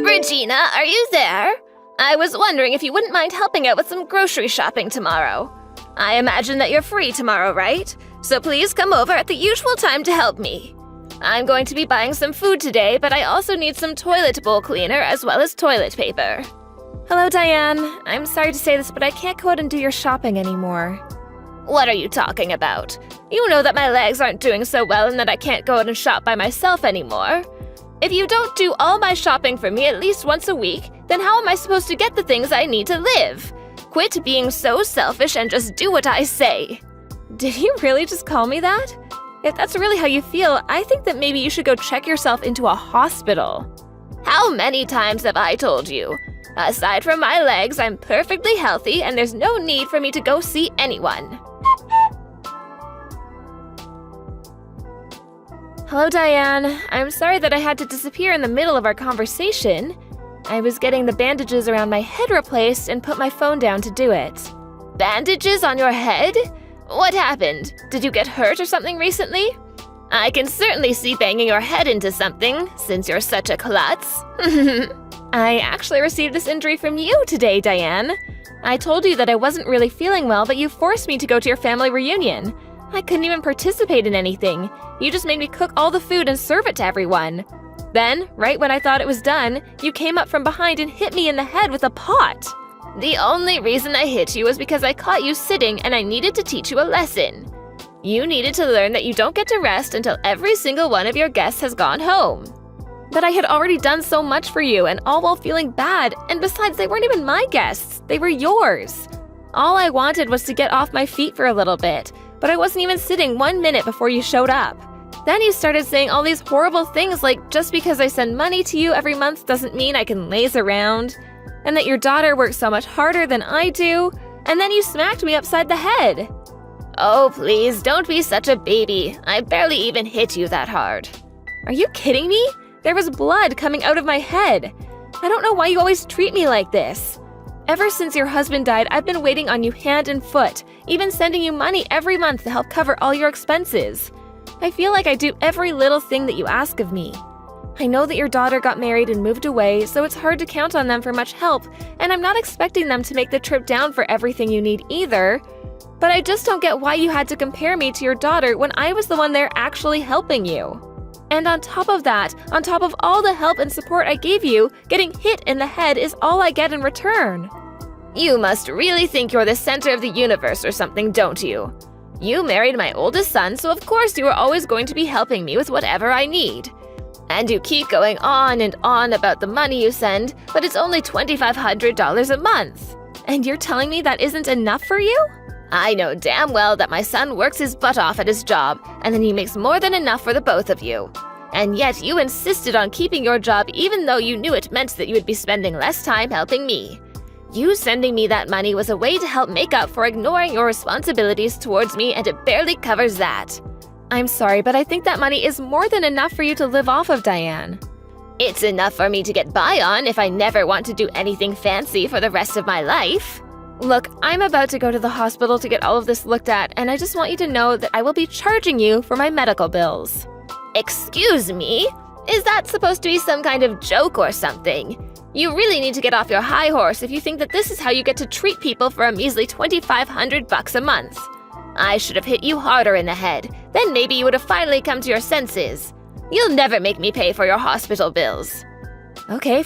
Regina, are you there? I was wondering if you wouldn't mind helping out with some grocery shopping tomorrow. I imagine that you're free tomorrow, right? So please come over at the usual time to help me. I'm going to be buying some food today, but I also need some toilet bowl cleaner as well as toilet paper. Hello, Diane. I'm sorry to say this, but I can't go out and do your shopping anymore. What are you talking about? You know that my legs aren't doing so well and that I can't go out and shop by myself anymore. If you don't do all my shopping for me at least once a week, then how am I supposed to get the things I need to live? Quit being so selfish and just do what I say. Did you really just call me that? If that's really how you feel, I think that maybe you should go check yourself into a hospital. How many times have I told you? Aside from my legs, I'm perfectly healthy and there's no need for me to go see anyone. Hello, Diane. I'm sorry that I had to disappear in the middle of our conversation. I was getting the bandages around my head replaced and put my phone down to do it. Bandages on your head? What happened? Did you get hurt or something recently? I can certainly see banging your head into something, since you're such a klutz. I actually received this injury from you today, Diane. I told you that I wasn't really feeling well, but you forced me to go to your family reunion. I couldn't even participate in anything. You just made me cook all the food and serve it to everyone. Then, right when I thought it was done, you came up from behind and hit me in the head with a pot. The only reason I hit you was because I caught you sitting and I needed to teach you a lesson. You needed to learn that you don't get to rest until every single one of your guests has gone home. But I had already done so much for you, and all while feeling bad, and besides, they weren't even my guests, they were yours. All I wanted was to get off my feet for a little bit, but I wasn't even sitting 1 minute before you showed up. Then you started saying all these horrible things like just because I send money to you every month doesn't mean I can laze around, and that your daughter works so much harder than I do, and then you smacked me upside the head. Oh, please, don't be such a baby. I barely even hit you that hard. Are you kidding me? There was blood coming out of my head. I don't know why you always treat me like this. Ever since your husband died, I've been waiting on you hand and foot, even sending you money every month to help cover all your expenses. I feel like I do every little thing that you ask of me. I know that your daughter got married and moved away, so it's hard to count on them for much help, and I'm not expecting them to make the trip down for everything you need either. But I just don't get why you had to compare me to your daughter when I was the one there actually helping you. And on top of that, on top of all the help and support I gave you, getting hit in the head is all I get in return. You must really think you're the center of the universe or something, don't you? You married my oldest son, so of course you are always going to be helping me with whatever I need. And you keep going on and on about the money you send, but it's only $2,500 a month. And you're telling me that isn't enough for you? I know damn well that my son works his butt off at his job, and then he makes more than enough for the both of you. And yet you insisted on keeping your job even though you knew it meant that you would be spending less time helping me. You sending me that money was a way to help make up for ignoring your responsibilities towards me, and it barely covers that. I'm sorry, but I think that money is more than enough for you to live off of, Diane. It's enough for me to get by on if I never want to do anything fancy for the rest of my life. Look, I'm about to go to the hospital to get all of this looked at, and I just want you to know that I will be charging you for my medical bills. Excuse me? Is that supposed to be some kind of joke or something? You really need to get off your high horse if you think that this is how you get to treat people for a measly $2,500 a month. I should have hit you harder in the head. Then maybe you would have finally come to your senses. You'll never make me pay for your hospital bills. Okay.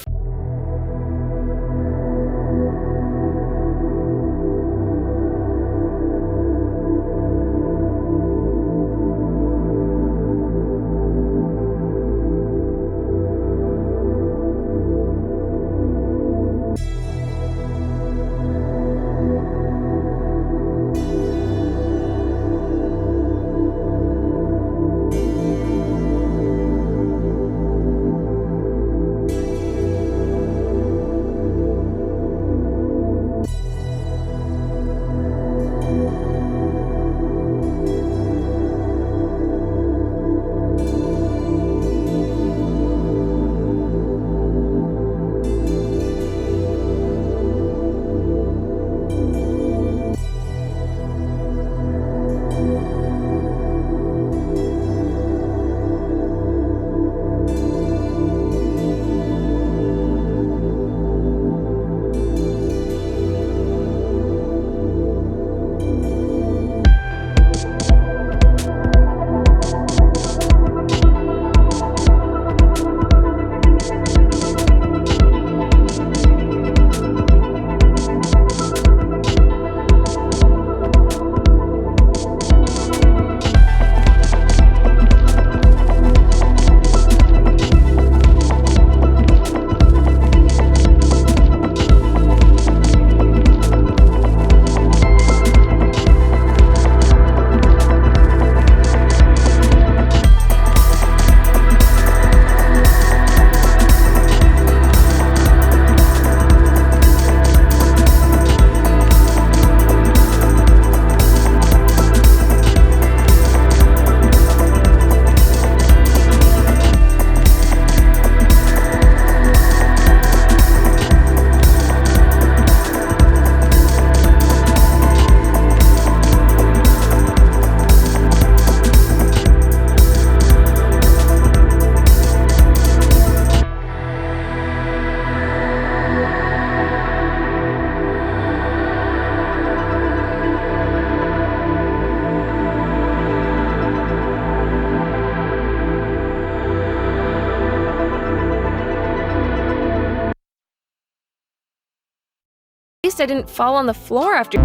least I didn't fall on the floor after.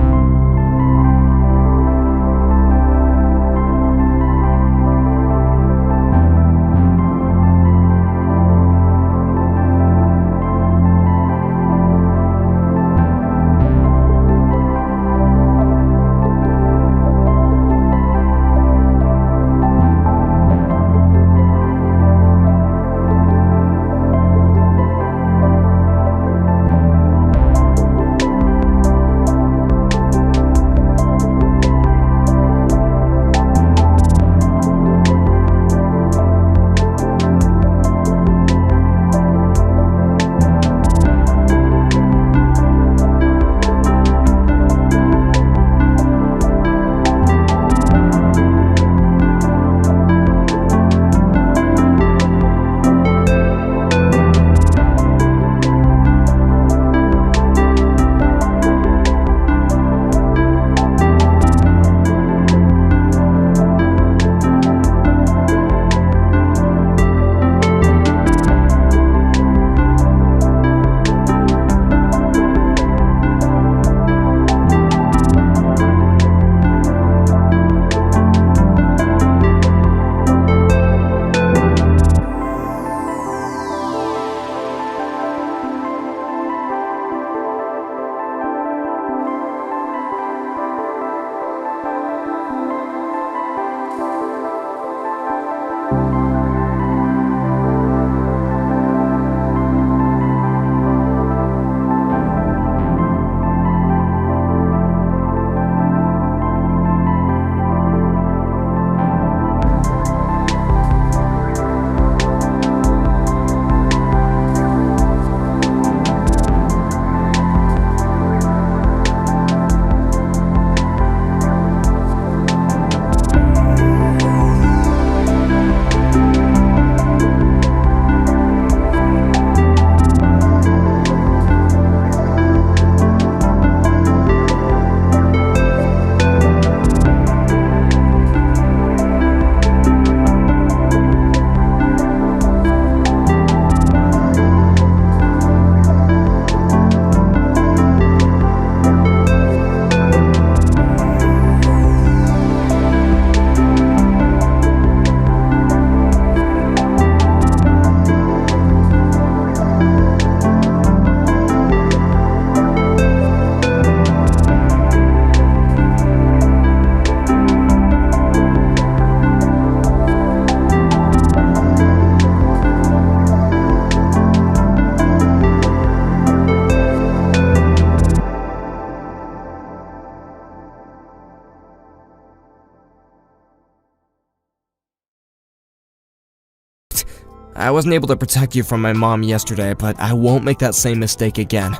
I wasn't able to protect you from my mom yesterday, but I won't make that same mistake again.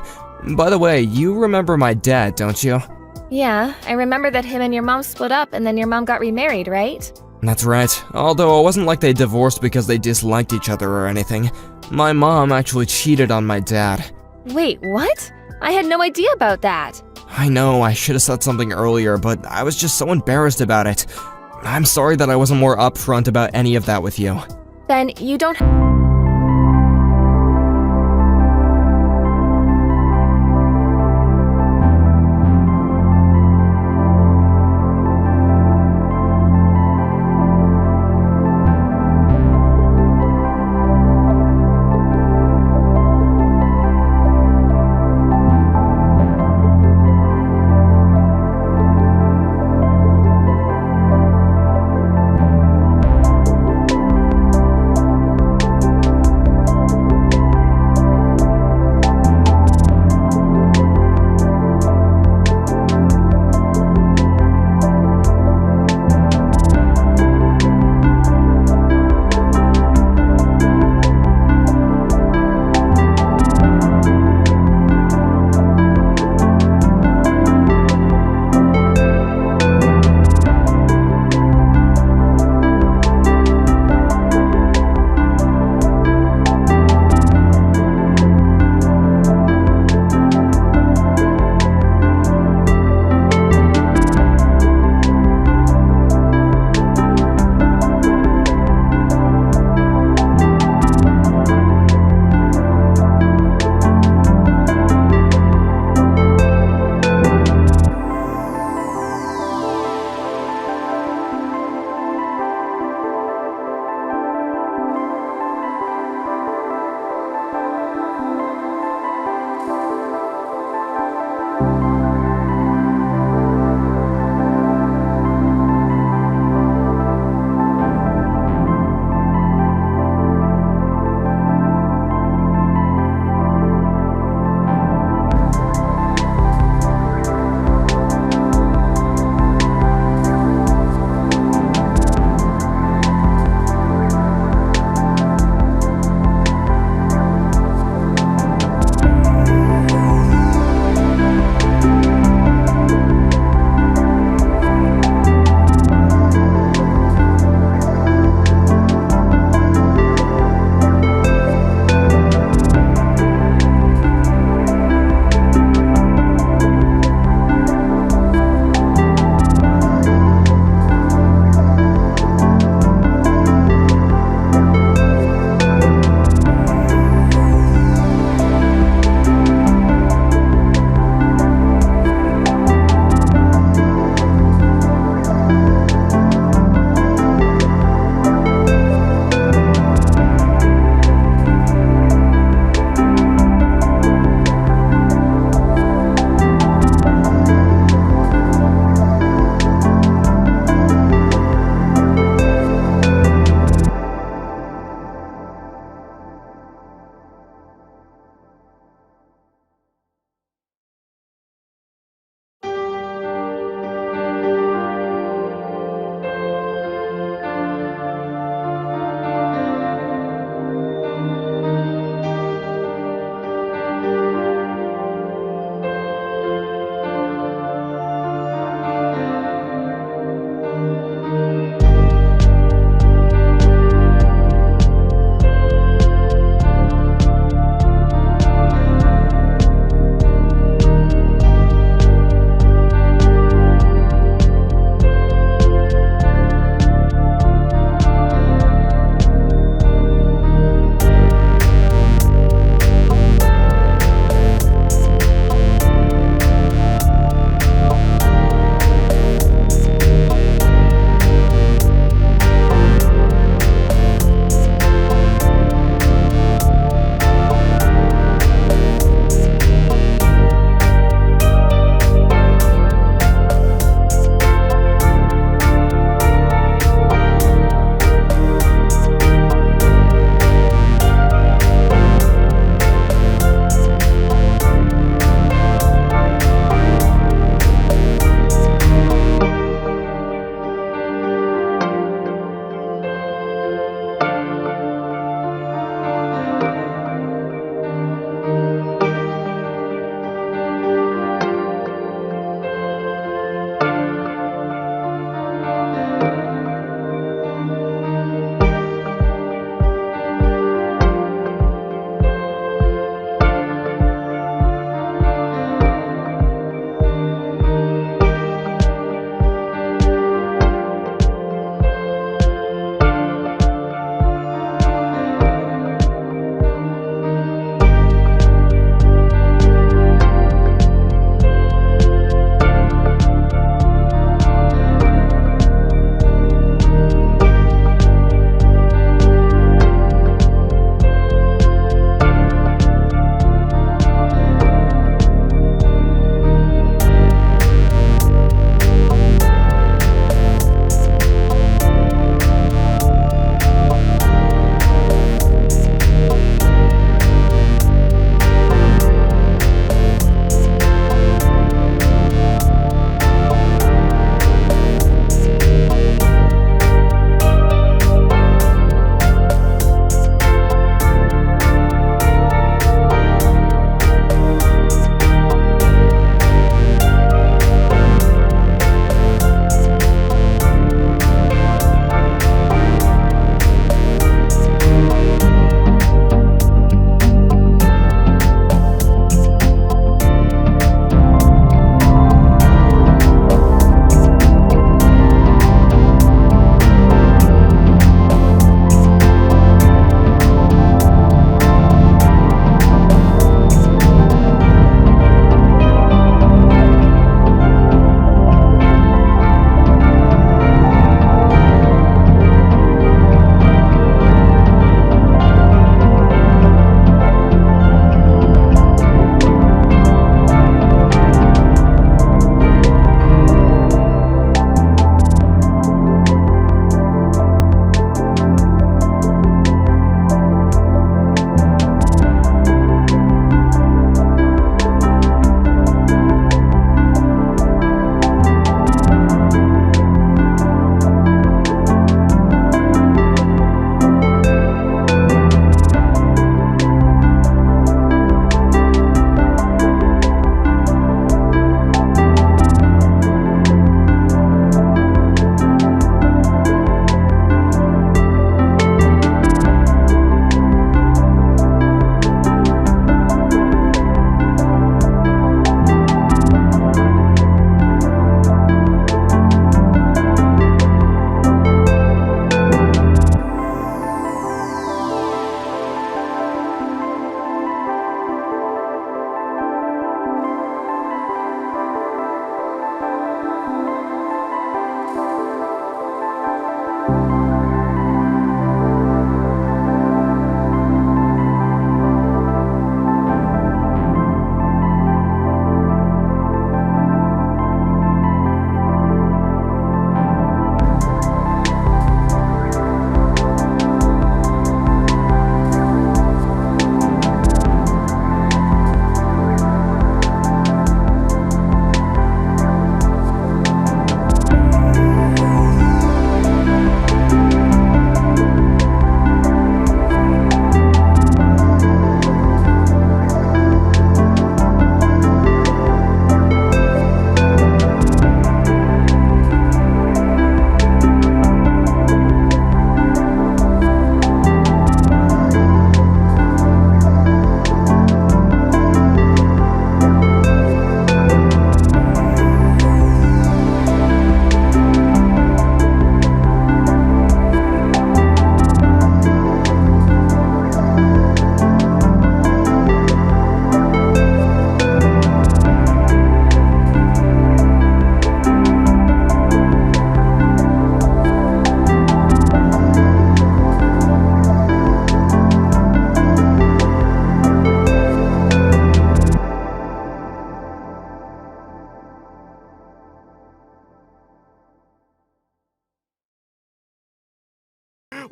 By the way, you remember my dad, don't you? Yeah, I remember that him and your mom split up and then your mom got remarried, right? That's right, although it wasn't like they divorced because they disliked each other or anything. My mom actually cheated on my dad. Wait, what? I had no idea about that. I know, I should have said something earlier, but I was just so embarrassed about it. I'm sorry that I wasn't more upfront about any of that with you. Then you don't...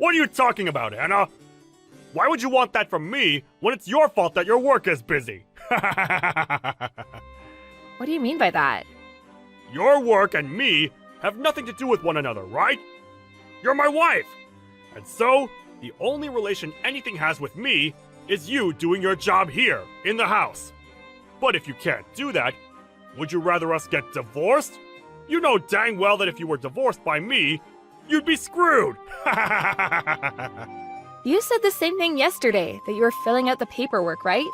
What are you talking about, Anna? Why would you want that from me when it's your fault that your work is busy? What do you mean by that? Your work and me have nothing to do with one another, right? You're my wife! And so, the only relation anything has with me is you doing your job here, in the house. But if you can't do that, would you rather us get divorced? You know dang well that if you were divorced by me, you'd be screwed! You said the same thing yesterday, that you were filling out the paperwork, right?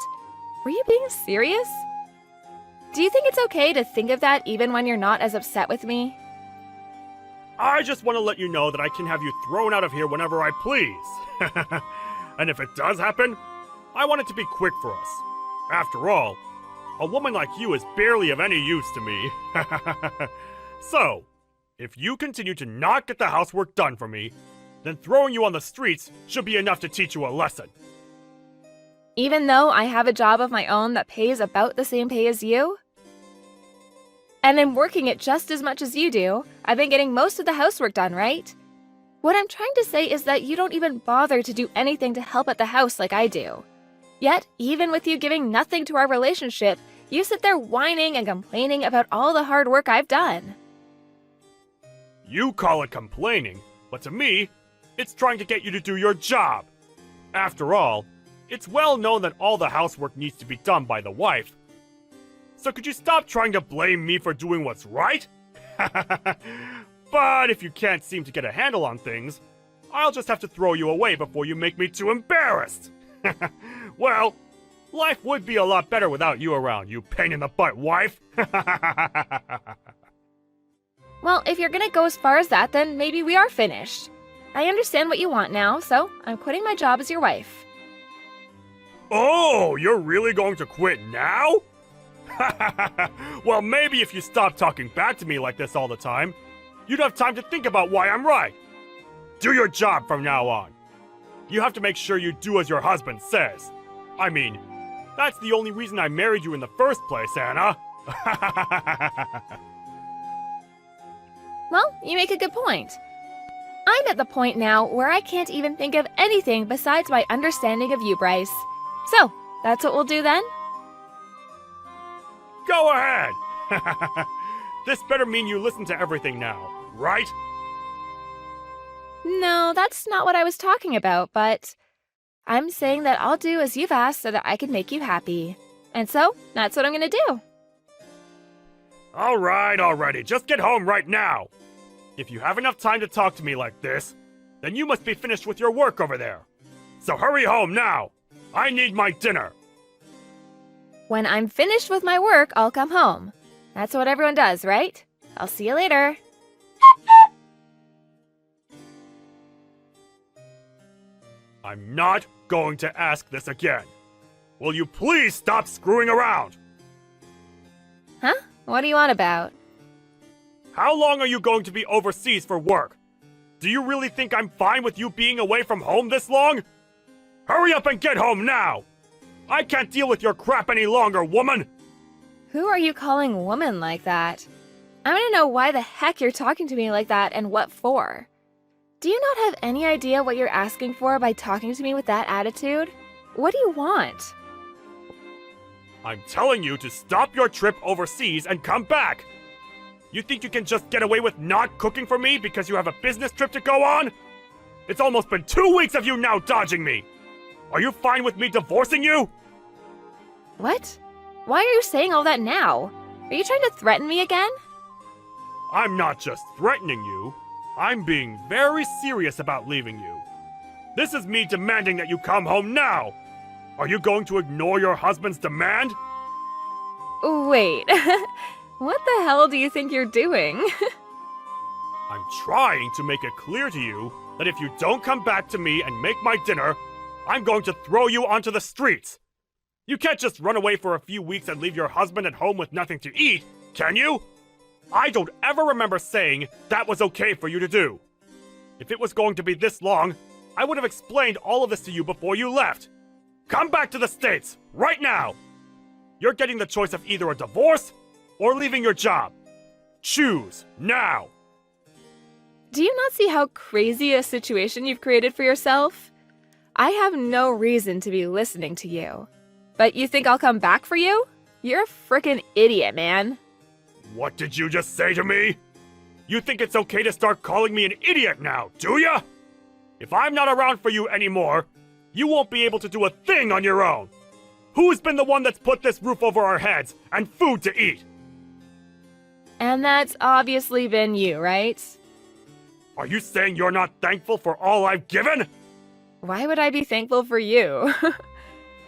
Were you being serious? Do you think it's okay to think of that even when you're not as upset with me? I just want to let you know that I can have you thrown out of here whenever I please. And if it does happen, I want it to be quick for us. After all, a woman like you is barely of any use to me. So, if you continue to not get the housework done for me, then throwing you on the streets should be enough to teach you a lesson. Even though I have a job of my own that pays about the same pay as you? And I'm working it just as much as you do. I've been getting most of the housework done, right? What I'm trying to say is that you don't even bother to do anything to help at the house like I do. Yet, even with you giving nothing to our relationship, you sit there whining and complaining about all the hard work I've done. You call it complaining, but to me, it's trying to get you to do your job. After all, it's well known that all the housework needs to be done by the wife. So could you stop trying to blame me for doing what's right? But if you can't seem to get a handle on things, I'll just have to throw you away before you make me too embarrassed. Well, life would be a lot better without you around, you pain-in-the-butt wife. Well, if you're gonna go as far as that, then maybe we are finished. I understand what you want now, so I'm quitting my job as your wife. Oh, you're really going to quit now? Well, maybe if you stop talking back to me like this all the time, you'd have time to think about why I'm right. Do your job from now on. You have to make sure you do as your husband says. I mean, that's the only reason I married you in the first place, Anna. Well, you make a good point. I'm at the point now where I can't even think of anything besides my understanding of you, Bryce. So, that's what we'll do then? Go ahead! This better mean you listen to everything now, right? No, that's not what I was talking about, but I'm saying that I'll do as you've asked so that I can make you happy. And so, that's what I'm gonna do. Alright, already, just get home right now! If you have enough time to talk to me like this, then you must be finished with your work over there. So hurry home now! I need my dinner! When I'm finished with my work, I'll come home. That's what everyone does, right? I'll see you later. I'm not going to ask this again. Will you please stop screwing around? Huh? What do you want about? How long are you going to be overseas for work? Do you really think I'm fine with you being away from home this long? Hurry up and get home now! I can't deal with your crap any longer, woman! Who are you calling woman like that? I want to know why the heck you're talking to me like that and what for. Do you not have any idea what you're asking for by talking to me with that attitude? What do you want? I'm telling you to stop your trip overseas and come back! You think you can just get away with not cooking for me because you have a business trip to go on? It's almost been 2 weeks of you now dodging me! Are you fine with me divorcing you? What? Why are you saying all that now? Are you trying to threaten me again? I'm not just threatening you. I'm being very serious about leaving you. This is me demanding that you come home now! Are you going to ignore your husband's demand? Wait, what the hell do you think you're doing? I'm trying to make it clear to you that if you don't come back to me and make my dinner, I'm going to throw you onto the streets. You can't just run away for a few weeks and leave your husband at home with nothing to eat, can you? I don't ever remember saying that was okay for you to do. If it was going to be this long, I would have explained all of this to you before you left. Come back to the States, right now! You're getting the choice of either a divorce or leaving your job. Choose, now! Do you not see how crazy a situation you've created for yourself? I have no reason to be listening to you. But you think I'll come back for you? You're a frickin' idiot, man. What did you just say to me? You think it's okay to start calling me an idiot now, do ya? If I'm not around for you anymore, you won't be able to do a thing on your own. Who's been the one that's put this roof over our heads and food to eat? And that's obviously been you, right? Are you saying you're not thankful for all I've given? Why would I be thankful for you?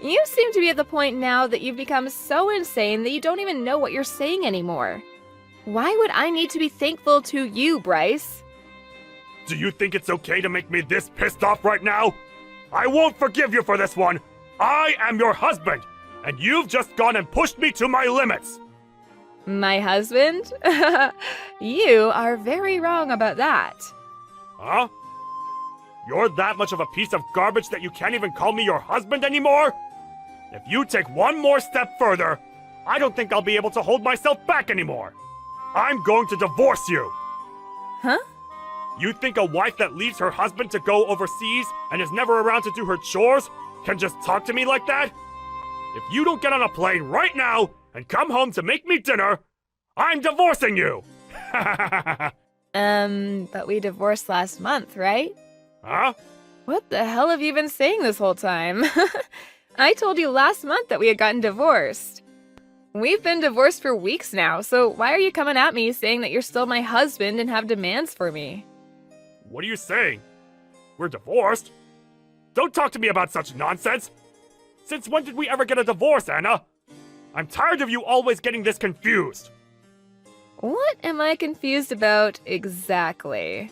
You seem to be at the point now that you've become so insane that you don't even know what you're saying anymore. Why would I need to be thankful to you, Bryce? Do you think it's okay to make me this pissed off right now? I won't forgive you for this one. I am your husband, and you've just gone and pushed me to my limits. My husband? You are very wrong about that. Huh? You're that much of a piece of garbage that you can't even call me your husband anymore? If you take one more step further, I don't think I'll be able to hold myself back anymore. I'm going to divorce you. Huh? You think a wife that leaves her husband to go overseas and is never around to do her chores can just talk to me like that? If you don't get on a plane right now and come home to make me dinner, I'm divorcing you! But we divorced last month, right? Huh? What the hell have you been saying this whole time? I told you last month that we had gotten divorced. We've been divorced for weeks now, so why are you coming at me saying that you're still my husband and have demands for me? What are you saying? We're divorced? Don't talk to me about such nonsense! Since when did we ever get a divorce, Anna? I'm tired of you always getting this confused. What am I confused about exactly?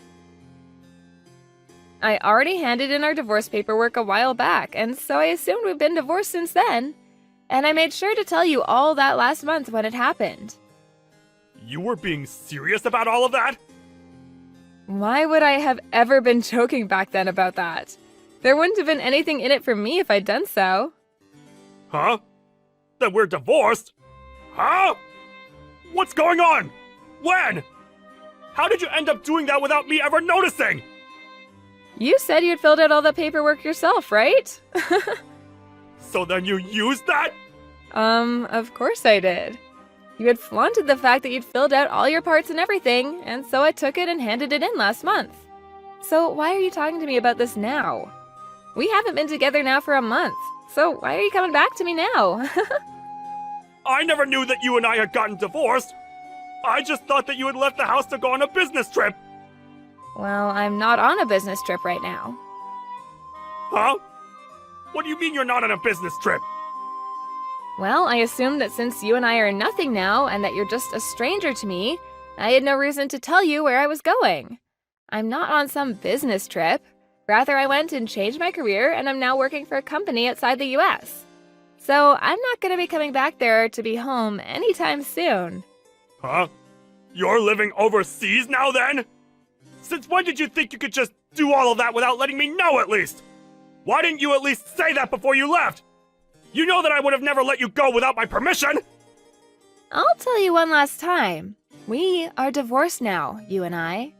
I already handed in our divorce paperwork a while back, and so I assumed we've been divorced since then. And I made sure to tell you all that last month when it happened. You were being serious about all of that? Why would I have ever been joking back then about that? There wouldn't have been anything in it for me if I'd done so. Huh? That we're divorced? Huh? What's going on? When? How did you end up doing that without me ever noticing? You said you'd filled out all the paperwork yourself, right? So then you used that? Of course I did. You had flaunted the fact that you'd filled out all your parts and everything, and so I took it and handed it in last month. So why are you talking to me about this now? We haven't been together now for a month, so why are you coming back to me now? I never knew that you and I had gotten divorced. I just thought that you had left the house to go on a business trip. Well, I'm not on a business trip right now. Huh? What do you mean you're not on a business trip? Well, I assumed that since you and I are nothing now and that you're just a stranger to me, I had no reason to tell you where I was going. I'm not on some business trip. Rather, I went and changed my career and I'm now working for a company outside the US. So I'm not going to be coming back there to be home anytime soon. Huh? You're living overseas now then? Since when did you think you could just do all of that without letting me know at least? Why didn't you at least say that before you left? You know that I would have never let you go without my permission! I'll tell you one last time. We are divorced now, you and I.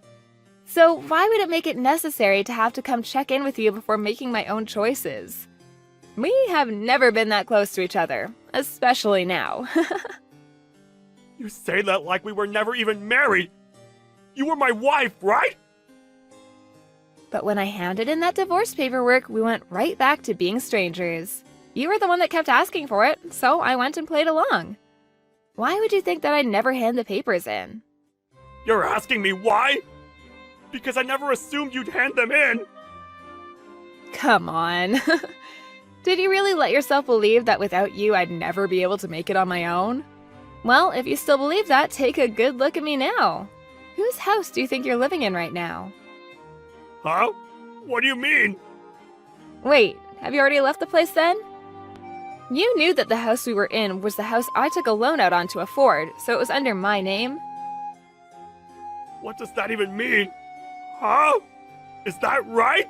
So why would it make it necessary to have to come check in with you before making my own choices? We have never been that close to each other, especially now. You say that like we were never even married. You were my wife, right? But when I handed in that divorce paperwork, we went right back to being strangers. You were the one that kept asking for it, so I went and played along. Why would you think that I'd never hand the papers in? You're asking me why? Because I never assumed you'd hand them in. Come on. Did you really let yourself believe that without you I'd never be able to make it on my own? Well, if you still believe that, take a good look at me now. Whose house do you think you're living in right now? Huh? What do you mean? Wait, have you already left the place then? You knew that the house we were in was the house I took a loan out on to afford, so it was under my name. What does that even mean? Huh? Is that right?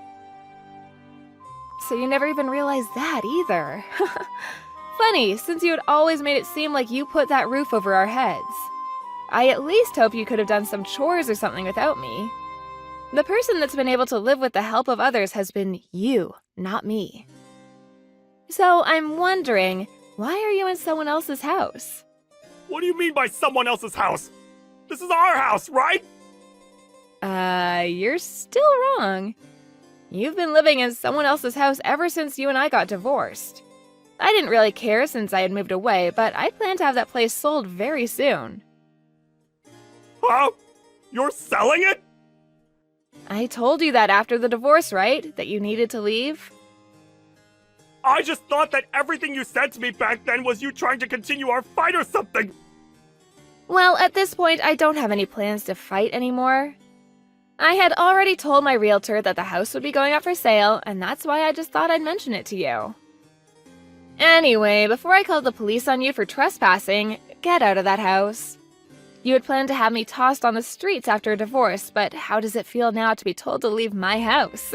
So you never even realized that either. Funny, since you had always made it seem like you put that roof over our heads. I at least hope you could have done some chores or something without me. The person that's been able to live with the help of others has been you, not me. So I'm wondering, why are you in someone else's house? What do you mean by someone else's house? This is our house, right? You're still wrong. You've been living in someone else's house ever since you and I got divorced. I didn't really care since I had moved away, but I plan to have that place sold very soon. Huh? You're selling it? I told you that after the divorce, right? That you needed to leave? I just thought that everything you said to me back then was you trying to continue our fight or something. Well, at this point, I don't have any plans to fight anymore. I had already told my realtor that the house would be going up for sale, and that's why I just thought I'd mention it to you. Anyway, before I called the police on you for trespassing, get out of that house. You had planned to have me tossed on the streets after a divorce, but how does it feel now to be told to leave my house?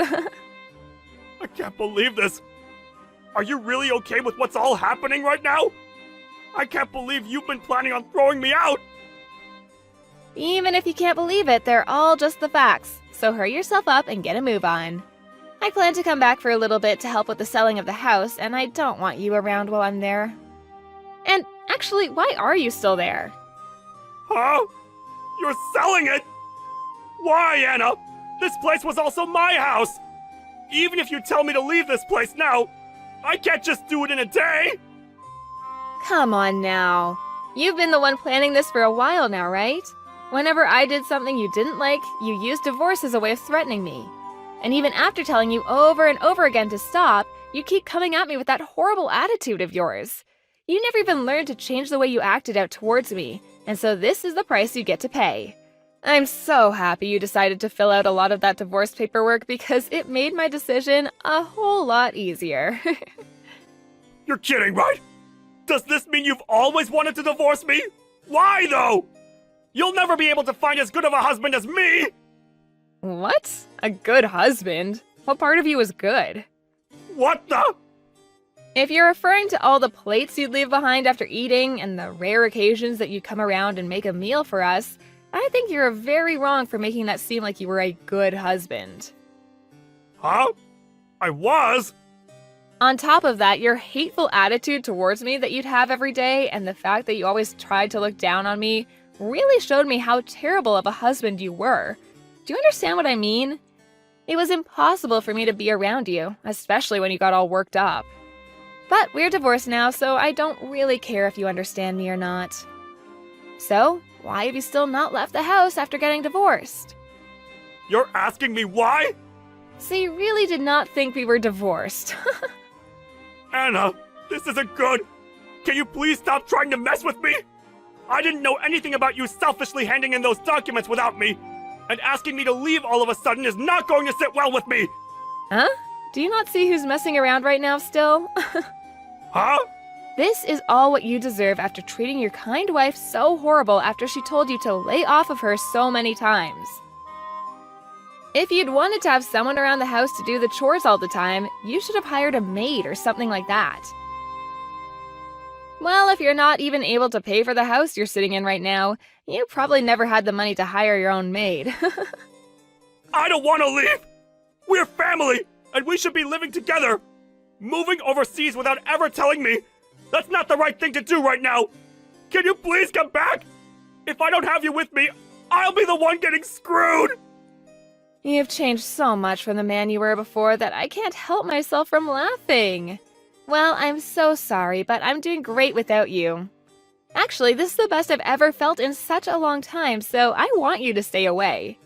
I can't believe this. Are you really okay with what's all happening right now? I can't believe you've been planning on throwing me out. Even if you can't believe it, they're all just the facts, so hurry yourself up and get a move on. I plan to come back for a little bit to help with the selling of the house, and I don't want you around while I'm there. And actually, why are you still there? Huh? You're selling it? Why, Anna? This place was also my house. Even if you tell me to leave this place now, I can't just do it in a day. Come on now. You've been the one planning this for a while now, right? Whenever I did something you didn't like, you used divorce as a way of threatening me. And even after telling you over and over again to stop, you keep coming at me with that horrible attitude of yours. You never even learned to change the way you acted out towards me, and so this is the price you get to pay. I'm so happy you decided to fill out a lot of that divorce paperwork because it made my decision a whole lot easier. You're kidding, right? Does this mean you've always wanted to divorce me? Why, though? You'll never be able to find as good of a husband as me! What? A good husband? What part of you is good? What the? If you're referring to all the plates you'd leave behind after eating and the rare occasions that you'd come around and make a meal for us, I think you're very wrong for making that seem like you were a good husband. Huh? I was? On top of that, your hateful attitude towards me that you'd have every day and the fact that you always tried to look down on me really showed me how terrible of a husband you were. Do you understand what I mean? It was impossible for me to be around you, especially when you got all worked up. But we're divorced now, so I don't really care if you understand me or not. So, why have you still not left the house after getting divorced? You're asking me why? So you really did not think we were divorced. Anna, this isn't good. Can you please stop trying to mess with me? I didn't know anything about you selfishly handing in those documents without me. And asking me to leave all of a sudden is not going to sit well with me. Huh? Do you not see who's messing around right now still? Huh? This is all what you deserve after treating your kind wife so horrible after she told you to lay off of her so many times. If you'd wanted to have someone around the house to do the chores all the time, you should have hired a maid or something like that. Well, if you're not even able to pay for the house you're sitting in right now, you probably never had the money to hire your own maid. I don't want to leave. We're family, and we should be living together. Moving overseas without ever telling me, that's not the right thing to do right now. Can you please come back? If I don't have you with me, I'll be the one getting screwed. You've changed so much from the man you were before that I can't help myself from laughing. Well, I'm so sorry, but I'm doing great without you. Actually, this is the best I've ever felt in such a long time, so I want you to stay away.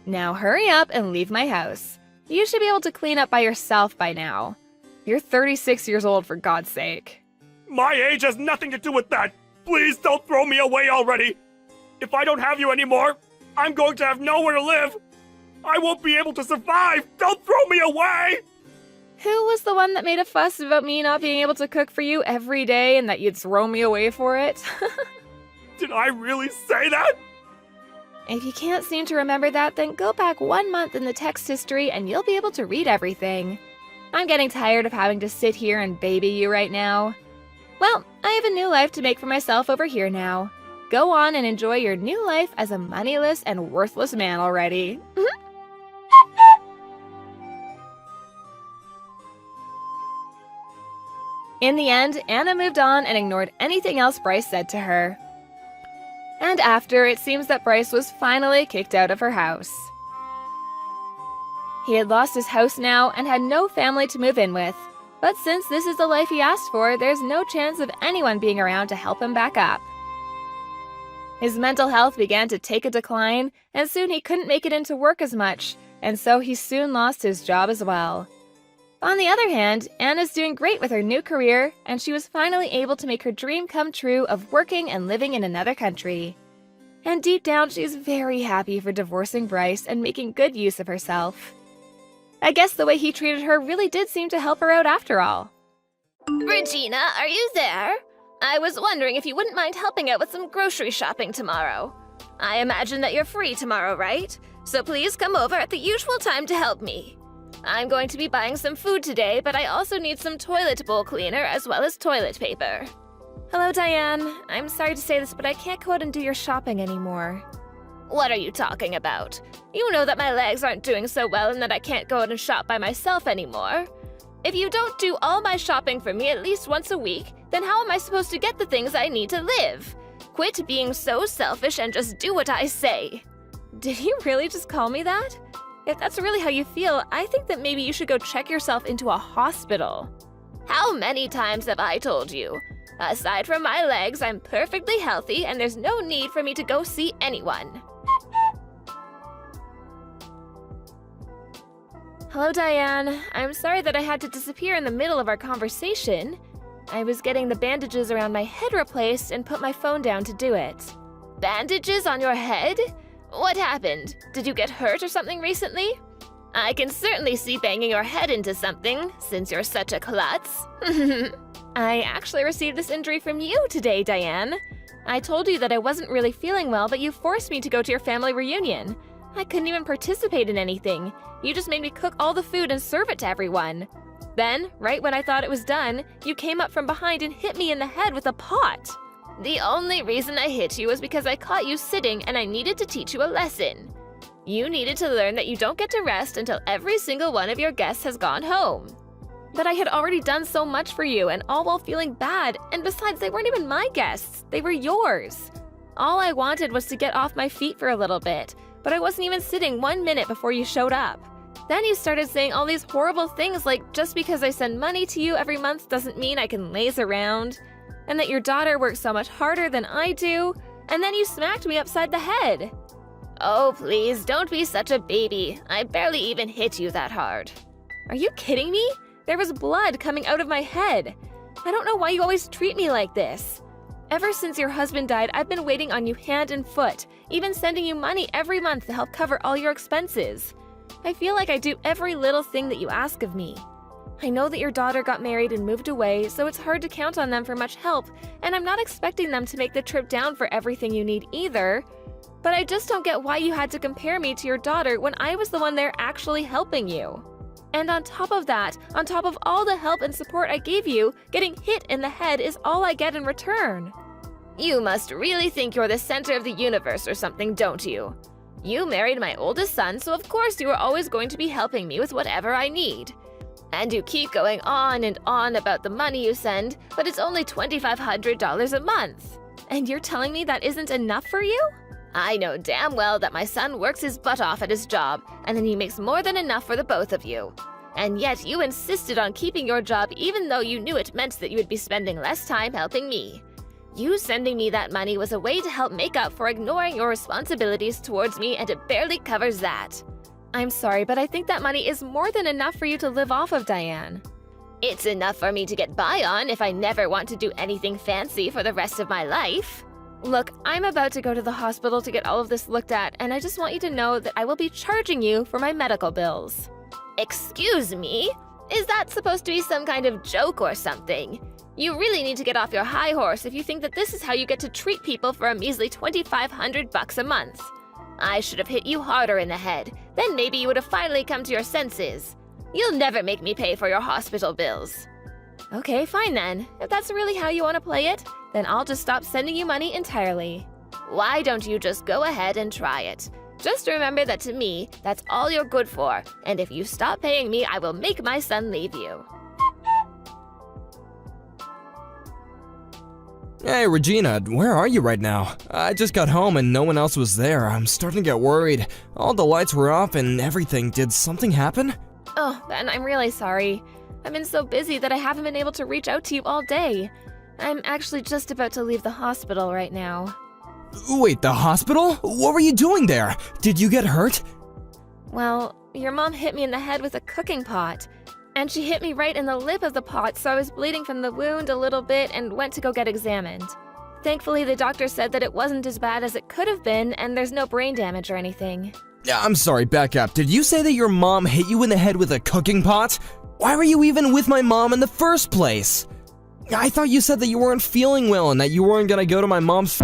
Now hurry up and leave my house. You should be able to clean up by yourself by now. You're 36 years old, for God's sake. My age has nothing to do with that. Please don't throw me away already. If I don't have you anymore, I'm going to have nowhere to live. I won't be able to survive. Don't throw me away. Who was the one that made a fuss about me not being able to cook for you every day and that you'd throw me away for it? Did I really say that? If you can't seem to remember that, then go back 1 month in the text history and you'll be able to read everything. I'm getting tired of having to sit here and baby you right now. Well, I have a new life to make for myself over here now. Go on and enjoy your new life as a moneyless and worthless man already. In the end, Anna moved on and ignored anything else Bryce said to her. And after, it seems that Bryce was finally kicked out of her house. He had lost his house now and had no family to move in with. But since this is the life he asked for, there's no chance of anyone being around to help him back up. His mental health began to take a decline, and soon he couldn't make it into work as much, and so he soon lost his job as well. On the other hand, Anna's doing great with her new career, and she was finally able to make her dream come true of working and living in another country. And deep down, she's very happy for divorcing Bryce and making good use of herself. I guess the way he treated her really did seem to help her out after all. Regina, are you there? I was wondering if you wouldn't mind helping out with some grocery shopping tomorrow. I imagine that you're free tomorrow, right? So please come over at the usual time to help me. I'm going to be buying some food today, but I also need some toilet bowl cleaner as well as toilet paper. Hello, Diane. I'm sorry to say this, but I can't go out and do your shopping anymore. What are you talking about? You know that my legs aren't doing so well and that I can't go out and shop by myself anymore. If you don't do all my shopping for me at least once a week, then how am I supposed to get the things I need to live? Quit being so selfish and just do what I say. Did he really just call me that? If that's really how you feel, I think that maybe you should go check yourself into a hospital. How many times have I told you? Aside from my legs, I'm perfectly healthy and there's no need for me to go see anyone. Hello, Diane. I'm sorry that I had to disappear in the middle of our conversation. I was getting the bandages around my head replaced and put my phone down to do it. Bandages on your head? What happened? Did you get hurt or something recently? I can certainly see banging your head into something, since you're such a klutz. I actually received this injury from you today, Diane. I told you that I wasn't really feeling well, but you forced me to go to your family reunion. I couldn't even participate in anything. You just made me cook all the food and serve it to everyone. Then, right when I thought it was done, you came up from behind and hit me in the head with a pot. The only reason I hit you was because I caught you sitting and I needed to teach you a lesson. You needed to learn that you don't get to rest until every single one of your guests has gone home. But I had already done so much for you, and all while feeling bad, and besides, they weren't even my guests, they were yours. All I wanted was to get off my feet for a little bit, but I wasn't even sitting 1 minute before you showed up. Then you started saying all these horrible things like just because I send money to you every month doesn't mean I can laze around, and that your daughter works so much harder than I do, and then you smacked me upside the head. Oh, please, don't be such a baby. I barely even hit you that hard. Are you kidding me? There was blood coming out of my head. I don't know why you always treat me like this. Ever since your husband died, I've been waiting on you hand and foot, even sending you money every month to help cover all your expenses. I feel like I do every little thing that you ask of me. I know that your daughter got married and moved away, so it's hard to count on them for much help, and I'm not expecting them to make the trip down for everything you need either. But I just don't get why you had to compare me to your daughter when I was the one there actually helping you. And on top of that, on top of all the help and support I gave you, getting hit in the head is all I get in return. You must really think you're the center of the universe or something, don't you? You married my oldest son, so of course you are always going to be helping me with whatever I need. And you keep going on and on about the money you send, but it's only $2,500 a month. And you're telling me that isn't enough for you? I know damn well that my son works his butt off at his job, and then he makes more than enough for the both of you. And yet you insisted on keeping your job even though you knew it meant that you would be spending less time helping me. You sending me that money was a way to help make up for ignoring your responsibilities towards me, and it barely covers that. I'm sorry, but I think that money is more than enough for you to live off of, Diane. It's enough for me to get by on if I never want to do anything fancy for the rest of my life. Look, I'm about to go to the hospital to get all of this looked at, and I just want you to know that I will be charging you for my medical bills. Excuse me? Is that supposed to be some kind of joke or something? You really need to get off your high horse if you think that this is how you get to treat people for a measly $2,500 a month. I should have hit you harder in the head, then maybe you would have finally come to your senses. You'll never make me pay for your hospital bills. Okay, fine then. If that's really how you want to play it, then I'll just stop sending you money entirely. Why don't you just go ahead and try it? Just remember that to me, that's all you're good for, and if you stop paying me, I will make my son leave you. Hey, Regina, where are you right now? I just got home and no one else was there. I'm starting to get worried. All the lights were off and everything. Did something happen? Oh, Ben, I'm really sorry. I've been so busy that I haven't been able to reach out to you all day. I'm actually just about to leave the hospital right now. Wait, the hospital? What were you doing there? Did you get hurt? Well, your mom hit me in the head with a cooking pot. And she hit me right in the lip of the pot, so I was bleeding from the wound a little bit and went to go get examined. Thankfully, the doctor said that it wasn't as bad as it could have been, and there's no brain damage or anything. I'm sorry, back up. Did you say that your mom hit you in the head with a cooking pot? Why were you even with my mom in the first place? I thought you said that you weren't feeling well and that you weren't gonna go to my mom's.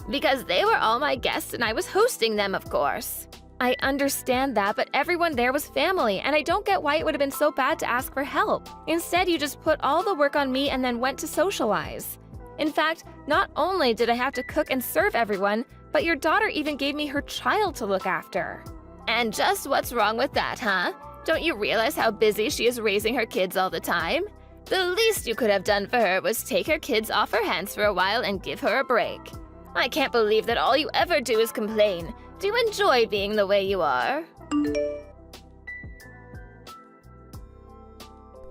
Because they were all my guests and I was hosting them, of course. I understand that, but everyone there was family, and I don't get why it would have been so bad to ask for help. Instead, you just put all the work on me and then went to socialize. In fact, not only did I have to cook and serve everyone, but your daughter even gave me her child to look after. And just what's wrong with that, huh? Don't you realize how busy she is raising her kids all the time? The least you could have done for her was take her kids off her hands for a while and give her a break. I can't believe that all you ever do is complain. Do you enjoy being the way you are?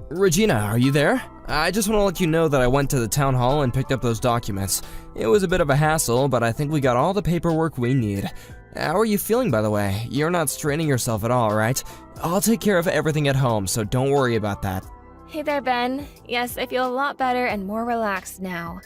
Regina, are you there? I just want to let you know that I went to the town hall and picked up those documents. It was a bit of a hassle, but I think we got all the paperwork we need. How are you feeling, by the way? You're not straining yourself at all, right? I'll take care of everything at home, so don't worry about that. Hey there, Ben. Yes, I feel a lot better and more relaxed now.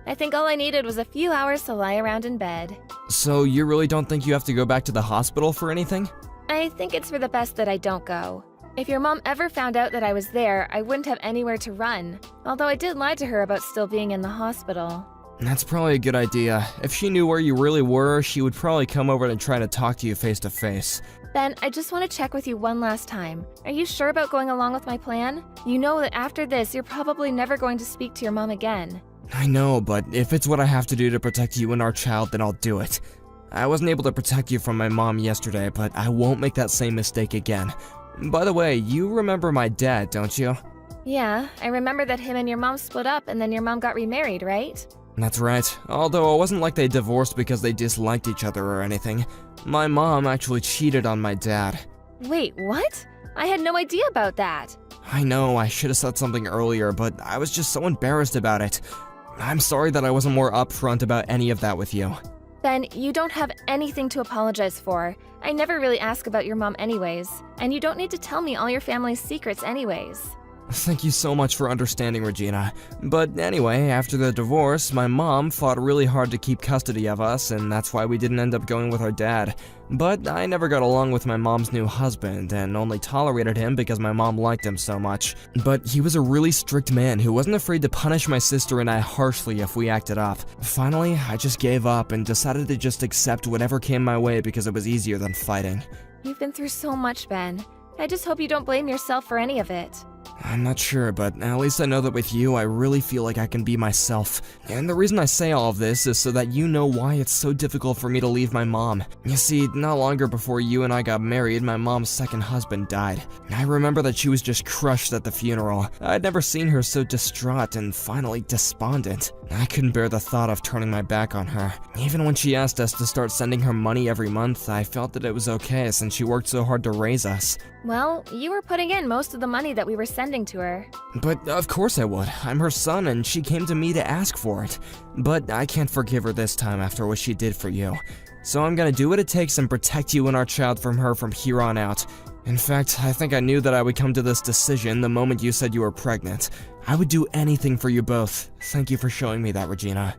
I think all I needed was a few hours to lie around in bed. So you really don't think you have to go back to the hospital for anything? I think it's for the best that I don't go. If your mom ever found out that I was there, I wouldn't have anywhere to run. Although I did lie to her about still being in the hospital. That's probably a good idea. If she knew where you really were, she would probably come over and try to talk to you face to face. Ben, I just want to check with you one last time. Are you sure about going along with my plan? You know that after this, you're probably never going to speak to your mom again. I know, but if it's what I have to do to protect you and our child, then I'll do it. I wasn't able to protect you from my mom yesterday, but I won't make that same mistake again. By the way, you remember my dad, don't you? Yeah, I remember that him and your mom split up and then your mom got remarried, right? That's right, although it wasn't like they divorced because they disliked each other or anything. My mom actually cheated on my dad. Wait, what? I had no idea about that. I know, I should have said something earlier, but I was just so embarrassed about it. I'm sorry that I wasn't more upfront about any of that with you. Ben, you don't have anything to apologize for. I never really ask about your mom anyways, and you don't need to tell me all your family's secrets anyways. Thank you so much for understanding, Regina. But anyway, after the divorce, my mom fought really hard to keep custody of us, and that's why we didn't end up going with our dad. But I never got along with my mom's new husband, and only tolerated him because my mom liked him so much. But he was a really strict man who wasn't afraid to punish my sister and I harshly if we acted up. Finally, I just gave up and decided to just accept whatever came my way because it was easier than fighting. You've been through so much, Ben. I just hope you don't blame yourself for any of it. I'm not sure, but at least I know that with you, I really feel like I can be myself. And the reason I say all of this is so that you know why it's so difficult for me to leave my mom. You see, not longer before you and I got married, my mom's second husband died. I remember that she was just crushed at the funeral. I'd never seen her so distraught and finally despondent. I couldn't bear the thought of turning my back on her. Even when she asked us to start sending her money every month, I felt that it was okay since she worked so hard to raise us. Well, you were putting in most of the money that we were sending to her. But of course I would. I'm her son and she came to me to ask for it. But I can't forgive her this time after what she did for you. So I'm gonna do what it takes and protect you and our child from her from here on out. In fact, I think I knew that I would come to this decision the moment you said you were pregnant. I would do anything for you both. Thank you for showing me that, Regina.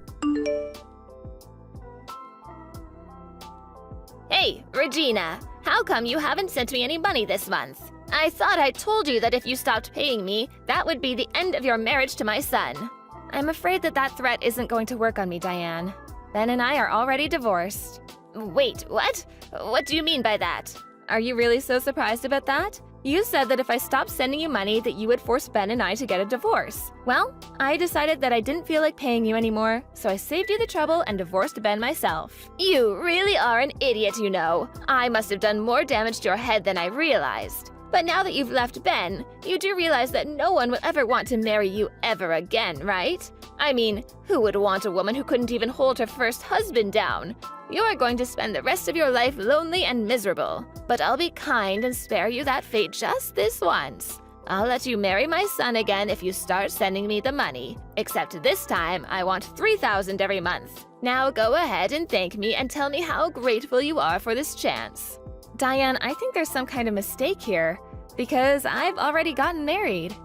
Hey, Regina, how come you haven't sent me any money this month? I thought I told you that if you stopped paying me, that would be the end of your marriage to my son. I'm afraid that threat isn't going to work on me, Diane. Ben and I are already divorced. Wait, what? What do you mean by that? Are you really so surprised about that? You said that if I stopped sending you money that you would force Ben and I to get a divorce. Well, I decided that I didn't feel like paying you anymore, so I saved you the trouble and divorced Ben myself. You really are an idiot, you know. I must have done more damage to your head than I realized. But now that you've left Ben, you do realize that no one will ever want to marry you ever again, right? I mean, who would want a woman who couldn't even hold her first husband down? You're going to spend the rest of your life lonely and miserable. But I'll be kind and spare you that fate just this once. I'll let you marry my son again if you start sending me the money. Except this time, I want $3,000 every month. Now go ahead and thank me and tell me how grateful you are for this chance. Diane, I think there's some kind of mistake here, because I've already gotten married.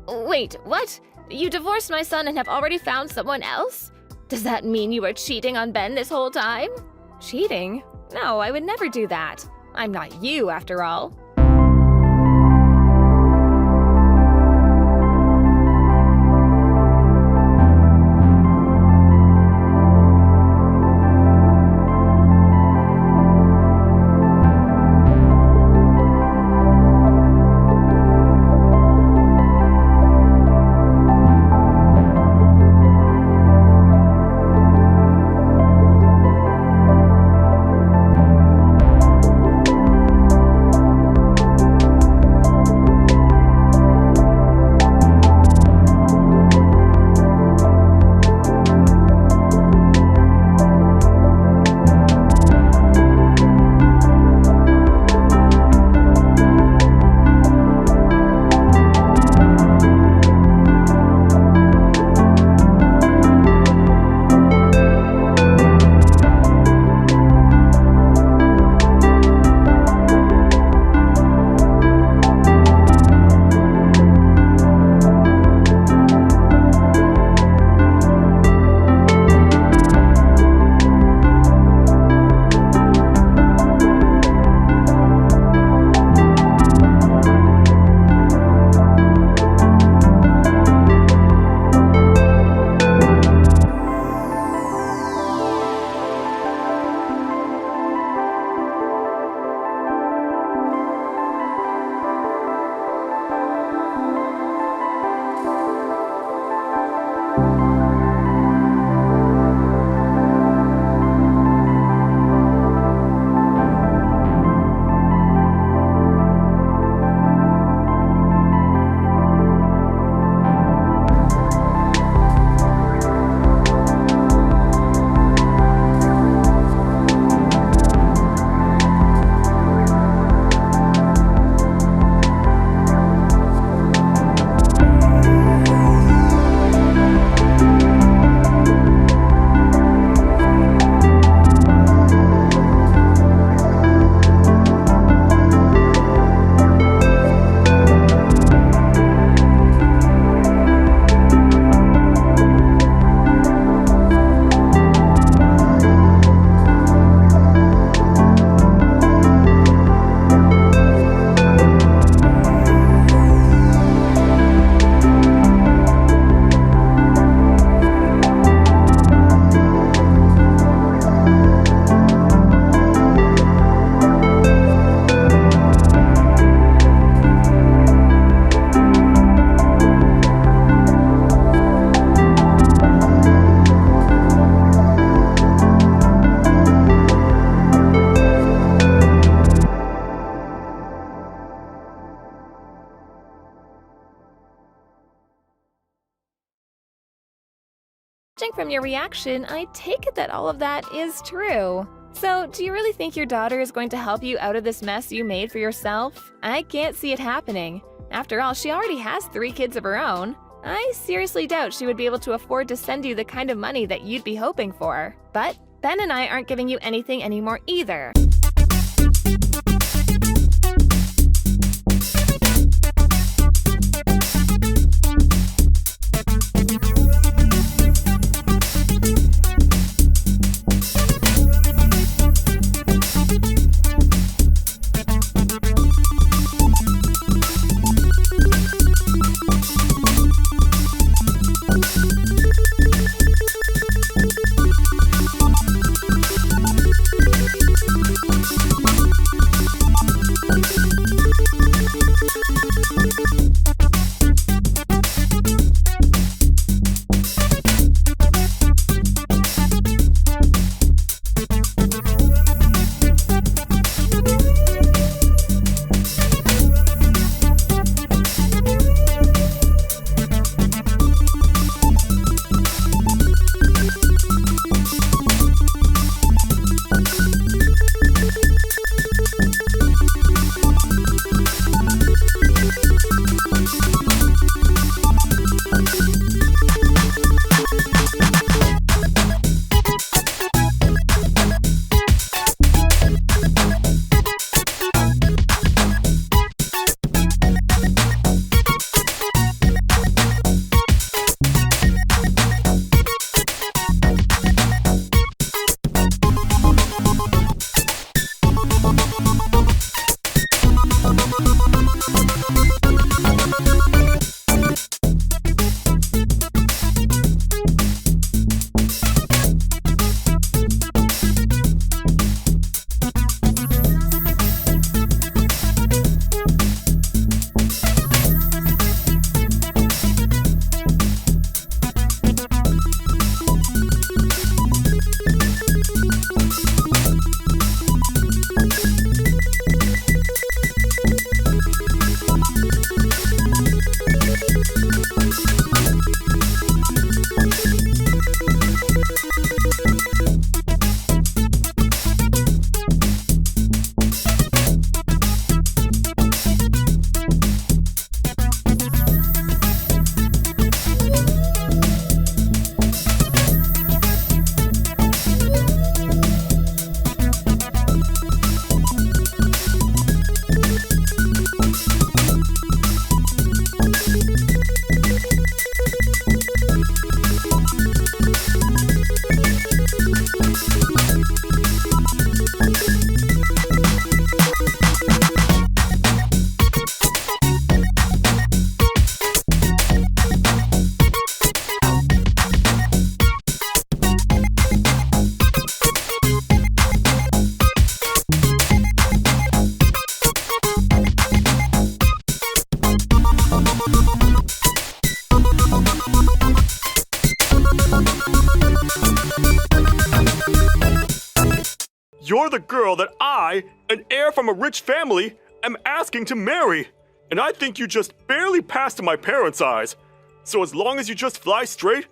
Wait, what? You divorced my son and have already found someone else? Does that mean you were cheating on Ben this whole time? Cheating? No, I would never do that. I'm not you, after all. Judging from your reaction, I take it that all of that is true. So, do you really think your daughter is going to help you out of this mess you made for yourself? I can't see it happening. After all, she already has 3 kids of her own. I seriously doubt she would be able to afford to send you the kind of money that you'd be hoping for. But Ben and I aren't giving you anything anymore either. You're the girl that I, an heir from a rich family, am asking to marry. And I think you just barely passed my parents' eyes. So as long as you just fly straight,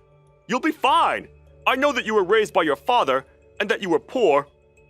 you'll be fine. I know that you were raised by your father and that you were poor,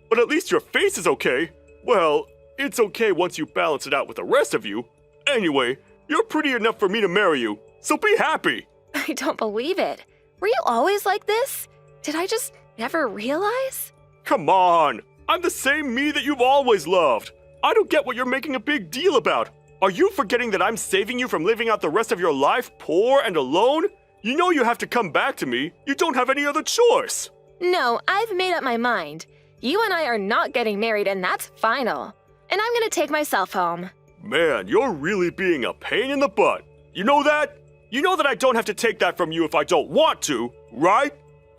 but at least your face is okay. Well, it's okay once you balance it out with the rest of you. Anyway, you're pretty enough for me to marry you, so be happy. I don't believe it. Were you always like this? Did I just never realize? Come on, I'm the same me that you've always loved. I don't get what you're making a big deal about. Are you forgetting that I'm saving you from living out the rest of your life poor and alone? You know you have to come back to me. You don't have any other choice. No, I've made up my mind. You and I are not getting married, and that's final. And I'm gonna take myself home. Man, you're really being a pain in the butt. You know that? You know that I don't have to take that from you if I don't want to, right?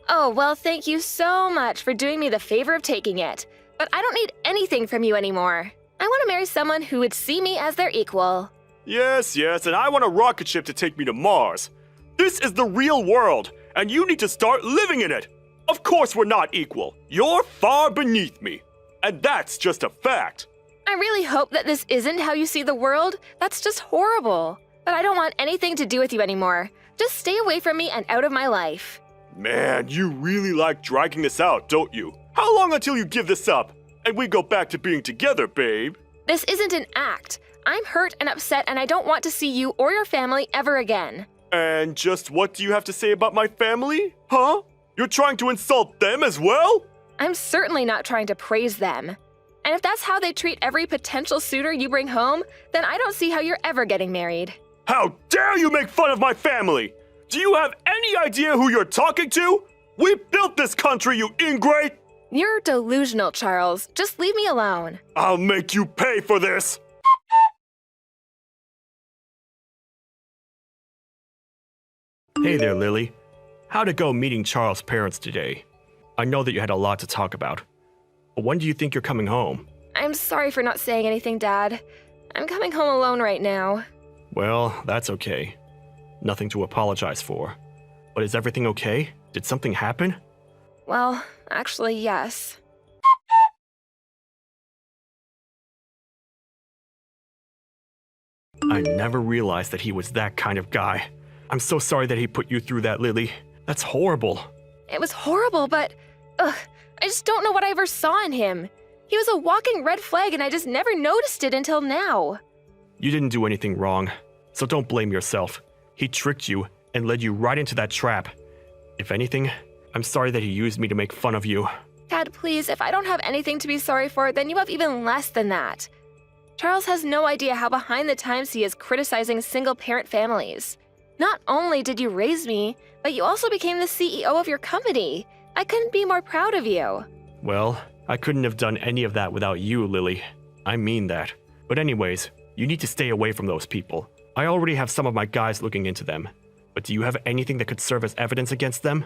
Oh, well, thank you so much for doing me the favor of taking it. But I don't need anything from you anymore. I want to marry someone who would see me as their equal. Yes, and I want a rocket ship to take me to Mars. This is the real world, and you need to start living in it. Of course we're not equal. You're far beneath me. And that's just a fact. I really hope that this isn't how you see the world. That's just horrible. But I don't want anything to do with you anymore. Just stay away from me and out of my life. Man, you really like dragging this out, don't you? How long until you give this up and we go back to being together, babe? This isn't an act. I'm hurt and upset and I don't want to see you or your family ever again. And just what do you have to say about my family? Huh? You're trying to insult them as well? I'm certainly not trying to praise them. And if that's how they treat every potential suitor you bring home, then I don't see how you're ever getting married. How dare you make fun of my family? Do you have any idea who you're talking to? We built this country, you ingrate! You're delusional, Charles. Just leave me alone. I'll make you pay for this! Hey there, Lily. How'd it go meeting Charles' parents today? I know that you had a lot to talk about. But when do you think you're coming home? I'm sorry for not saying anything, Dad. I'm coming home alone right now. Well, that's okay. Nothing to apologize for. But is everything okay? Did something happen? Well, actually, yes. I never realized that he was that kind of guy. I'm so sorry that he put you through that, Lily. That's horrible. It was horrible, but... I just don't know what I ever saw in him. He was a walking red flag and I just never noticed it until now. You didn't do anything wrong, so don't blame yourself. He tricked you and led you right into that trap. If anything, I'm sorry that he used me to make fun of you. Dad, please, if I don't have anything to be sorry for, then you have even less than that. Charles has no idea how behind the times he is criticizing single-parent families. Not only did you raise me, but you also became the CEO of your company. I couldn't be more proud of you. Well, I couldn't have done any of that without you, Lily. I mean that. But anyways, you need to stay away from those people. I already have some of my guys looking into them. But do you have anything that could serve as evidence against them?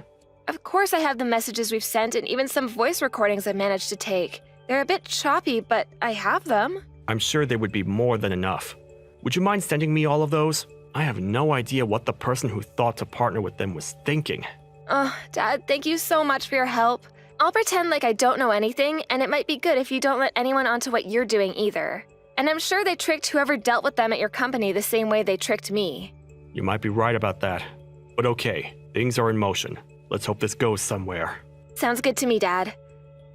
Of course I have the messages we've sent and even some voice recordings I managed to take. They're a bit choppy, but I have them. I'm sure they would be more than enough. Would you mind sending me all of those? I have no idea what the person who thought to partner with them was thinking. Oh, Dad, thank you so much for your help. I'll pretend like I don't know anything, and it might be good if you don't let anyone onto what you're doing either. And I'm sure they tricked whoever dealt with them at your company the same way they tricked me. You might be right about that. But okay, things are in motion. Let's hope this goes somewhere. Sounds good to me, Dad.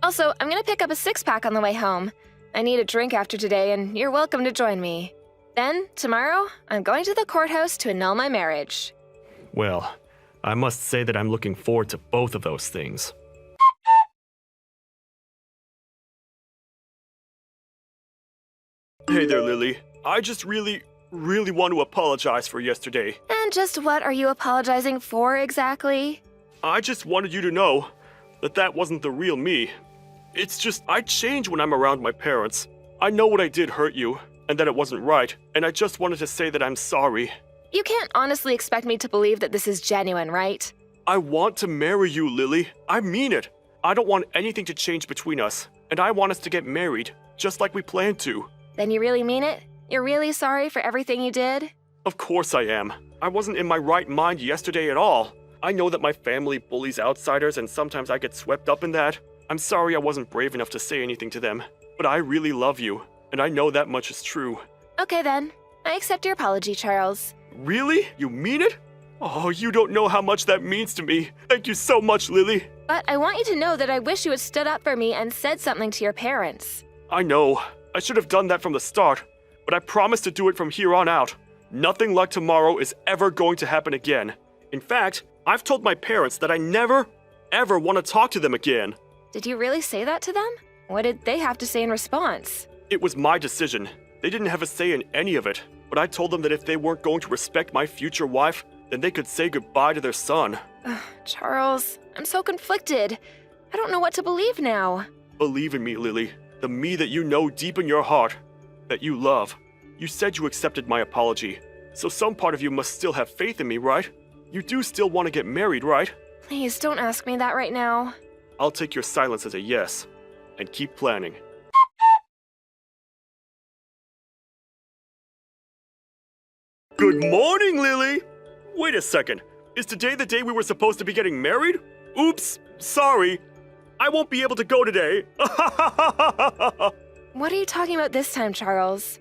Also, I'm gonna pick up a six-pack on the way home. I need a drink after today, and you're welcome to join me. Then, tomorrow, I'm going to the courthouse to annul my marriage. Well, I must say that I'm looking forward to both of those things. Hey there, Lily. I just really want to apologize for yesterday. And just what are you apologizing for exactly? I just wanted you to know that that wasn't the real me. It's just, I change when I'm around my parents. I know what I did hurt you, and that it wasn't right, and I just wanted to say that I'm sorry. You can't honestly expect me to believe that this is genuine, right? I want to marry you, Lily. I mean it. I don't want anything to change between us, and I want us to get married, just like we planned to. Then you really mean it? You're really sorry for everything you did? Of course I am. I wasn't in my right mind yesterday at all. I know that my family bullies outsiders and sometimes I get swept up in that. I'm sorry I wasn't brave enough to say anything to them, but I really love you, and I know that much is true. Okay then. I accept your apology, Charles. Really? You mean it? Oh, you don't know how much that means to me. Thank you so much, Lily. But I want you to know that I wish you had stood up for me and said something to your parents. I know. I should have done that from the start, but I promise to do it from here on out. Nothing like tomorrow is ever going to happen again. In fact, I've told my parents that I never, ever want to talk to them again. Did you really say that to them? What did they have to say in response? It was my decision. They didn't have a say in any of it, but I told them that if they weren't going to respect my future wife, then they could say goodbye to their son. Charles, I'm so conflicted. I don't know what to believe now. Believe in me, Lily. The me that you know deep in your heart, that you love. You said you accepted my apology, so some part of you must still have faith in me, right? You do still want to get married, right? Please don't ask me that right now. I'll take your silence as a yes, and keep planning. Good morning, Lily! Wait a second, is today the day we were supposed to be getting married? Oops, sorry. I won't be able to go today. What are you talking about this time, Charles?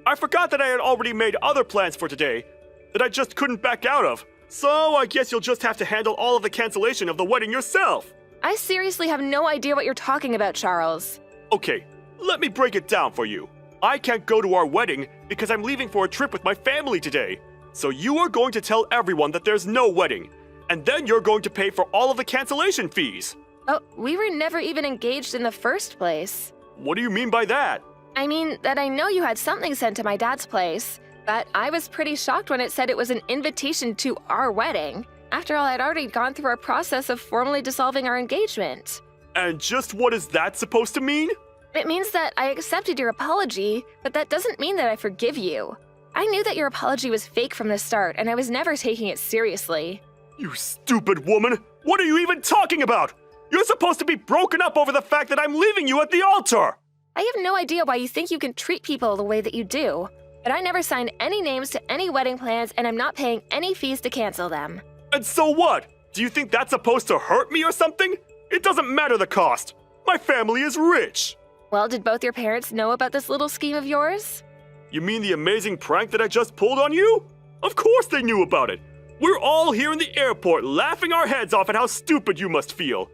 I forgot that I had already made other plans for today that I just couldn't back out of. So I guess you'll just have to handle all of the cancellation of the wedding yourself. I seriously have no idea what you're talking about, Charles. Okay, let me break it down for you. I can't go to our wedding because I'm leaving for a trip with my family today. So you are going to tell everyone that there's no wedding, and then you're going to pay for all of the cancellation fees. Oh, we were never even engaged in the first place. What do you mean by that? I mean that I know you had something sent to my dad's place, but I was pretty shocked when it said it was an invitation to our wedding. After all, I'd already gone through our process of formally dissolving our engagement. And just what is that supposed to mean? It means that I accepted your apology, but that doesn't mean that I forgive you. I knew that your apology was fake from the start, and I was never taking it seriously. You stupid woman! What are you even talking about? You're supposed to be broken up over the fact that I'm leaving you at the altar! I have no idea why you think you can treat people the way that you do, but I never signed any names to any wedding plans, and I'm not paying any fees to cancel them. And so what? Do you think that's supposed to hurt me or something? It doesn't matter the cost. My family is rich. Well, did both your parents know about this little scheme of yours? You mean the amazing prank that I just pulled on you? Of course they knew about it. We're all here in the airport laughing our heads off at how stupid you must feel.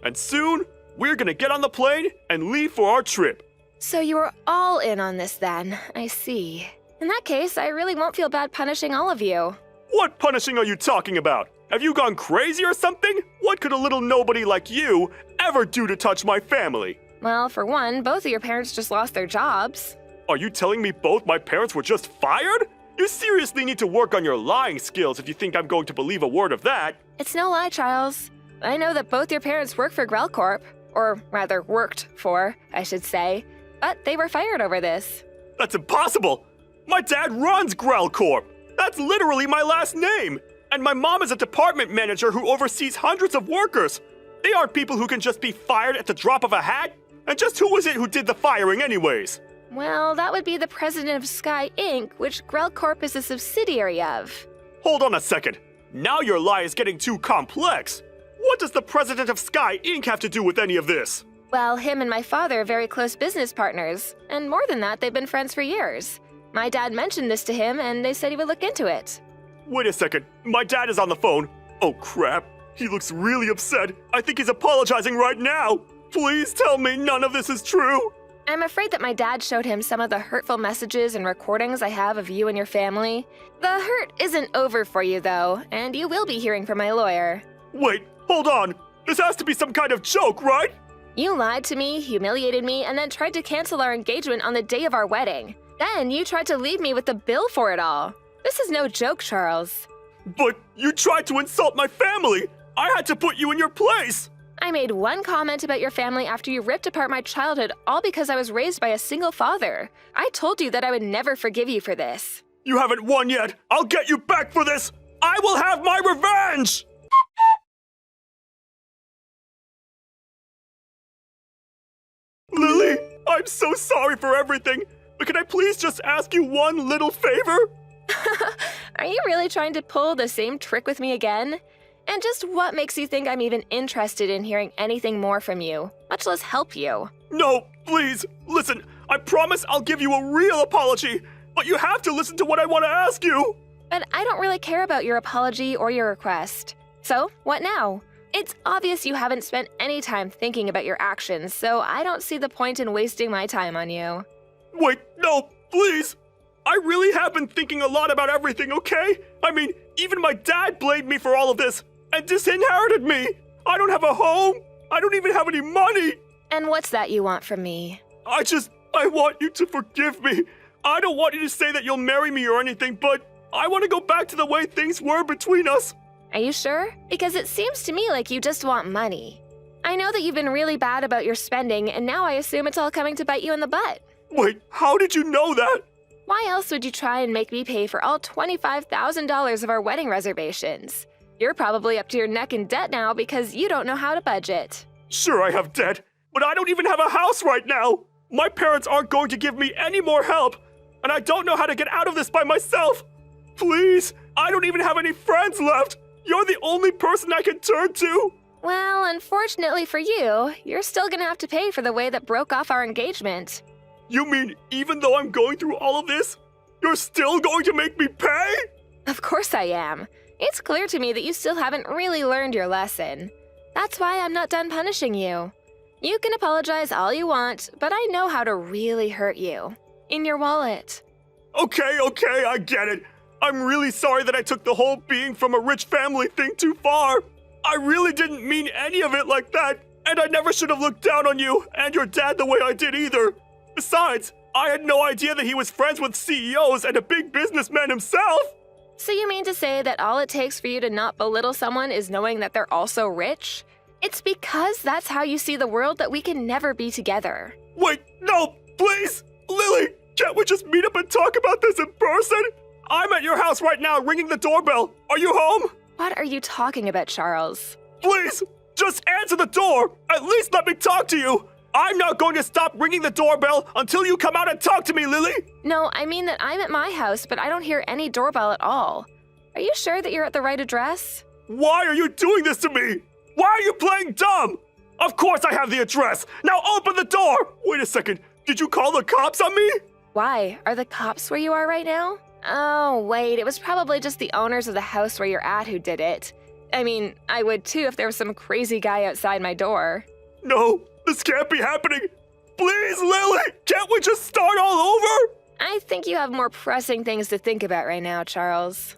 And soon, we're gonna get on the plane and leave for our trip. So you were all in on this then, I see. In that case, I really won't feel bad punishing all of you. What punishing are you talking about? Have you gone crazy or something? What could a little nobody like you ever do to touch my family? Well, for one, both of your parents just lost their jobs. Are you telling me both my parents were just fired? You seriously need to work on your lying skills if you think I'm going to believe a word of that. It's no lie, Charles. I know that both your parents work for Grell Corp, or rather worked for, I should say, but they were fired over this. That's impossible! My dad runs Grell Corp! That's literally my last name! And my mom is a department manager who oversees hundreds of workers! They aren't people who can just be fired at the drop of a hat! And just who was it who did the firing anyways? Well, that would be the president of Sky Inc., which Grell Corp is a subsidiary of. Hold on a second. Now your lie is getting too complex. What does the president of Sky Inc. have to do with any of this? Well, him and my father are very close business partners, and more than that, they've been friends for years. My dad mentioned this to him, and they said he would look into it. Wait a second. My dad is on the phone. Oh crap. He looks really upset. I think he's apologizing right now. Please tell me none of this is true. I'm afraid that my dad showed him some of the hurtful messages and recordings I have of you and your family. The hurt isn't over for you, though, and you will be hearing from my lawyer. Wait, hold on. This has to be some kind of joke, right? You lied to me, humiliated me, and then tried to cancel our engagement on the day of our wedding. Then you tried to leave me with the bill for it all. This is no joke, Charles. But you tried to insult my family. I had to put you in your place. I made one comment about your family after you ripped apart my childhood, all because I was raised by a single father. I told you that I would never forgive you for this. You haven't won yet. I'll get you back for this. I will have my revenge! Lily, I'm so sorry for everything, but can I please just ask you one little favor? Are you really trying to pull the same trick with me again? And just what makes you think I'm even interested in hearing anything more from you, much less help you? No, please, listen, I promise I'll give you a real apology, but you have to listen to what I want to ask you. But I don't really care about your apology or your request. So, what now? It's obvious you haven't spent any time thinking about your actions, so I don't see the point in wasting my time on you. Wait, no, please. I really have been thinking a lot about everything, okay? I mean, even my dad blamed me for all of this and disinherited me. I don't have a home. I don't even have any money. And what's that you want from me? I want you to forgive me. I don't want you to say that you'll marry me or anything, but I want to go back to the way things were between us. Are you sure? Because it seems to me like you just want money. I know that you've been really bad about your spending, and now I assume it's all coming to bite you in the butt. Wait, how did you know that? Why else would you try and make me pay for all $25,000 of our wedding reservations? You're probably up to your neck in debt now because you don't know how to budget. Sure, I have debt, but I don't even have a house right now. My parents aren't going to give me any more help, and I don't know how to get out of this by myself. Please, I don't even have any friends left. You're the only person I can turn to. Well, unfortunately for you, you're still gonna have to pay for the way that broke off our engagement. You mean even though I'm going through all of this, you're still going to make me pay? Of course I am. It's clear to me that you still haven't really learned your lesson. That's why I'm not done punishing you. You can apologize all you want, but I know how to really hurt you. In your wallet. Okay, I get it. I'm really sorry that I took the whole being from a rich family thing too far. I really didn't mean any of it like that, and I never should have looked down on you and your dad the way I did either. Besides, I had no idea that he was friends with CEOs and a big businessman himself. So you mean to say that all it takes for you to not belittle someone is knowing that they're also rich? It's because that's how you see the world that we can never be together. Wait, no, please! Lily, can't we just meet up and talk about this in person? I'm at your house right now ringing the doorbell. Are you home? What are you talking about, Charles? Please, just answer the door. At least let me talk to you. I'm not going to stop ringing the doorbell until you come out and talk to me, Lily. No, I mean that I'm at my house, but I don't hear any doorbell at all. Are you sure that you're at the right address? Why are you doing this to me? Why are you playing dumb? Of course I have the address. Now open the door. Wait a second. Did you call the cops on me? Why? Are the cops where you are right now? Oh, wait, it was probably just the owners of the house where you're at who did it. I mean, I would too if there was some crazy guy outside my door. No, this can't be happening. Please, Lily, can't we just start all over? I think you have more pressing things to think about right now, Charles.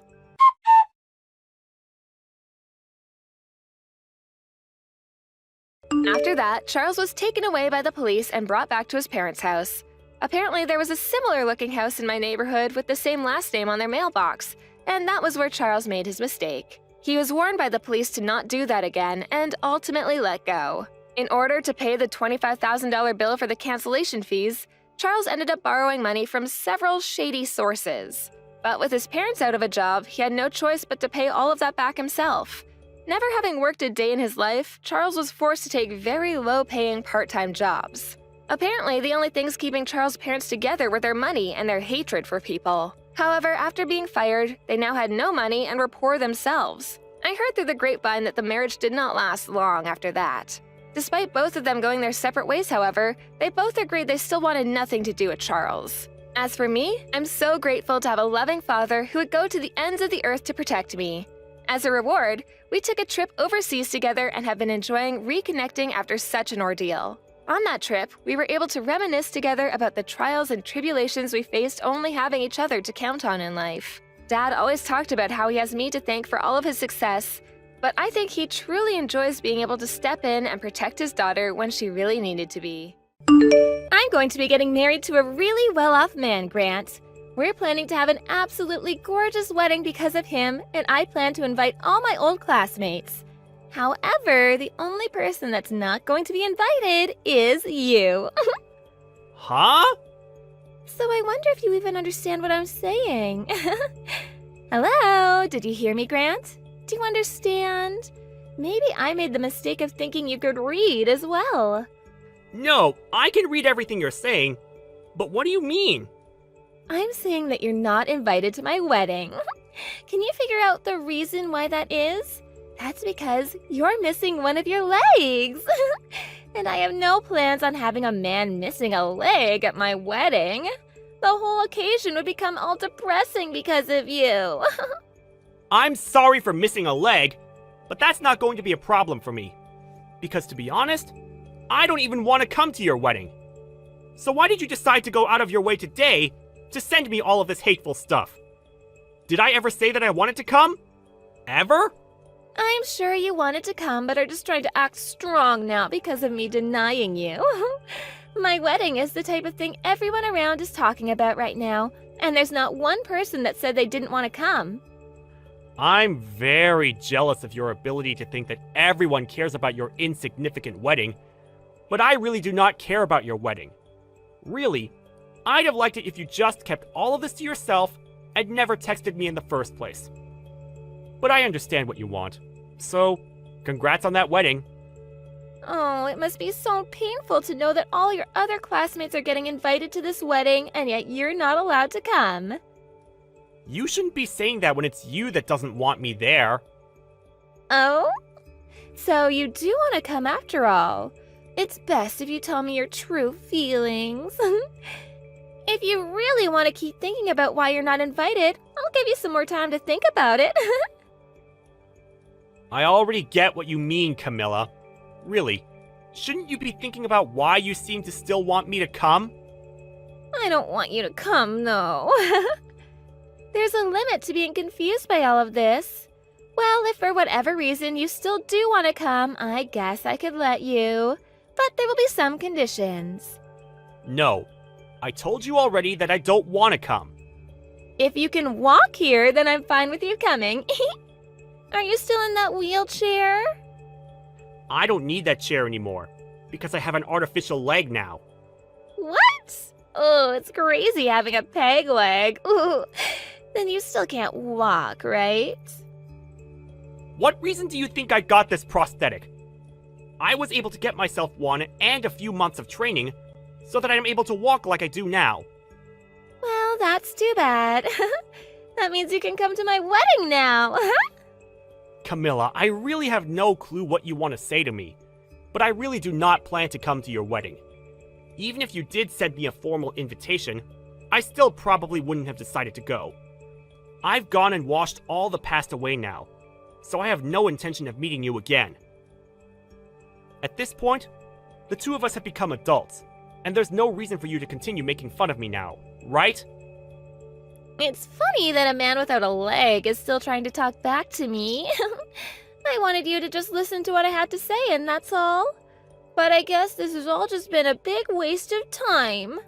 After that, Charles was taken away by the police and brought back to his parents' house. Apparently, there was a similar-looking house in my neighborhood with the same last name on their mailbox, and that was where Charles made his mistake. He was warned by the police to not do that again and ultimately let go. In order to pay the $25,000 bill for the cancellation fees, Charles ended up borrowing money from several shady sources. But with his parents out of a job, he had no choice but to pay all of that back himself. Never having worked a day in his life, Charles was forced to take very low-paying part-time jobs. Apparently, the only things keeping Charles' parents together were their money and their hatred for people. However, after being fired, they now had no money and were poor themselves. I heard through the grapevine that the marriage did not last long after that. Despite both of them going their separate ways, however, they both agreed they still wanted nothing to do with Charles. As for me, I'm so grateful to have a loving father who would go to the ends of the earth to protect me. As a reward, we took a trip overseas together and have been enjoying reconnecting after such an ordeal. On that trip, we were able to reminisce together about the trials and tribulations we faced only having each other to count on in life. Dad always talked about how he has me to thank for all of his success, but I think he truly enjoys being able to step in and protect his daughter when she really needed to be. I'm going to be getting married to a really well-off man, Grant. We're planning to have an absolutely gorgeous wedding because of him, and I plan to invite all my old classmates. However, the only person that's not going to be invited is you. Huh? So I wonder if you even understand what I'm saying. Hello? Did you hear me, Grant? Do you understand? Maybe I made the mistake of thinking you could read as well. No, I can read everything you're saying, but what do you mean? I'm saying that you're not invited to my wedding. Can you figure out the reason why that is? That's because you're missing one of your legs. And I have no plans on having a man missing a leg at my wedding. The whole occasion would become all depressing because of you. I'm sorry for missing a leg, but that's not going to be a problem for me. Because to be honest, I don't even want to come to your wedding. So why did you decide to go out of your way today to send me all of this hateful stuff? Did I ever say that I wanted to come? Ever? I'm sure you wanted to come, but are just trying to act strong now because of me denying you. My wedding is the type of thing everyone around is talking about right now, and there's not one person that said they didn't want to come. I'm very jealous of your ability to think that everyone cares about your insignificant wedding, but I really do not care about your wedding. Really, I'd have liked it if you just kept all of this to yourself and never texted me in the first place. But I understand what you want. So, congrats on that wedding. Oh, it must be so painful to know that all your other classmates are getting invited to this wedding, and yet you're not allowed to come. You shouldn't be saying that when it's you that doesn't want me there. Oh? So you do want to come after all. It's best if you tell me your true feelings. If you really want to keep thinking about why you're not invited, I'll give you some more time to think about it. I already get what you mean, Camilla. Really, shouldn't you be thinking about why you seem to still want me to come? I don't want you to come, no. There's a limit to being confused by all of this. Well, if for whatever reason you still do want to come, I guess I could let you. But there will be some conditions. No, I told you already that I don't want to come. If you can walk here, then I'm fine with you coming. Are you still in that wheelchair? I don't need that chair anymore, because I have an artificial leg now. What? Oh, it's crazy having a peg leg. Ooh. Then you still can't walk, right? What reason do you think I got this prosthetic? I was able to get myself one and a few months of training so that I'm able to walk like I do now. Well, that's too bad. That means you can come to my wedding now. Camilla, I really have no clue what you want to say to me, but I really do not plan to come to your wedding. Even if you did send me a formal invitation, I still probably wouldn't have decided to go. I've gone and washed all the past away now, so I have no intention of meeting you again. At this point, the two of us have become adults, and there's no reason for you to continue making fun of me now, right? It's funny that a man without a leg is still trying to talk back to me. I wanted you to just listen to what I had to say, and that's all. But I guess this has all just been a big waste of time.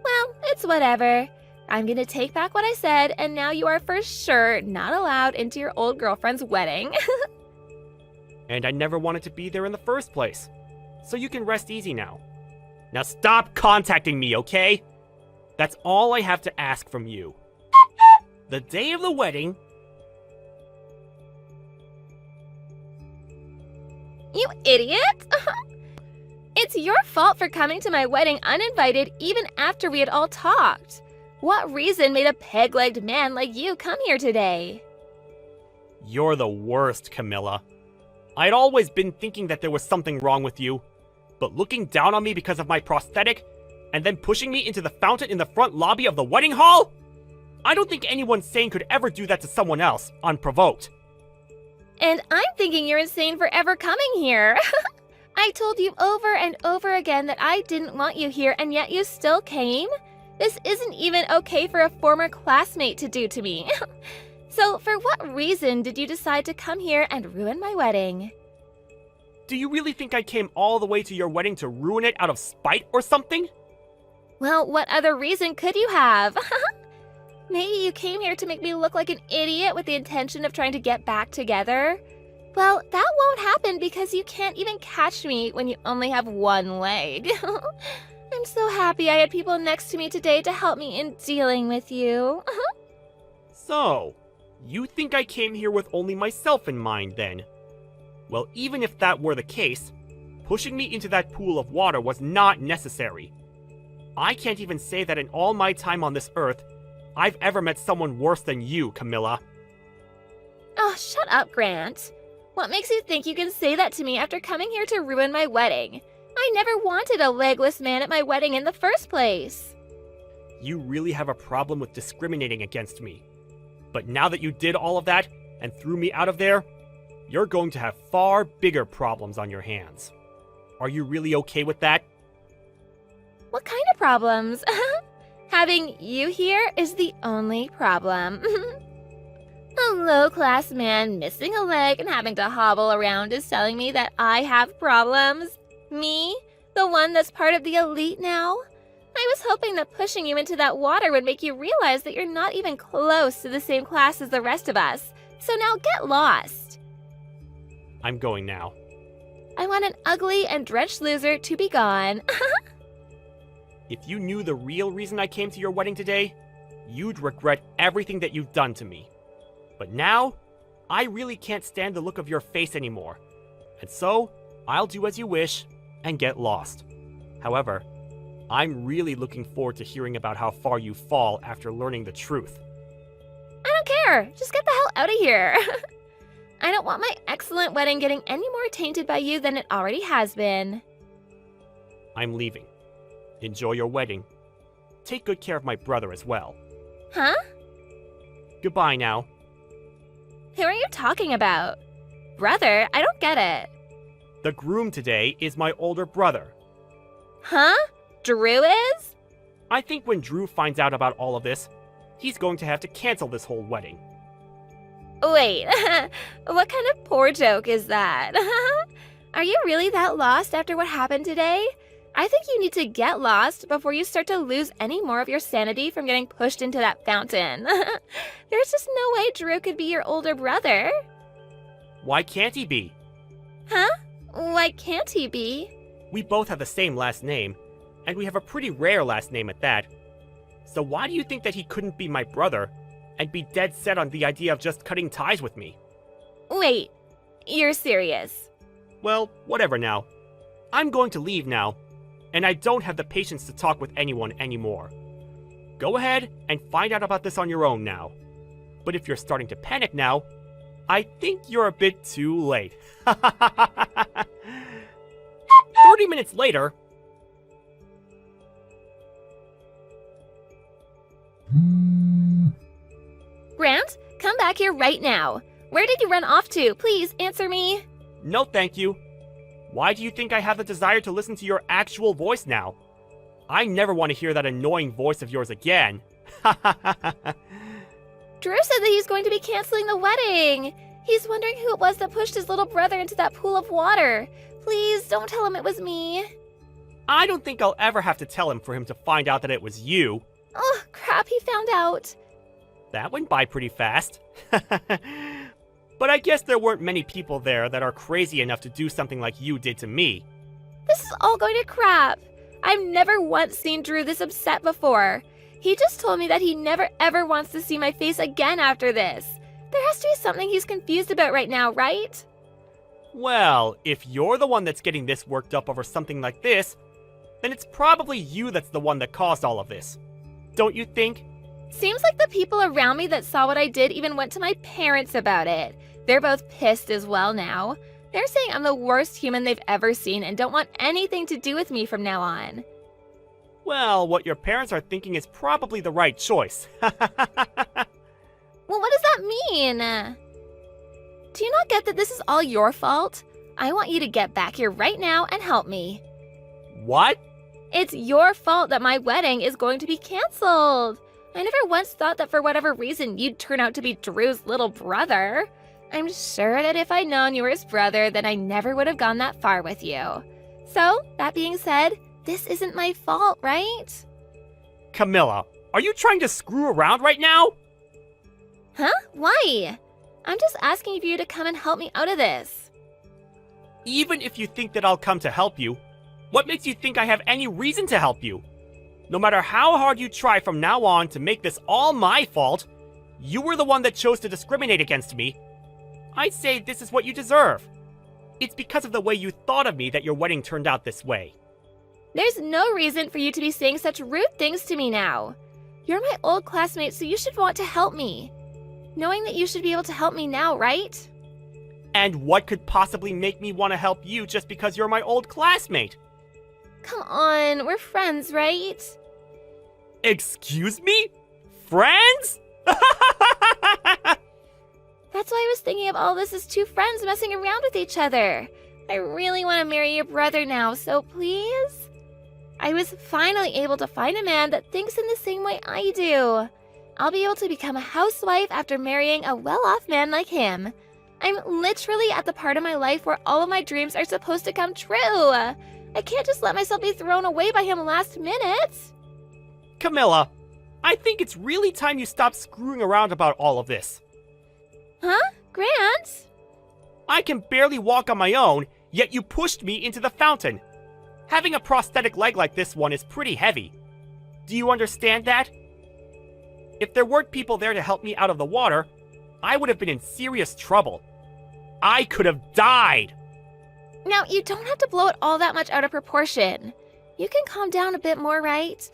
Well, it's whatever. I'm gonna take back what I said, and now you are for sure not allowed into your old girlfriend's wedding. And I never wanted to be there in the first place, so you can rest easy now. Now stop contacting me, okay? That's all I have to ask from you. The day of the wedding... You idiot! It's your fault for coming to my wedding uninvited even after we had all talked. What reason made a peg-legged man like you come here today? You're the worst, Camilla. I'd always been thinking that there was something wrong with you, but looking down on me because of my prosthetic, and then pushing me into the fountain in the front lobby of the wedding hall? I don't think anyone sane could ever do that to someone else, unprovoked. And I'm thinking you're insane for ever coming here. I told you over and over again that I didn't want you here, and yet you still came? This isn't even okay for a former classmate to do to me. So for what reason did you decide to come here and ruin my wedding? Do you really think I came all the way to your wedding to ruin it out of spite or something? Well, what other reason could you have? Maybe you came here to make me look like an idiot with the intention of trying to get back together? Well, that won't happen because you can't even catch me when you only have one leg. I'm so happy I had people next to me today to help me in dealing with you. So, you think I came here with only myself in mind then? Well, even if that were the case, pushing me into that pool of water was not necessary. I can't even say that in all my time on this earth, I've ever met someone worse than you, Camilla. Oh, shut up, Grant. What makes you think you can say that to me after coming here to ruin my wedding? I never wanted a legless man at my wedding in the first place. You really have a problem with discriminating against me. But now that you did all of that and threw me out of there, you're going to have far bigger problems on your hands. Are you really okay with that? What kind of problems? Having you here is the only problem. A low-class man missing a leg and having to hobble around is telling me that I have problems? Me? The one that's part of the elite now? I was hoping that pushing you into that water would make you realize that you're not even close to the same class as the rest of us. So now get lost. I'm going now. I want an ugly and drenched loser to be gone. If you knew the real reason I came to your wedding today, you'd regret everything that you've done to me. But now, I really can't stand the look of your face anymore. And so, I'll do as you wish and get lost. However, I'm really looking forward to hearing about how far you fall after learning the truth. I don't care. Just get the hell out of here. I don't want my excellent wedding getting any more tainted by you than it already has been. I'm leaving. Enjoy your wedding. Take good care of my brother as well. Huh? Goodbye now. Who are you talking about? brother? I don't get it. The groom today is my older brother. Huh? Drew is? I think when Drew finds out about all of this, he's going to have to cancel this whole wedding. Wait, what kind of poor joke is that? Are you really that lost after what happened today? I think you need to get lost before you start to lose any more of your sanity from getting pushed into that fountain. There's just no way Drew could be your older brother. Why can't he be? Huh? Why can't he be? We both have the same last name, and we have a pretty rare last name at that. So why do you think that he couldn't be my brother and be dead set on the idea of just cutting ties with me? Wait, you're serious? Well, whatever now. I'm going to leave now, and I don't have the patience to talk with anyone anymore. Go ahead and find out about this on your own now. But if you're starting to panic now, I think you're a bit too late. 30 minutes later... Grant, come back here right now. Where did you run off to? Please answer me. No, thank you. Why do you think I have the desire to listen to your actual voice now? I never want to hear that annoying voice of yours again. Drew said that he's going to be canceling the wedding. He's wondering who it was that pushed his little brother into that pool of water. Please don't tell him it was me. I don't think I'll ever have to tell him for him to find out that it was you. Oh, crap, he found out. That went by pretty fast. But I guess there weren't many people there that are crazy enough to do something like you did to me. This is all going to crap. I've never once seen Drew this upset before. He just told me that he never ever wants to see my face again after this. There has to be something he's confused about right now, right? Well, if you're the one that's getting this worked up over something like this, then it's probably you that's the one that caused all of this. Don't you think? Seems like the people around me that saw what I did even went to my parents about it. They're both pissed as well now. They're saying I'm the worst human they've ever seen and don't want anything to do with me from now on. Well, what your parents are thinking is probably the right choice. Well, what does that mean? Do you not get that this is all your fault? I want you to get back here right now and help me. What? It's your fault that my wedding is going to be canceled. I never once thought that for whatever reason you'd turn out to be Drew's little brother. I'm sure that if I'd known you were his brother, then I never would have gone that far with you. So, that being said, this isn't my fault, right? Camilla, are you trying to screw around right now? Huh? Why? I'm just asking for you to come and help me out of this. Even if you think that I'll come to help you, what makes you think I have any reason to help you? No matter how hard you try from now on to make this all my fault, you were the one that chose to discriminate against me. I'd say this is what you deserve. It's because of the way you thought of me that your wedding turned out this way. There's no reason for you to be saying such rude things to me now. You're my old classmate, so you should want to help me. Knowing that you should be able to help me now, right? And what could possibly make me want to help you just because you're my old classmate? Come on, we're friends, right? Excuse me? Friends? That's why I was thinking of all this as two friends messing around with each other. I really want to marry your brother now, so please? I was finally able to find a man that thinks in the same way I do. I'll be able to become a housewife after marrying a well-off man like him. I'm literally at the part of my life where all of my dreams are supposed to come true. I can't just let myself be thrown away by him last minute. Camilla, I think it's really time you stop screwing around about all of this. Huh? Grant? I can barely walk on my own, yet you pushed me into the fountain. Having a prosthetic leg like this one is pretty heavy. Do you understand that? If there weren't people there to help me out of the water, I would have been in serious trouble. I could have died. Now, you don't have to blow it all that much out of proportion. You can calm down a bit more, right?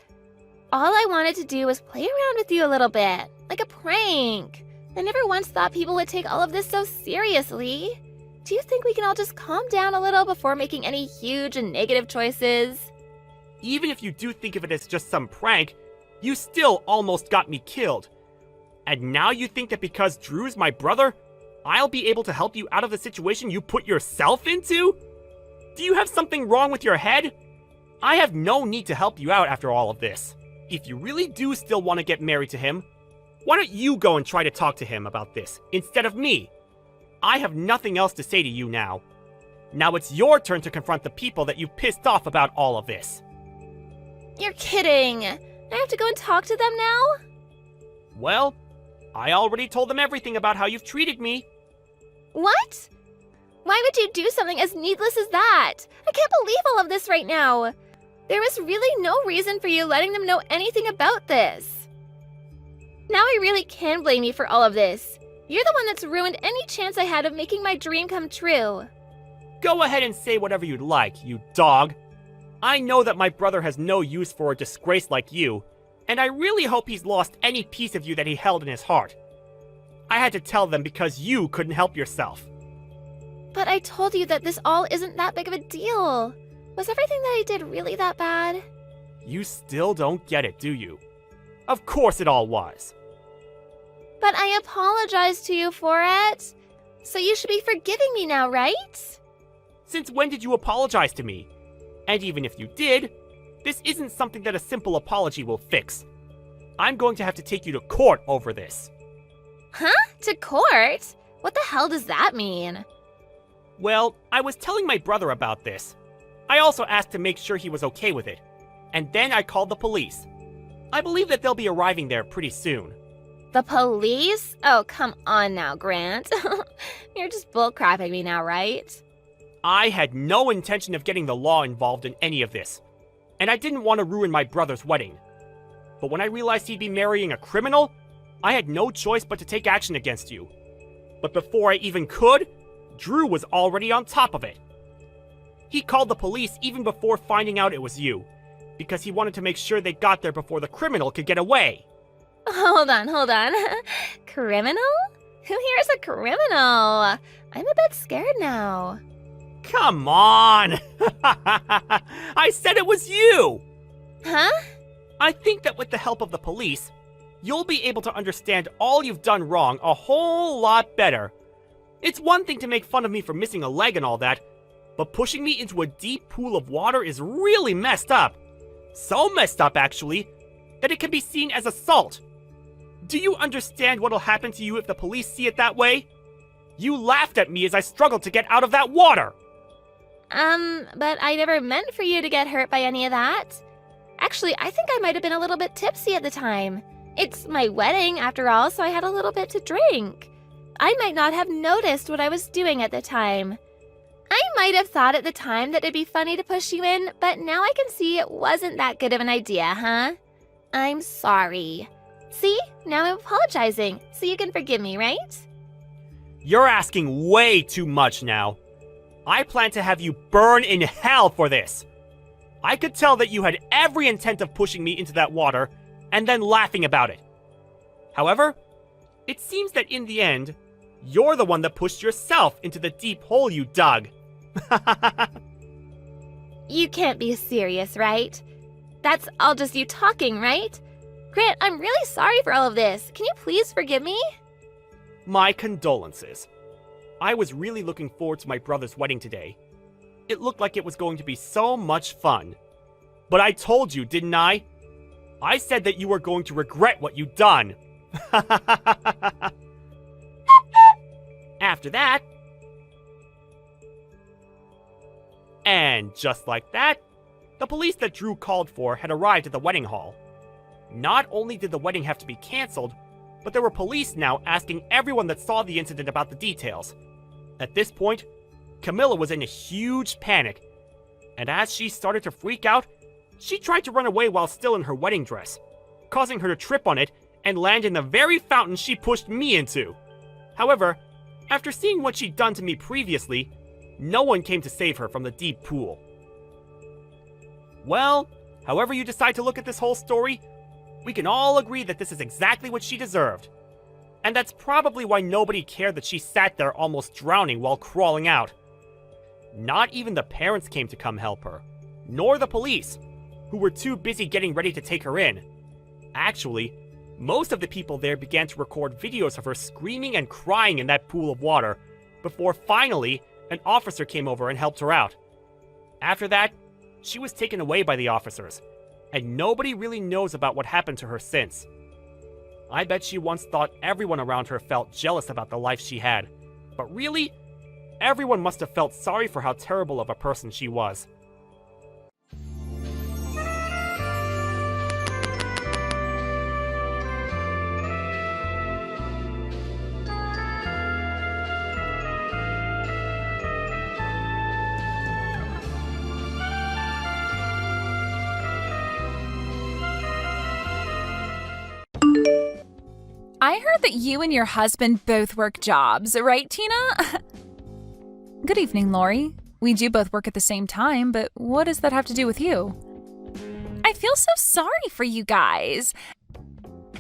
All I wanted to do was play around with you a little bit, like a prank. I never once thought people would take all of this so seriously. Do you think we can all just calm down a little before making any huge and negative choices? Even if you do think of it as just some prank, you still almost got me killed. And now you think that because Drew's my brother, I'll be able to help you out of the situation you put yourself into? Do you have something wrong with your head? I have no need to help you out after all of this. If you really do still want to get married to him, why don't you go and try to talk to him about this instead of me? I have nothing else to say to you now. Now it's your turn to confront the people that you pissed off about all of this. You're kidding. I have to go and talk to them now? Well, I already told them everything about how you've treated me. What? Why would you do something as needless as that? I can't believe all of this right now. There was really no reason for you letting them know anything about this. Now I really can blame you for all of this. You're the one that's ruined any chance I had of making my dream come true. Go ahead and say whatever you'd like, you dog. I know that my brother has no use for a disgrace like you, and I really hope he's lost any piece of you that he held in his heart. I had to tell them because you couldn't help yourself. But I told you that this all isn't that big of a deal. Was everything that I did really that bad? You still don't get it, do you? Of course it all was. But I apologized to you for it. So you should be forgiving me now, right? Since when did you apologize to me? And even if you did, this isn't something that a simple apology will fix. I'm going to have to take you to court over this. Huh? To court? What the hell does that mean? Well, I was telling my brother about this. I also asked to make sure he was okay with it. And then I called the police. I believe that they'll be arriving there pretty soon. The police? Oh, come on now, Grant. You're just bullcrapping me now, right? I had no intention of getting the law involved in any of this. And I didn't want to ruin my brother's wedding. But when I realized he'd be marrying a criminal, I had no choice but to take action against you. But before I even could, Drew was already on top of it. He called the police even before finding out it was you, because he wanted to make sure they got there before the criminal could get away. Hold on. Criminal? Who here is a criminal? I'm a bit scared now. Come on! I said it was you! Huh? I think that with the help of the police, you'll be able to understand all you've done wrong a whole lot better. It's one thing to make fun of me for missing a leg and all that, but pushing me into a deep pool of water is really messed up. So messed up, actually, that it can be seen as assault. Do you understand what'll happen to you if the police see it that way? You laughed at me as I struggled to get out of that water! But I never meant for you to get hurt by any of that. Actually, I think I might have been a little bit tipsy at the time. It's my wedding, after all, so I had a little bit to drink. I might not have noticed what I was doing at the time. I might have thought at the time that it'd be funny to push you in, but now I can see it wasn't that good of an idea, huh? I'm sorry. See? Now I'm apologizing, so you can forgive me, right? You're asking way too much now. I plan to have you burn in hell for this. I could tell that you had every intent of pushing me into that water and then laughing about it. However, it seems that in the end, you're the one that pushed yourself into the deep hole you dug. You can't be serious, right? That's all just you talking, right? Grant, I'm really sorry for all of this. Can you please forgive me? My condolences. I was really looking forward to my brother's wedding today. It looked like it was going to be so much fun. But I told you, didn't I? I said that you were going to regret what you'd done. After that, and just like that, the police that Drew called for had arrived at the wedding hall. Not only did the wedding have to be cancelled, but there were police now asking everyone that saw the incident about the details. At this point, Camilla was in a huge panic, and as she started to freak out, she tried to run away while still in her wedding dress, causing her to trip on it and land in the very fountain she pushed me into. However, after seeing what she'd done to me previously, no one came to save her from the deep pool. Well, however you decide to look at this whole story, we can all agree that this is exactly what she deserved. And that's probably why nobody cared that she sat there almost drowning while crawling out. Not even the parents came to come help her, nor the police, who were too busy getting ready to take her in. Actually, Most of the people there began to record videos of her screaming and crying in that pool of water, before finally, an officer came over and helped her out. After that, she was taken away by the officers, and nobody really knows about what happened to her since. I bet she once thought everyone around her felt jealous about the life she had, but really, everyone must have felt sorry for how terrible of a person she was. I heard that you and your husband both work jobs, right, Tina? Good evening, Lori. We do both work at the same time, but what does that have to do with you? I feel so sorry for you guys.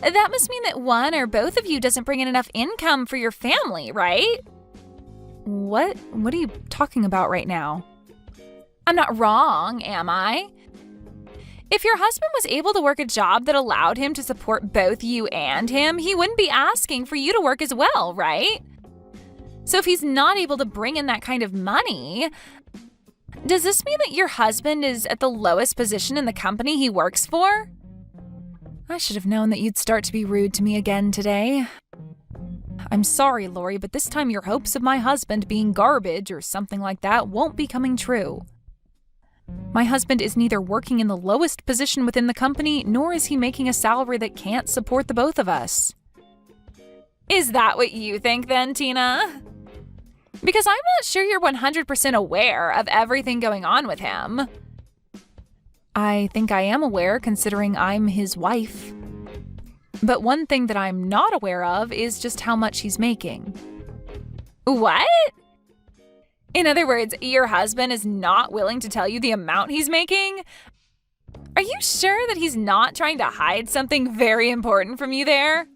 That must mean that one or both of you doesn't bring in enough income for your family, right? What are you talking about right now? I'm not wrong, am I? If your husband was able to work a job that allowed him to support both you and him, he wouldn't be asking for you to work as well, right? So if he's not able to bring in that kind of money, does this mean that your husband is at the lowest position in the company he works for? I should have known that you'd start to be rude to me again today. I'm sorry, Lori, but this time your hopes of my husband being garbage or something like that won't be coming true. My husband is neither working in the lowest position within the company, nor is he making a salary that can't support the both of us. Is that what you think then, Tina? Because I'm not sure you're 100% aware of everything going on with him. I think I am aware, considering I'm his wife. But one thing that I'm not aware of is just how much he's making. What? In other words, your husband is not willing to tell you the amount he's making? Are you sure that he's not trying to hide something very important from you there?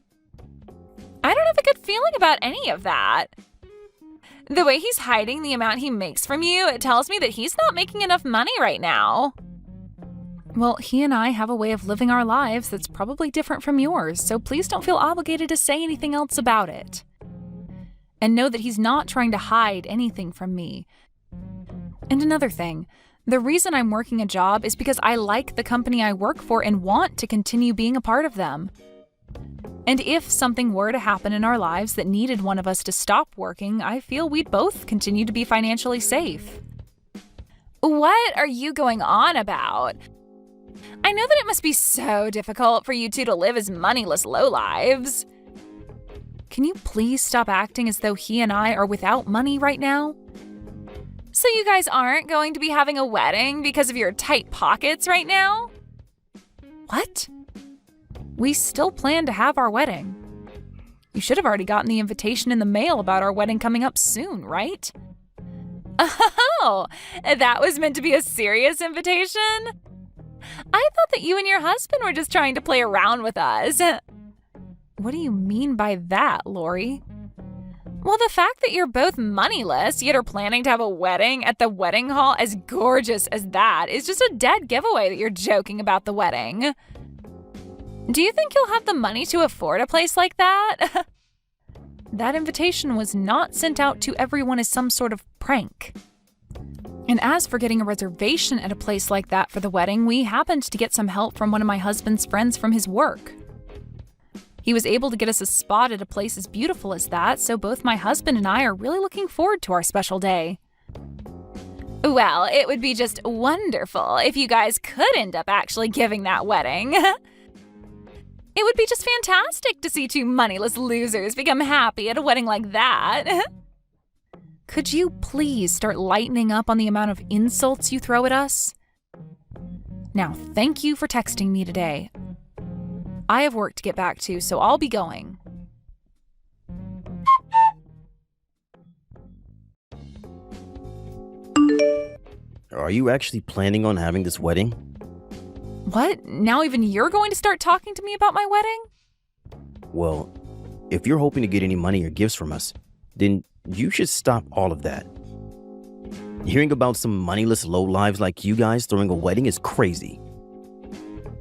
I don't have a good feeling about any of that. The way he's hiding the amount he makes from you, it tells me that he's not making enough money right now. Well, he and I have a way of living our lives that's probably different from yours, so please don't feel obligated to say anything else about it. And know that he's not trying to hide anything from me. And another thing, the reason I'm working a job is because I like the company I work for and want to continue being a part of them. And if something were to happen in our lives that needed one of us to stop working, I feel we'd both continue to be financially safe. What are you going on about? I know that it must be so difficult for you two to live as moneyless lowlives. Can you please stop acting as though he and I are without money right now? So you guys aren't going to be having a wedding because of your tight pockets right now? What? We still plan to have our wedding. You should have already gotten the invitation in the mail about our wedding coming up soon, right? Oh, that was meant to be a serious invitation? I thought that you and your husband were just trying to play around with us. What do you mean by that, Lori? Well, the fact that you're both moneyless yet are planning to have a wedding at the wedding hall as gorgeous as that is just a dead giveaway that you're joking about the wedding. Do you think you'll have the money to afford a place like that? That invitation was not sent out to everyone as some sort of prank. And as for getting a reservation at a place like that for the wedding, we happened to get some help from one of my husband's friends from his work. He was able to get us a spot at a place as beautiful as that, so both my husband and I are really looking forward to our special day. Well, it would be just wonderful if you guys could end up actually giving that wedding. It would be just fantastic to see two moneyless losers become happy at a wedding like that. Could you please start lightening up on the amount of insults you throw at us? Now, thank you for texting me today. I have work to get back to, so I'll be going. Are you actually planning on having this wedding? What? Now even you're going to start talking to me about my wedding? Well, if you're hoping to get any money or gifts from us, then you should stop all of that. Hearing about some moneyless lowlives like you guys throwing a wedding is crazy.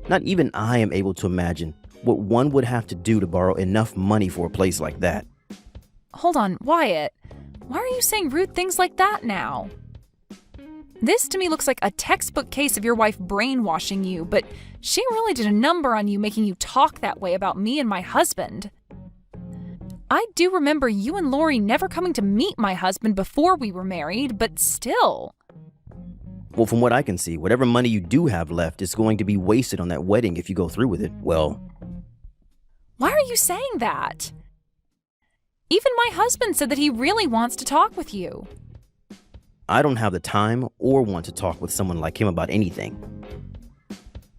Not even I am able to imagine what one would have to do to borrow enough money for a place like that. Hold on, Wyatt. Why are you saying rude things like that now? This to me looks like a textbook case of your wife brainwashing you, but she really did a number on you making you talk that way about me and my husband. I do remember you and Lori never coming to meet my husband before we were married, but still. Well, from what I can see, whatever money you do have left is going to be wasted on that wedding if you go through with it. Well, why are you saying that? Even my husband said that he really wants to talk with you. I don't have the time or want to talk with someone like him about anything.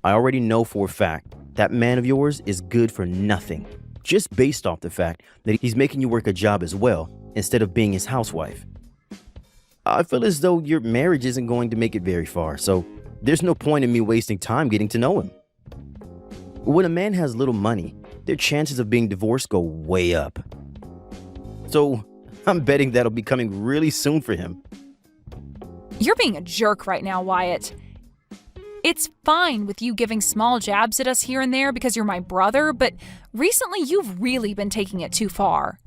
I already know for a fact that man of yours is good for nothing, just based off the fact that he's making you work a job as well instead of being his housewife. I feel as though your marriage isn't going to make it very far, so there's no point in me wasting time getting to know him. When a man has little money, their chances of being divorced go way up. So I'm betting that'll be coming really soon for him. You're being a jerk right now, Wyatt. It's fine with you giving small jabs at us here and there because you're my brother, but recently you've really been taking it too far.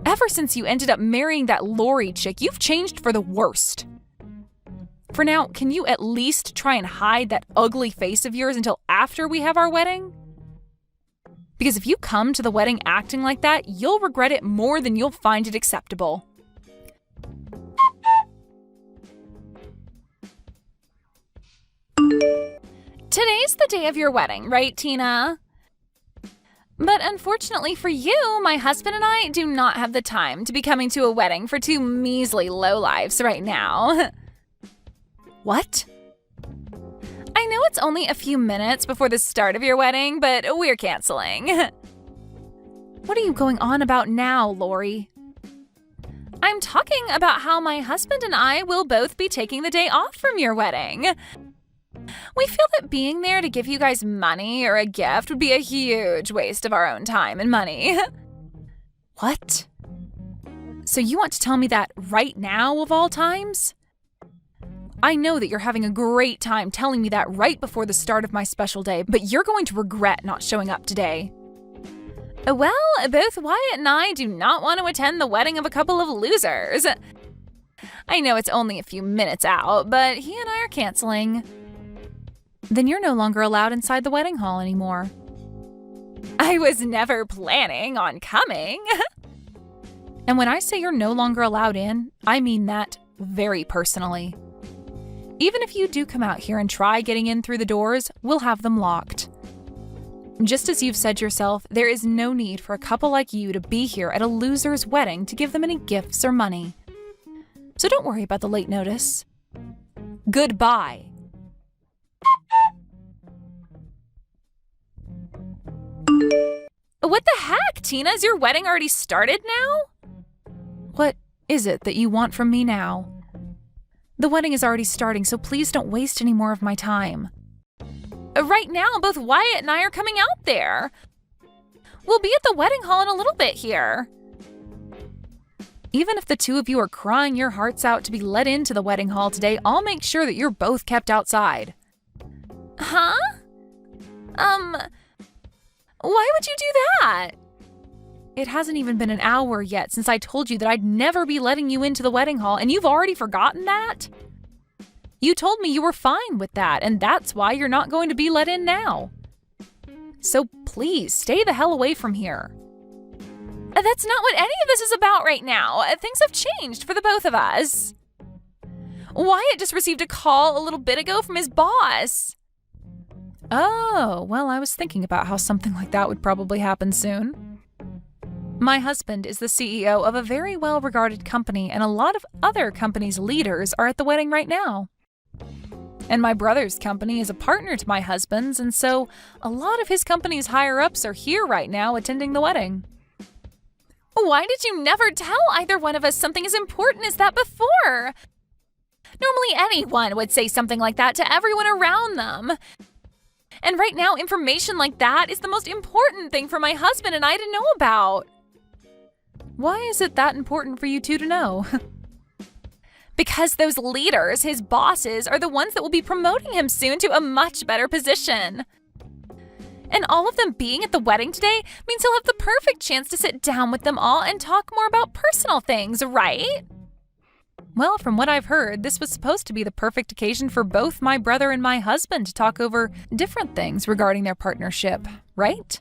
Ever since you ended up marrying that Lori chick, you've changed for the worst. For now, can you at least try and hide that ugly face of yours until after we have our wedding? Because if you come to the wedding acting like that, you'll regret it more than you'll find it acceptable. Today's the day of your wedding, right, Tina? But unfortunately for you, my husband and I do not have the time to be coming to a wedding for two measly lowlifes right now. What? I know it's only a few minutes before the start of your wedding, but we're canceling. What are you going on about now, Lori? I'm talking about how my husband and I will both be taking the day off from your wedding. We feel that being there to give you guys money or a gift would be a huge waste of our own time and money. What? So you want to tell me that right now of all times? I know that you're having a great time telling me that right before the start of my special day, but you're going to regret not showing up today. Well, both Wyatt and I do not want to attend the wedding of a couple of losers. I know it's only a few minutes out, but he and I are canceling. Then you're no longer allowed inside the wedding hall anymore. I was never planning on coming. And when I say you're no longer allowed in, I mean that very personally. Even if you do come out here and try getting in through the doors, we'll have them locked. Just as you've said yourself, there is no need for a couple like you to be here at a loser's wedding to give them any gifts or money. So don't worry about the late notice. Goodbye. What the heck, Tina? Is your wedding already started now? What is it that you want from me now? The wedding is already starting, so please don't waste any more of my time. Right now, both Wyatt and I are coming out there. We'll be at the wedding hall in a little bit here. Even if the two of you are crying your hearts out to be let into the wedding hall today, I'll make sure that you're both kept outside. Huh? Why would you do that? It hasn't even been an hour yet since I told you that I'd never be letting you into the wedding hall, and you've already forgotten that? You told me you were fine with that, and that's why you're not going to be let in now. So please, stay the hell away from here. That's not what any of this is about right now. Things have changed for the both of us. Wyatt just received a call a little bit ago from his boss. Oh, well, I was thinking about how something like that would probably happen soon. My husband is the CEO of a very well-regarded company, and a lot of other companies' leaders are at the wedding right now. And my brother's company is a partner to my husband's, and so a lot of his company's higher-ups are here right now attending the wedding. Why did you never tell either one of us something as important as that before? Normally anyone would say something like that to everyone around them. And right now, information like that is the most important thing for my husband and I to know about. Why is it that important for you two to know? Because those leaders, his bosses, are the ones that will be promoting him soon to a much better position. And all of them being at the wedding today means he'll have the perfect chance to sit down with them all and talk more about personal things, right? Well, from what I've heard, this was supposed to be the perfect occasion for both my brother and my husband to talk over different things regarding their partnership, right?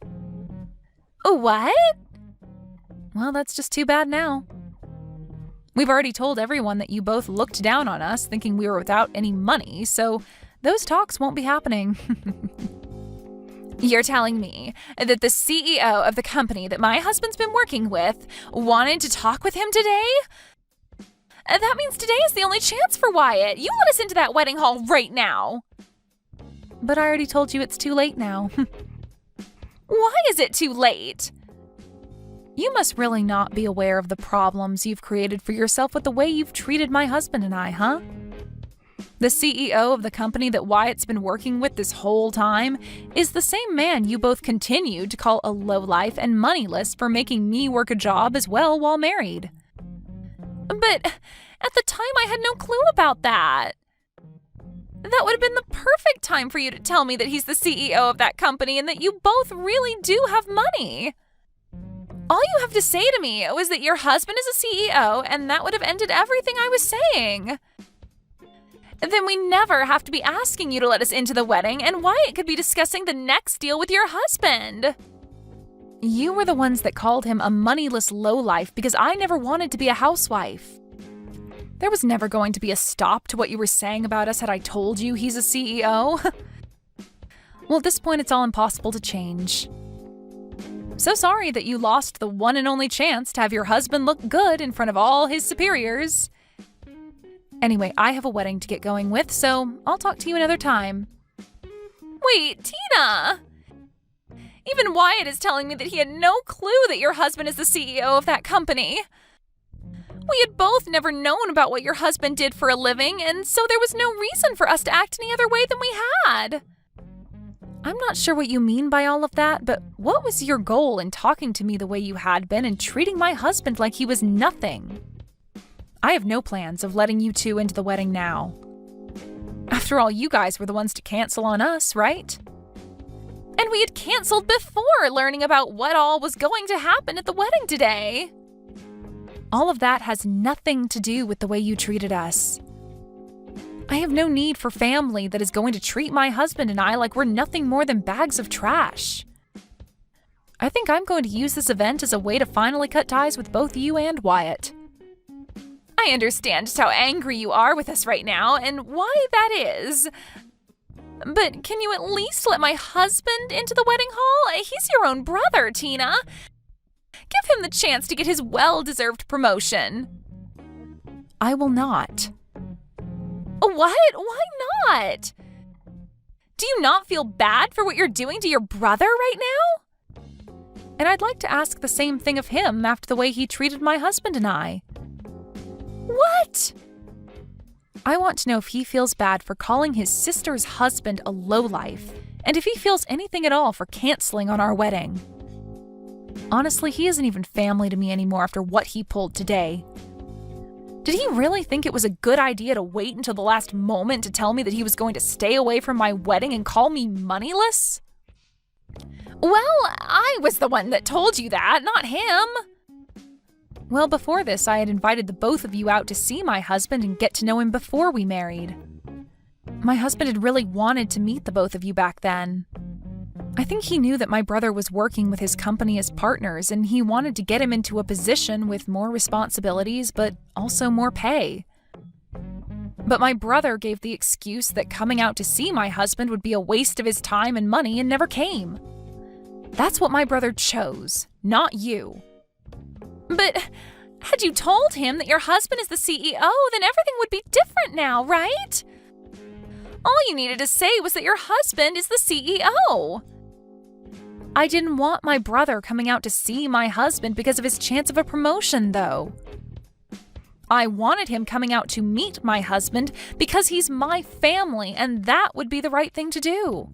What? Well, that's just too bad now. We've already told everyone that you both looked down on us, thinking we were without any money, so those talks won't be happening. You're telling me that the CEO of the company that my husband's been working with wanted to talk with him today? That means today is the only chance for Wyatt. You let us into that wedding hall right now. But I already told you it's too late now. Why is it too late? You must really not be aware of the problems you've created for yourself with the way you've treated my husband and I, huh? The CEO of the company that Wyatt's been working with this whole time is the same man you both continued to call a lowlife and moneyless for making me work a job as well while married. But at the time, I had no clue about that. That would have been the perfect time for you to tell me that he's the CEO of that company and that you both really do have money. All you have to say to me was that your husband is a CEO, and that would have ended everything I was saying. Then we never have to be asking you to let us into the wedding, and Wyatt could be discussing the next deal with your husband. You were the ones that called him a moneyless lowlife because I never wanted to be a housewife. There was never going to be a stop to what you were saying about us had I told you he's a CEO. Well, at this point, it's all impossible to change. So sorry that you lost the one and only chance to have your husband look good in front of all his superiors. Anyway, I have a wedding to get going with, so I'll talk to you another time. Wait, Tina! Even Wyatt is telling me that he had no clue that your husband is the CEO of that company. We had both never known about what your husband did for a living, and so there was no reason for us to act any other way than we had. I'm not sure what you mean by all of that, but what was your goal in talking to me the way you had been and treating my husband like he was nothing? I have no plans of letting you two into the wedding now. After all, you guys were the ones to cancel on us, right? And we had canceled before learning about what all was going to happen at the wedding today. All of that has nothing to do with the way you treated us. I have no need for family that is going to treat my husband and I like we're nothing more than bags of trash. I think I'm going to use this event as a way to finally cut ties with both you and Wyatt. I understand just how angry you are with us right now and why that is. But can you at least let my husband into the wedding hall? He's your own brother, Tina. Give him the chance to get his well-deserved promotion. I will not. What? Why not? Do you not feel bad for what you're doing to your brother right now? And I'd like to ask the same thing of him after the way he treated my husband and I. What? I want to know if he feels bad for calling his sister's husband a lowlife, and if he feels anything at all for canceling on our wedding. Honestly, he isn't even family to me anymore after what he pulled today. Did he really think it was a good idea to wait until the last moment to tell me that he was going to stay away from my wedding and call me moneyless? Well, I was the one that told you that, not him. Well, before this, I had invited the both of you out to see my husband and get to know him before we married. My husband had really wanted to meet the both of you back then. I think he knew that my brother was working with his company as partners, and he wanted to get him into a position with more responsibilities, but also more pay. But my brother gave the excuse that coming out to see my husband would be a waste of his time and money and never came. That's what my brother chose, not you. But had you told him that your husband is the CEO, then everything would be different now, right? All you needed to say was that your husband is the CEO. I didn't want my brother coming out to see my husband because of his chance of a promotion, though. I wanted him coming out to meet my husband because he's my family, and that would be the right thing to do.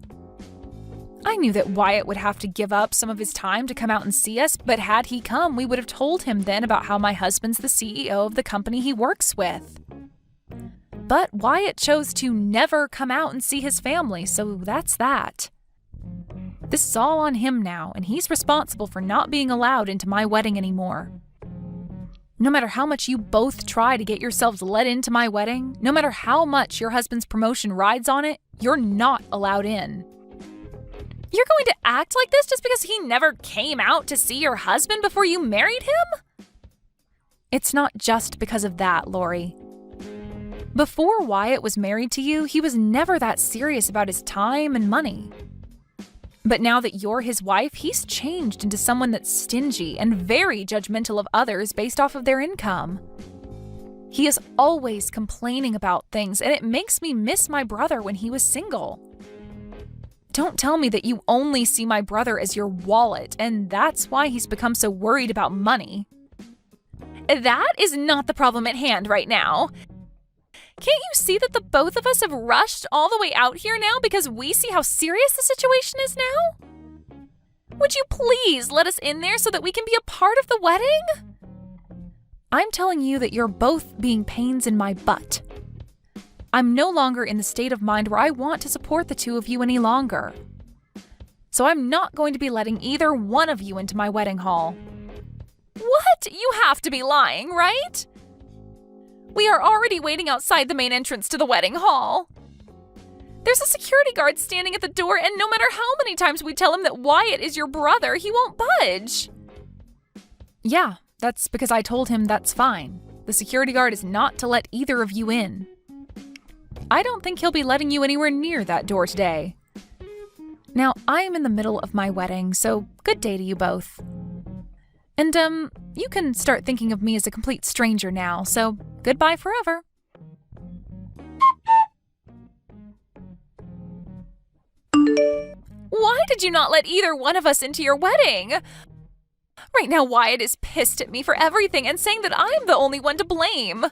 I knew that Wyatt would have to give up some of his time to come out and see us, but had he come, we would have told him then about how my husband's the CEO of the company he works with. But Wyatt chose to never come out and see his family, so that's that. This is all on him now, and he's responsible for not being allowed into my wedding anymore. No matter how much you both try to get yourselves let into my wedding, no matter how much your husband's promotion rides on it, you're not allowed in. You're going to act like this just because he never came out to see your husband before you married him? It's not just because of that, Lori. Before Wyatt was married to you, he was never that serious about his time and money. But now that you're his wife, he's changed into someone that's stingy and very judgmental of others based off of their income. He is always complaining about things, and it makes me miss my brother when he was single. Don't tell me that you only see my brother as your wallet, and that's why he's become so worried about money. That is not the problem at hand right now. Can't you see that the both of us have rushed all the way out here now because we see how serious the situation is now? Would you please let us in there so that we can be a part of the wedding? I'm telling you that you're both being pains in my butt. I'm no longer in the state of mind where I want to support the two of you any longer. So I'm not going to be letting either one of you into my wedding hall. What? You have to be lying, right? We are already waiting outside the main entrance to the wedding hall. There's a security guard standing at the door, and no matter how many times we tell him that Wyatt is your brother, he won't budge. Yeah, that's because I told him that's fine. The security guard is not to let either of you in. I don't think he'll be letting you anywhere near that door today. Now, I am in the middle of my wedding, so good day to you both. And, you can start thinking of me as a complete stranger now, so goodbye forever. Why did you not let either one of us into your wedding? Right now, Wyatt is pissed at me for everything and saying that I'm the only one to blame.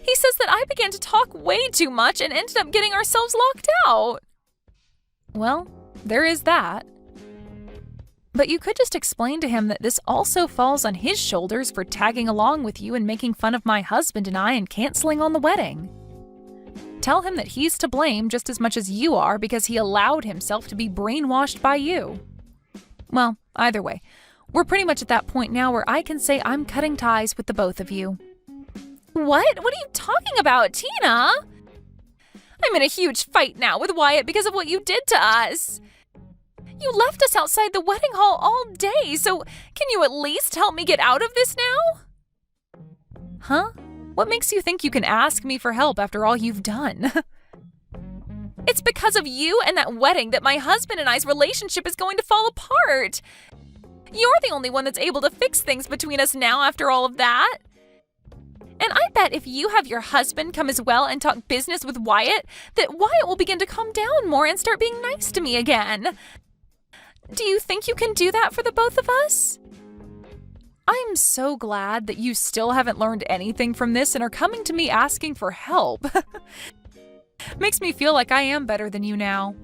He says that I began to talk way too much and ended up getting ourselves locked out. Well, there is that. But you could just explain to him that this also falls on his shoulders for tagging along with you and making fun of my husband and I and canceling on the wedding. Tell him that he's to blame just as much as you are because he allowed himself to be brainwashed by you. Well, either way, we're pretty much at that point now where I can say I'm cutting ties with the both of you. What? What are you talking about, Tina? I'm in a huge fight now with Wyatt because of what you did to us. You left us outside the wedding hall all day, so can you at least help me get out of this now? Huh? What makes you think you can ask me for help after all you've done? It's because of you and that wedding that my husband and I's relationship is going to fall apart. You're the only one that's able to fix things between us now after all of that. And I bet if you have your husband come as well and talk business with Wyatt, that Wyatt will begin to calm down more and start being nice to me again. Do you think you can do that for the both of us? I'm so glad that you still haven't learned anything from this and are coming to me asking for help. Makes me feel like I am better than you now.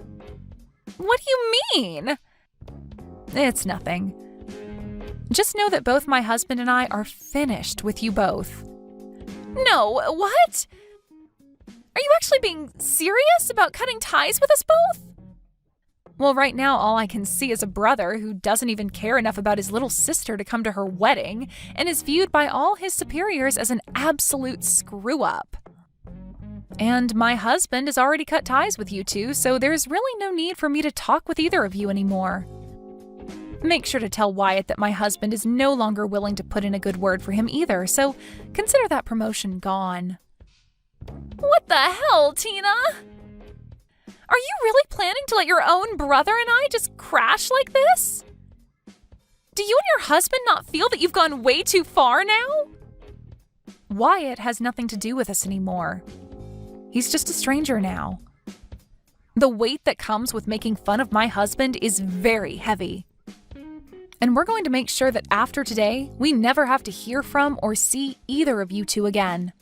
What do you mean? It's nothing. Just know that both my husband and I are finished with you both. No, what? Are you actually being serious about cutting ties with us both? Well, right now, all I can see is a brother who doesn't even care enough about his little sister to come to her wedding and is viewed by all his superiors as an absolute screw-up. And my husband has already cut ties with you two, so there's really no need for me to talk with either of you anymore. Make sure to tell Wyatt that my husband is no longer willing to put in a good word for him either, so consider that promotion gone. What the hell, Tina? Are you really planning to let your own brother and I just crash like this? Do you and your husband not feel that you've gone way too far now? Wyatt has nothing to do with us anymore. He's just a stranger now. The weight that comes with making fun of my husband is very heavy. And we're going to make sure that after today, we never have to hear from or see either of you two again.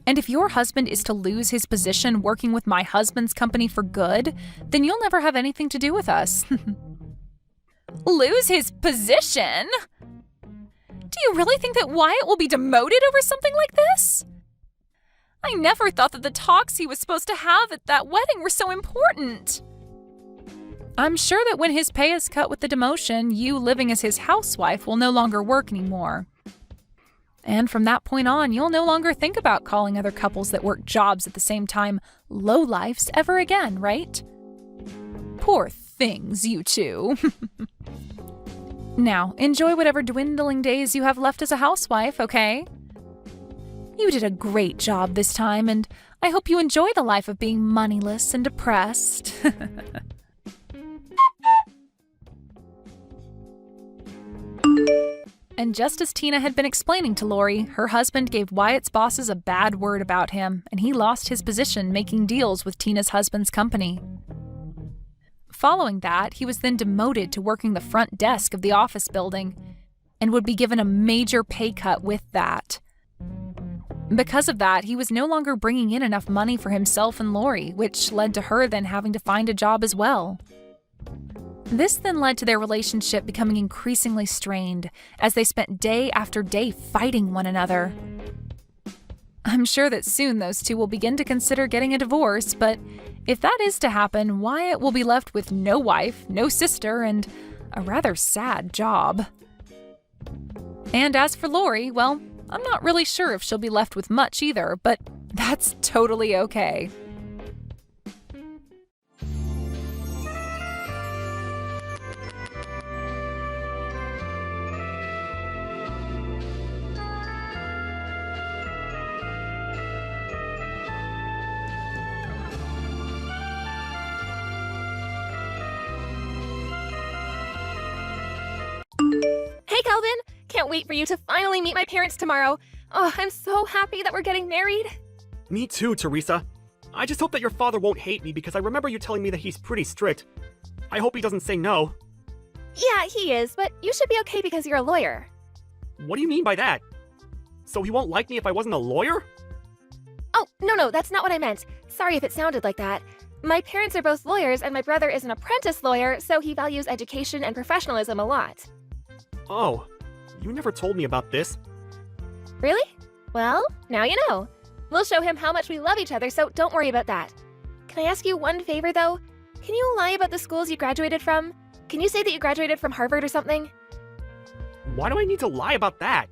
And if your husband is to lose his position working with my husband's company for good, then you'll never have anything to do with us. Lose his position? Do you really think that Wyatt will be demoted over something like this? I never thought that the talks he was supposed to have at that wedding were so important. I'm sure that when his pay is cut with the demotion, you living as his housewife will no longer work anymore. And from that point on, you'll no longer think about calling other couples that work jobs at the same time lowlifes ever again, right? Poor things, you two. Now, enjoy whatever dwindling days you have left as a housewife, okay? You did a great job this time, and I hope you enjoy the life of being moneyless and depressed. And just as Tina had been explaining to Lori, her husband gave Wyatt's bosses a bad word about him, and he lost his position making deals with Tina's husband's company. Following that, he was then demoted to working the front desk of the office building, and would be given a major pay cut with that. Because of that, he was no longer bringing in enough money for himself and Lori, which led to her then having to find a job as well. This then led to their relationship becoming increasingly strained, as they spent day after day fighting one another. I'm sure that soon those two will begin to consider getting a divorce, but if that is to happen, Wyatt will be left with no wife, no sister, and a rather sad job. And as for Lori, well, I'm not really sure if she'll be left with much either, but that's totally okay. Hey, Calvin! Can't wait for you to finally meet my parents tomorrow. Oh, I'm so happy that we're getting married. Me too, Teresa. I just hope that your father won't hate me because I remember you telling me that he's pretty strict. I hope he doesn't say no. Yeah, he is, but you should be okay because you're a lawyer. What do you mean by that? So he won't like me if I wasn't a lawyer? Oh, no, that's not what I meant. Sorry if it sounded like that. My parents are both lawyers and my brother is an apprentice lawyer, so he values education and professionalism a lot. Oh, you never told me about this. Really? Well, now you know. We'll show him how much we love each other, so don't worry about that. Can I ask you one favor, though? Can you lie about the schools you graduated from? Can you say that you graduated from Harvard or something? Why do I need to lie about that?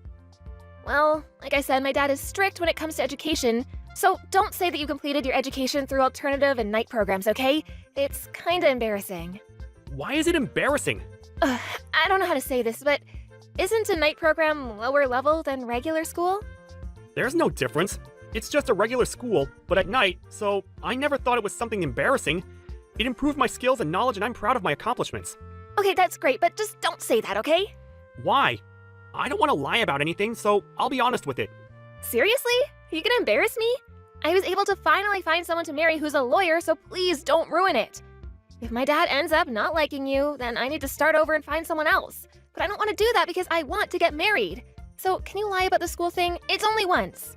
Well, like I said, my dad is strict when it comes to education, so don't say that you completed your education through alternative and night programs, okay? It's kinda embarrassing. Why is it embarrassing? I don't know how to say this, but isn't a night program lower level than regular school? There's no difference. It's just a regular school, but at night, so I never thought it was something embarrassing. It improved my skills and knowledge, and I'm proud of my accomplishments. Okay, that's great, but just don't say that, okay? Why? I don't want to lie about anything, so I'll be honest with it. Seriously? Are you gonna embarrass me? I was able to finally find someone to marry who's a lawyer, so please don't ruin it. If my dad ends up not liking you, then I need to start over and find someone else. But I don't want to do that because I want to get married. So can you lie about the school thing? It's only once.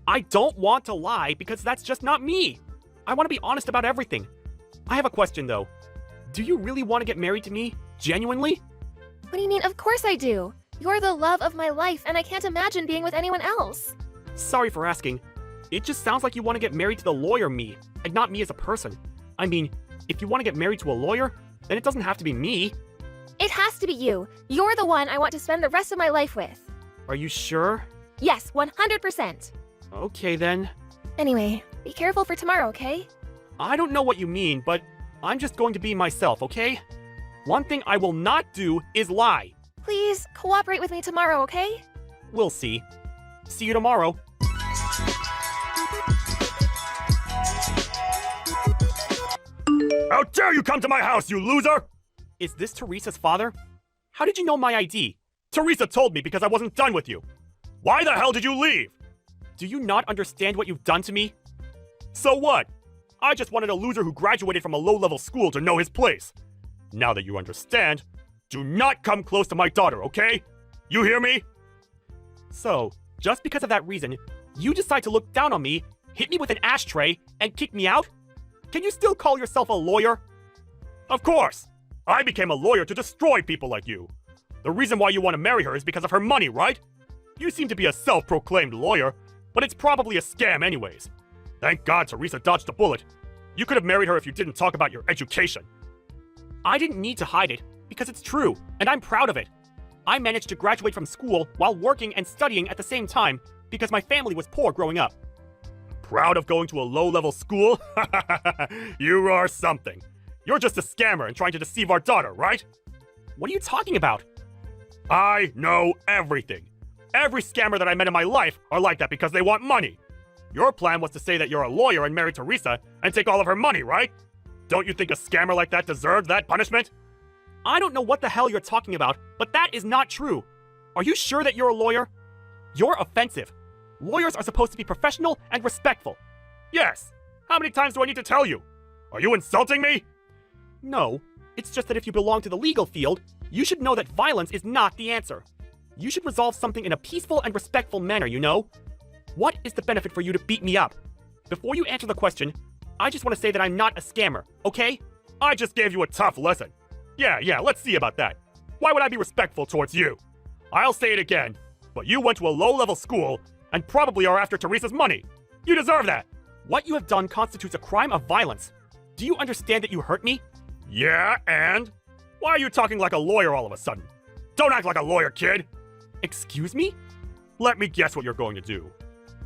I don't want to lie because that's just not me. I want to be honest about everything. I have a question though. Do you really want to get married to me? Genuinely? What do you mean? Of course I do. You're the love of my life, and I can't imagine being with anyone else. Sorry for asking. It just sounds like you want to get married to the lawyer me, and not me as a person. I mean, if you want to get married to a lawyer, then it doesn't have to be me. It has to be you. You're the one I want to spend the rest of my life with. Are you sure? Yes, 100%. Okay then. Anyway, be careful for tomorrow, okay? I don't know what you mean, but I'm just going to be myself, okay? One thing I will not do is lie. Please cooperate with me tomorrow, okay? We'll see. See you tomorrow. How dare you come to my house, you loser! Is this Teresa's father? How did you know my ID? Teresa told me because I wasn't done with you. Why the hell did you leave? Do you not understand what you've done to me? So what? I just wanted a loser who graduated from a low-level school to know his place. Now that you understand, do not come close to my daughter, okay? You hear me? So, just because of that reason, you decide to look down on me, hit me with an ashtray, and kick me out? Can you still call yourself a lawyer? Of course! I became a lawyer to destroy people like you. The reason why you want to marry her is because of her money, right? You seem to be a self-proclaimed lawyer, but it's probably a scam anyways. Thank God Teresa dodged a bullet. You could have married her if you didn't talk about your education. I didn't need to hide it, because it's true, and I'm proud of it. I managed to graduate from school while working and studying at the same time because my family was poor growing up. Proud of going to a low-level school? You are something. You're just a scammer and trying to deceive our daughter, right? What are you talking about? I know everything. Every scammer that I met in my life are like that because they want money. Your plan was to say that you're a lawyer and marry Teresa and take all of her money, right? Don't you think a scammer like that deserves that punishment? I don't know what the hell you're talking about, but that is not true. Are you sure that you're a lawyer? You're offensive. Lawyers are supposed to be professional and respectful. Yes. How many times do I need to tell you? Are you insulting me? No, it's just that if you belong to the legal field, you should know that violence is not the answer. You should resolve something in a peaceful and respectful manner, you know? What is the benefit for you to beat me up? Before you answer the question, I just want to say that I'm not a scammer, okay? I just gave you a tough lesson. Yeah, let's see about that. Why would I be respectful towards you? I'll say it again, but you went to a low-level school and probably are after Teresa's money. You deserve that. What you have done constitutes a crime of violence. Do you understand that you hurt me? Yeah, and? Why are you talking like a lawyer all of a sudden? Don't act like a lawyer, kid. Excuse me? Let me guess what you're going to do.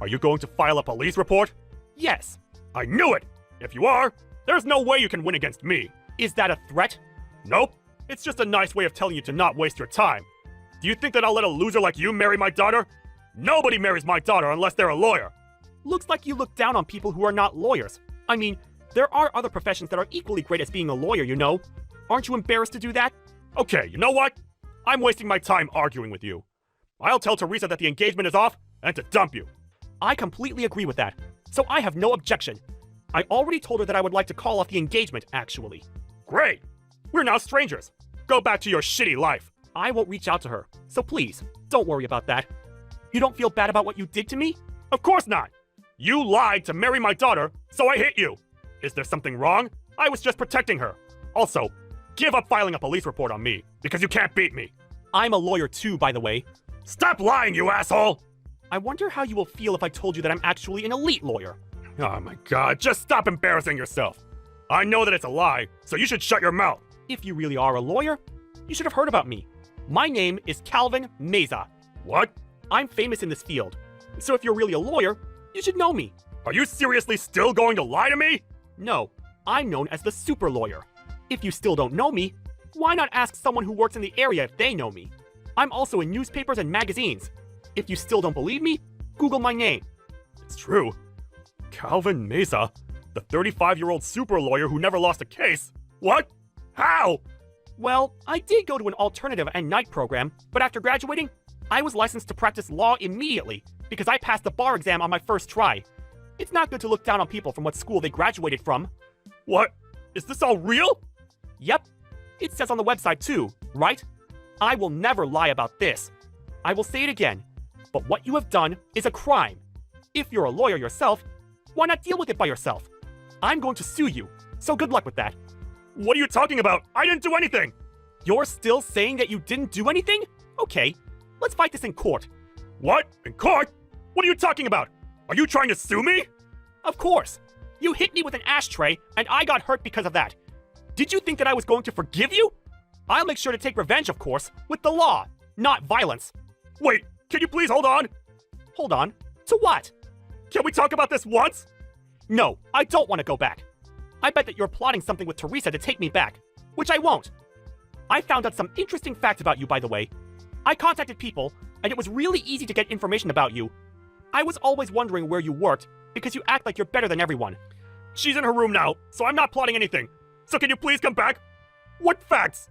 Are you going to file a police report? Yes. I knew it! If you are, there's no way you can win against me. Is that a threat? Nope. It's just a nice way of telling you to not waste your time. Do you think that I'll let a loser like you marry my daughter? Nobody marries my daughter unless they're a lawyer. Looks like you look down on people who are not lawyers. I mean, there are other professions that are equally great as being a lawyer, you know. Aren't you embarrassed to do that? Okay, you know what? I'm wasting my time arguing with you. I'll tell Teresa that the engagement is off and to dump you. I completely agree with that, so I have no objection. I already told her that I would like to call off the engagement, actually. Great! We're now strangers. Go back to your shitty life. I won't reach out to her, so please, don't worry about that. You don't feel bad about what you did to me? Of course not! You lied to marry my daughter, so I hit you. Is there something wrong? I was just protecting her. Also, give up filing a police report on me, because you can't beat me. I'm a lawyer too, by the way. Stop lying, you asshole! I wonder how you will feel if I told you that I'm actually an elite lawyer. Oh my god, just stop embarrassing yourself. I know that it's a lie, so you should shut your mouth. If you really are a lawyer, you should have heard about me. My name is Calvin Meza. What? I'm famous in this field, so if you're really a lawyer, you should know me. Are you seriously still going to lie to me? No, I'm known as the super lawyer. If you still don't know me, why not ask someone who works in the area if they know me? I'm also in newspapers and magazines. If you still don't believe me, Google my name. It's true. Calvin Meza, the 35-year-old super lawyer who never lost a case. What? How? Well, I did go to an alternative and night program, but after graduating, I was licensed to practice law immediately because I passed the bar exam on my first try. It's not good to look down on people from what school they graduated from. What? Is this all real? Yep. It says on the website too, right? I will never lie about this. I will say it again, but what you have done is a crime. If you're a lawyer yourself, why not deal with it by yourself? I'm going to sue you, so good luck with that. What are you talking about? I didn't do anything! You're still saying that you didn't do anything? Okay, let's fight this in court. What? In court? What are you talking about? Are you trying to sue me? Of course. You hit me with an ashtray, and I got hurt because of that. Did you think that I was going to forgive you? I'll make sure to take revenge, of course, with the law, not violence. Wait, can you please hold on? Hold on? To what? Can we talk about this once? No, I don't want to go back. I bet that you're plotting something with Teresa to take me back, which I won't. I found out some interesting facts about you, by the way. I contacted people, and it was really easy to get information about you. I was always wondering where you worked, because you act like you're better than everyone. She's in her room now, so I'm not plotting anything. So can you please come back? What facts?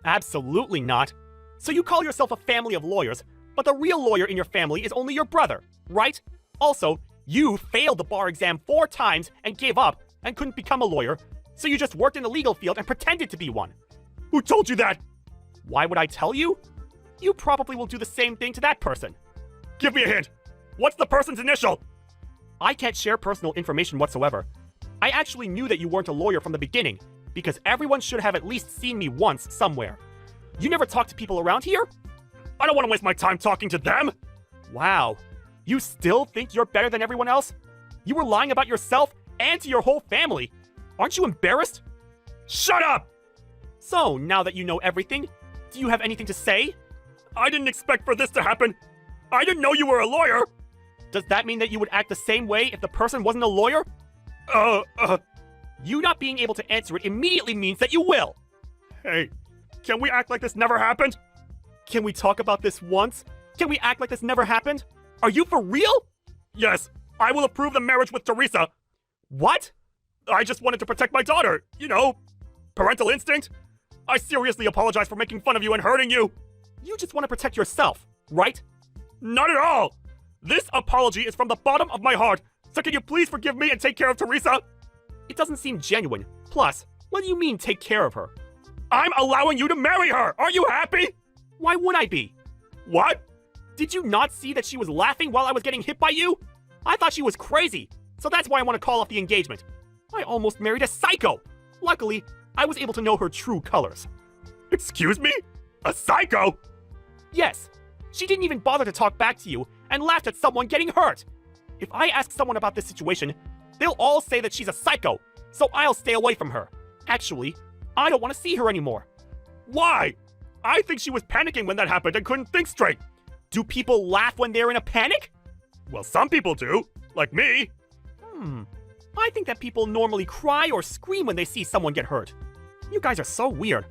Absolutely not. So you call yourself a family of lawyers, but the real lawyer in your family is only your brother, right? Also, you failed the bar exam 4 times and gave up and couldn't become a lawyer, so you just worked in the legal field and pretended to be one. Who told you that? Why would I tell you? You probably will do the same thing to that person. Give me a hint. What's the person's initial? I can't share personal information whatsoever. I actually knew that you weren't a lawyer from the beginning, because everyone should have at least seen me once somewhere. You never talk to people around here? I don't want to waste my time talking to them. Wow. You still think you're better than everyone else? You were lying about yourself and to your whole family. Aren't you embarrassed? Shut up! So, now that you know everything, do you have anything to say? I didn't expect for this to happen. I didn't know you were a lawyer. Does that mean that you would act the same way if the person wasn't a lawyer? You not being able to answer it immediately means that you will. Hey, can we act like this never happened? Can we talk about this once? Can we act like this never happened? Are you for real? Yes, I will approve the marriage with Teresa. What? I just wanted to protect my daughter. You know, parental instinct. I seriously apologize for making fun of you and hurting you. You just want to protect yourself, right? Not at all. This apology is from the bottom of my heart. So can you please forgive me and take care of Teresa? It doesn't seem genuine. Plus, what do you mean take care of her? I'm allowing you to marry her. Are you happy? Why would I be? What? Did you not see that she was laughing while I was getting hit by you? I thought she was crazy, so that's why I want to call off the engagement. I almost married a psycho. Luckily, I was able to know her true colors. Excuse me? A psycho? Yes. She didn't even bother to talk back to you and laughed at someone getting hurt. If I ask someone about this situation, they'll all say that she's a psycho, so I'll stay away from her. Actually, I don't want to see her anymore. Why? I think she was panicking when that happened and couldn't think straight. Do people laugh when they're in a panic? Well, some people do. Like me. I think that people normally cry or scream when they see someone get hurt. You guys are so weird.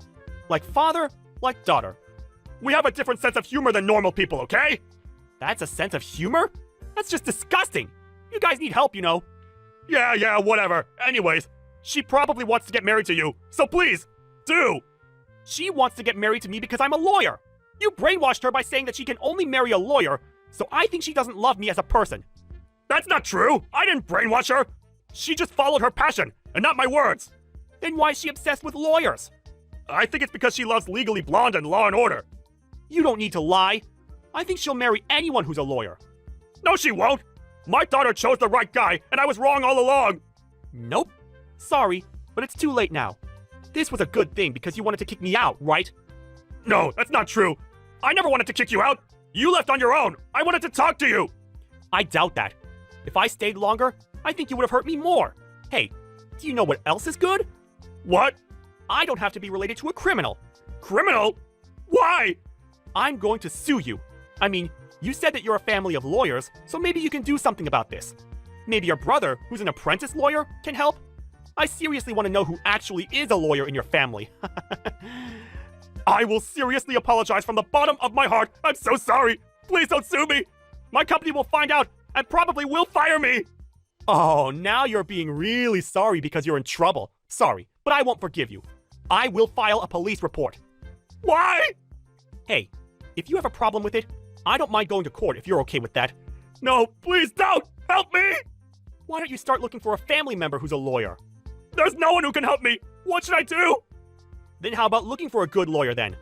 Like father, like daughter. We have a different sense of humor than normal people, okay? That's a sense of humor? That's just disgusting. You guys need help, you know. Yeah, whatever. Anyways, she probably wants to get married to you, so please, do. She wants to get married to me because I'm a lawyer. You brainwashed her by saying that she can only marry a lawyer, so I think she doesn't love me as a person. That's not true. I didn't brainwash her. She just followed her passion, and not my words. Then why is she obsessed with lawyers? I think it's because she loves Legally Blonde and Law and Order. You don't need to lie. I think she'll marry anyone who's a lawyer. No, she won't. My daughter chose the right guy, and I was wrong all along. Nope. Sorry, but it's too late now. This was a good thing because you wanted to kick me out, right? No, that's not true. I never wanted to kick you out. You left on your own. I wanted to talk to you. I doubt that. If I stayed longer, I think you would have hurt me more. Hey, do you know what else is good? What? I don't have to be related to a criminal. Criminal? Why? I'm going to sue you. I mean, you said that you're a family of lawyers, so maybe you can do something about this. Maybe your brother, who's an apprentice lawyer, can help? I seriously want to know who actually is a lawyer in your family. I will seriously apologize from the bottom of my heart. I'm so sorry. Please don't sue me. My company will find out and probably will fire me. Oh, now you're being really sorry because you're in trouble. Sorry, but I won't forgive you. I will file a police report. Why? Hey, if you have a problem with it, I don't mind going to court if you're okay with that. No, please don't. Help me. Why don't you start looking for a family member who's a lawyer? There's no one who can help me. What should I do? Then how about looking for a good lawyer then?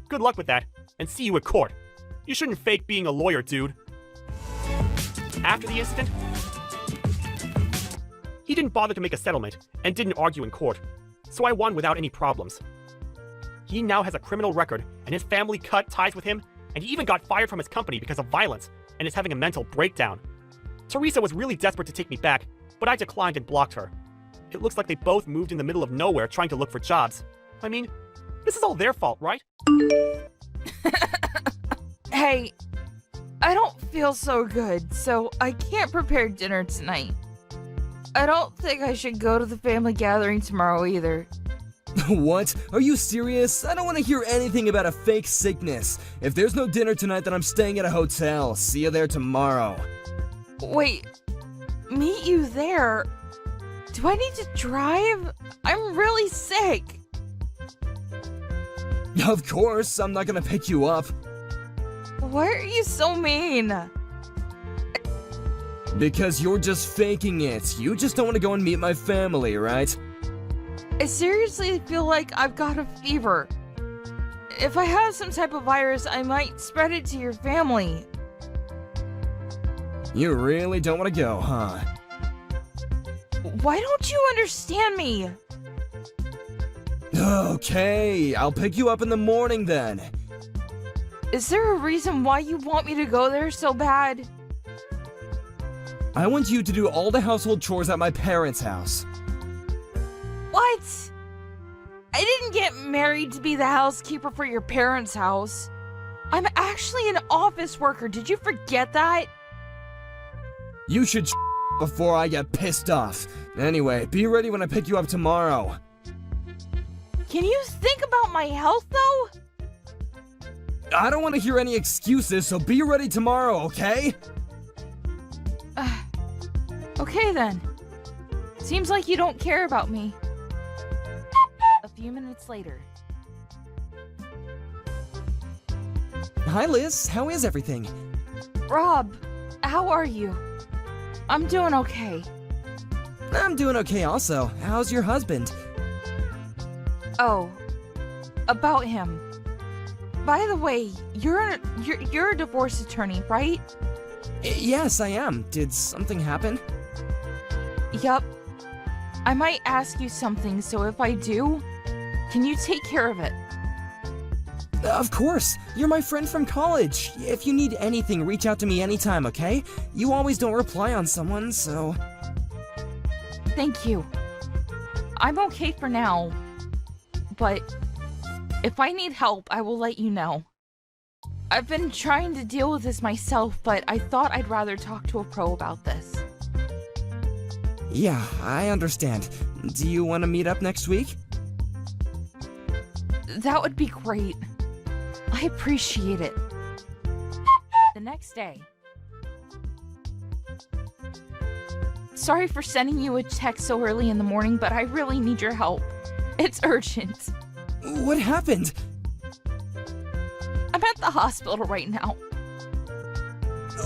Good luck with that, and see you at court. You shouldn't fake being a lawyer, dude. After the incident, he didn't bother to make a settlement and didn't argue in court, so I won without any problems. He now has a criminal record, and his family cut ties with him, and he even got fired from his company because of violence and is having a mental breakdown. Teresa was really desperate to take me back, but I declined and blocked her. It looks like they both moved in the middle of nowhere trying to look for jobs. I mean, this is all their fault, right? Hey, I don't feel so good, so I can't prepare dinner tonight. I don't think I should go to the family gathering tomorrow either. What? Are you serious? I don't want to hear anything about a fake sickness. If there's no dinner tonight, then I'm staying at a hotel. See you there tomorrow. Wait, meet you there? Do I need to drive? I'm really sick. Of course, I'm not gonna pick you up. Why are you so mean? Because you're just faking it. You just don't want to go and meet my family, right? I seriously feel like I've got a fever. If I have some type of virus, I might spread it to your family. You really don't want to go, huh? Why don't you understand me? Okay, I'll pick you up in the morning then. Is there a reason why you want me to go there so bad? I want you to do all the household chores at my parents' house. What? I didn't get married to be the housekeeper for your parents' house. I'm actually an office worker. Did you forget that? You should before I get pissed off. Anyway, be ready when I pick you up tomorrow. Can you think about my health, though? I don't want to hear any excuses, so be ready tomorrow, okay? Okay then. Seems like you don't care about me. A few minutes later. Hi, Liz. How is everything? Rob, how are you? I'm doing okay. I'm doing okay also. How's your husband? Oh, about him. By the way, you're a divorce attorney, right? Yes, I am. Did something happen? Yup. I might ask you something, so if I do, can you take care of it? Of course. You're my friend from college. If you need anything, reach out to me anytime, okay? You always don't reply on someone, so... Thank you. I'm okay for now, but if I need help, I will let you know. I've been trying to deal with this myself, but I thought I'd rather talk to a pro about this. Yeah, I understand. Do you want to meet up next week? That would be great. I appreciate it. The next day. Sorry for sending you a text so early in the morning, but I really need your help. It's urgent. What happened? I'm at the hospital right now.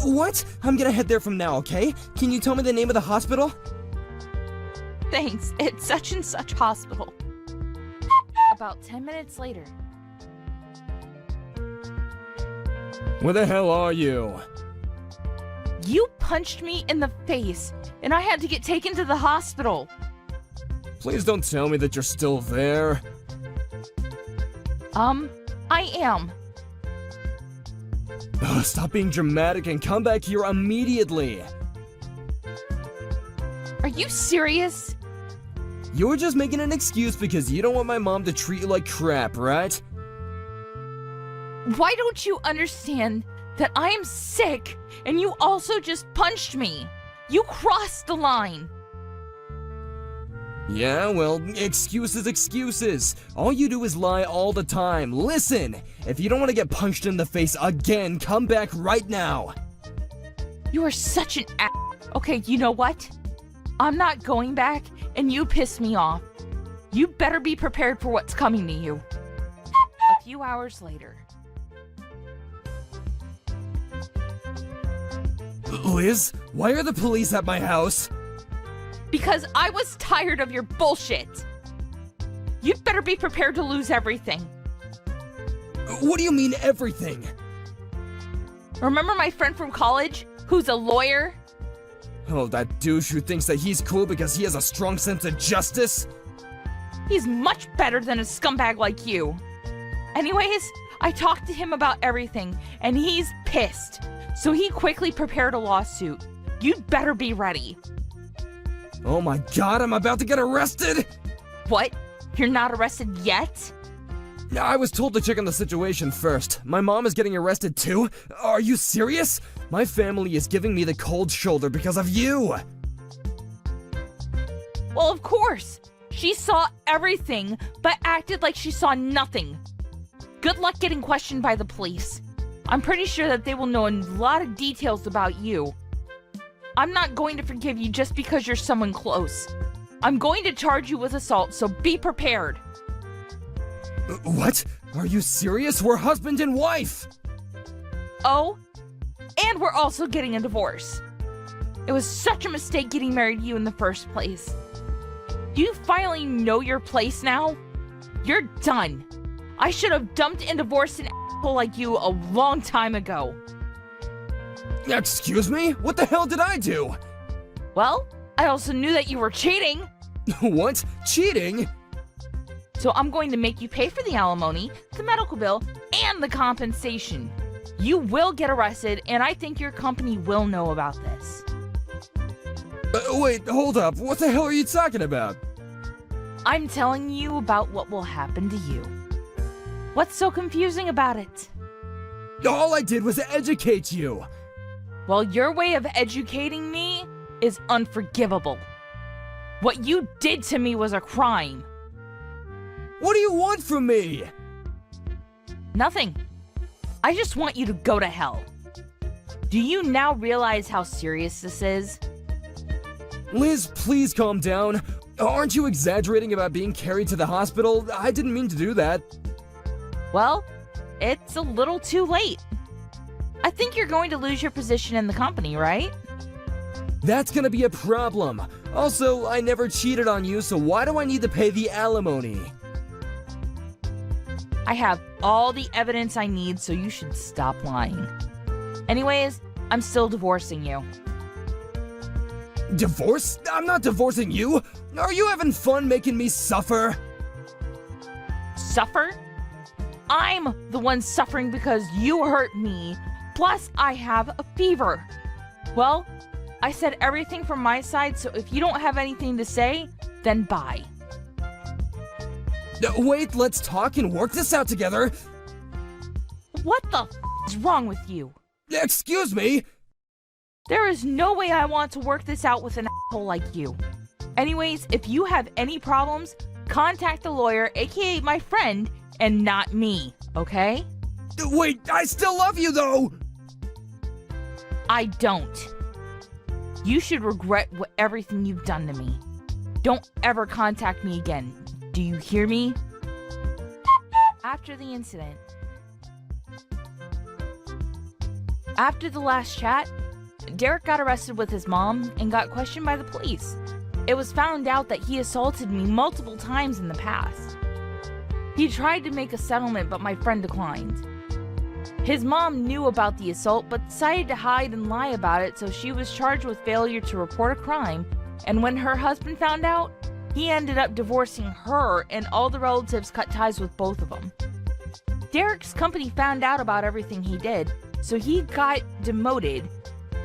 What? I'm gonna head there from now, okay? Can you tell me the name of the hospital? Thanks, it's such and such hospital. About 10 minutes later. Where the hell are you? You punched me in the face, and I had to get taken to the hospital. Please don't tell me that you're still there. I am. Ugh, stop being dramatic and come back here immediately. Are you serious? You're just making an excuse because you don't want my mom to treat you like crap, right? Why don't you understand that I am sick and you also just punched me? You crossed the line. Yeah, well, excuses. All you do is lie all the time. Listen, if you don't want to get punched in the face again, come back right now. You are such an ass. Okay, you know what? I'm not going back, and you piss me off. You better be prepared for what's coming to you. A few hours later. Liz, why are the police at my house? Because I was tired of your bullshit. You'd better be prepared to lose everything. What do you mean, everything? Remember my friend from college, who's a lawyer? Oh, that douche who thinks that he's cool because he has a strong sense of justice? He's much better than a scumbag like you. Anyways, I talked to him about everything, and he's pissed. So he quickly prepared a lawsuit. You'd better be ready. Oh my god, I'm about to get arrested! What? You're not arrested yet? I was told to check on the situation first. My mom is getting arrested too? Are you serious? My family is giving me the cold shoulder because of you! Well, of course. She saw everything, but acted like she saw nothing. Good luck getting questioned by the police. I'm pretty sure that they will know a lot of details about you. I'm not going to forgive you just because you're someone close. I'm going to charge you with assault, so be prepared. What? Are you serious? We're husband and wife! Oh, and we're also getting a divorce. It was such a mistake getting married to you in the first place. Do you finally know your place now? You're done. I should have dumped and divorced an asshole like you a long time ago. Excuse me? What the hell did I do? Well, I also knew that you were cheating. What? Cheating? So I'm going to make you pay for the alimony, the medical bill, and the compensation. You will get arrested, and I think your company will know about this. Wait, hold up. What the hell are you talking about? I'm telling you about what will happen to you. What's so confusing about it? All I did was educate you. Well, your way of educating me is unforgivable. What you did to me was a crime. What do you want from me? Nothing. I just want you to go to hell. Do you now realize how serious this is? Liz, please calm down. Aren't you exaggerating about being carried to the hospital? I didn't mean to do that. Well, it's a little too late. I think you're going to lose your position in the company, right? That's gonna be a problem. Also, I never cheated on you, so why do I need to pay the alimony? I have all the evidence I need, so you should stop lying. Anyways, I'm still divorcing you. Divorce? I'm not divorcing you. Are you having fun making me suffer? Suffer? I'm the one suffering because you hurt me. Plus, I have a fever. Well, I said everything from my side, so if you don't have anything to say, then bye. Wait, let's talk and work this out together. What the is wrong with you? Excuse me? There is no way I want to work this out with an asshole like you. Anyways, if you have any problems, contact the lawyer, aka my friend, and not me, okay? Wait, I still love you though! I don't. You should regret everything you've done to me. Don't ever contact me again. Do you hear me? After the incident. After the last chat, Derek got arrested with his mom and got questioned by the police. It was found out that he assaulted me multiple times in the past. He tried to make a settlement, but my friend declined. His mom knew about the assault, but decided to hide and lie about it, so she was charged with failure to report a crime, and when her husband found out, he ended up divorcing her, and all the relatives cut ties with both of them. Derek's company found out about everything he did, so he got demoted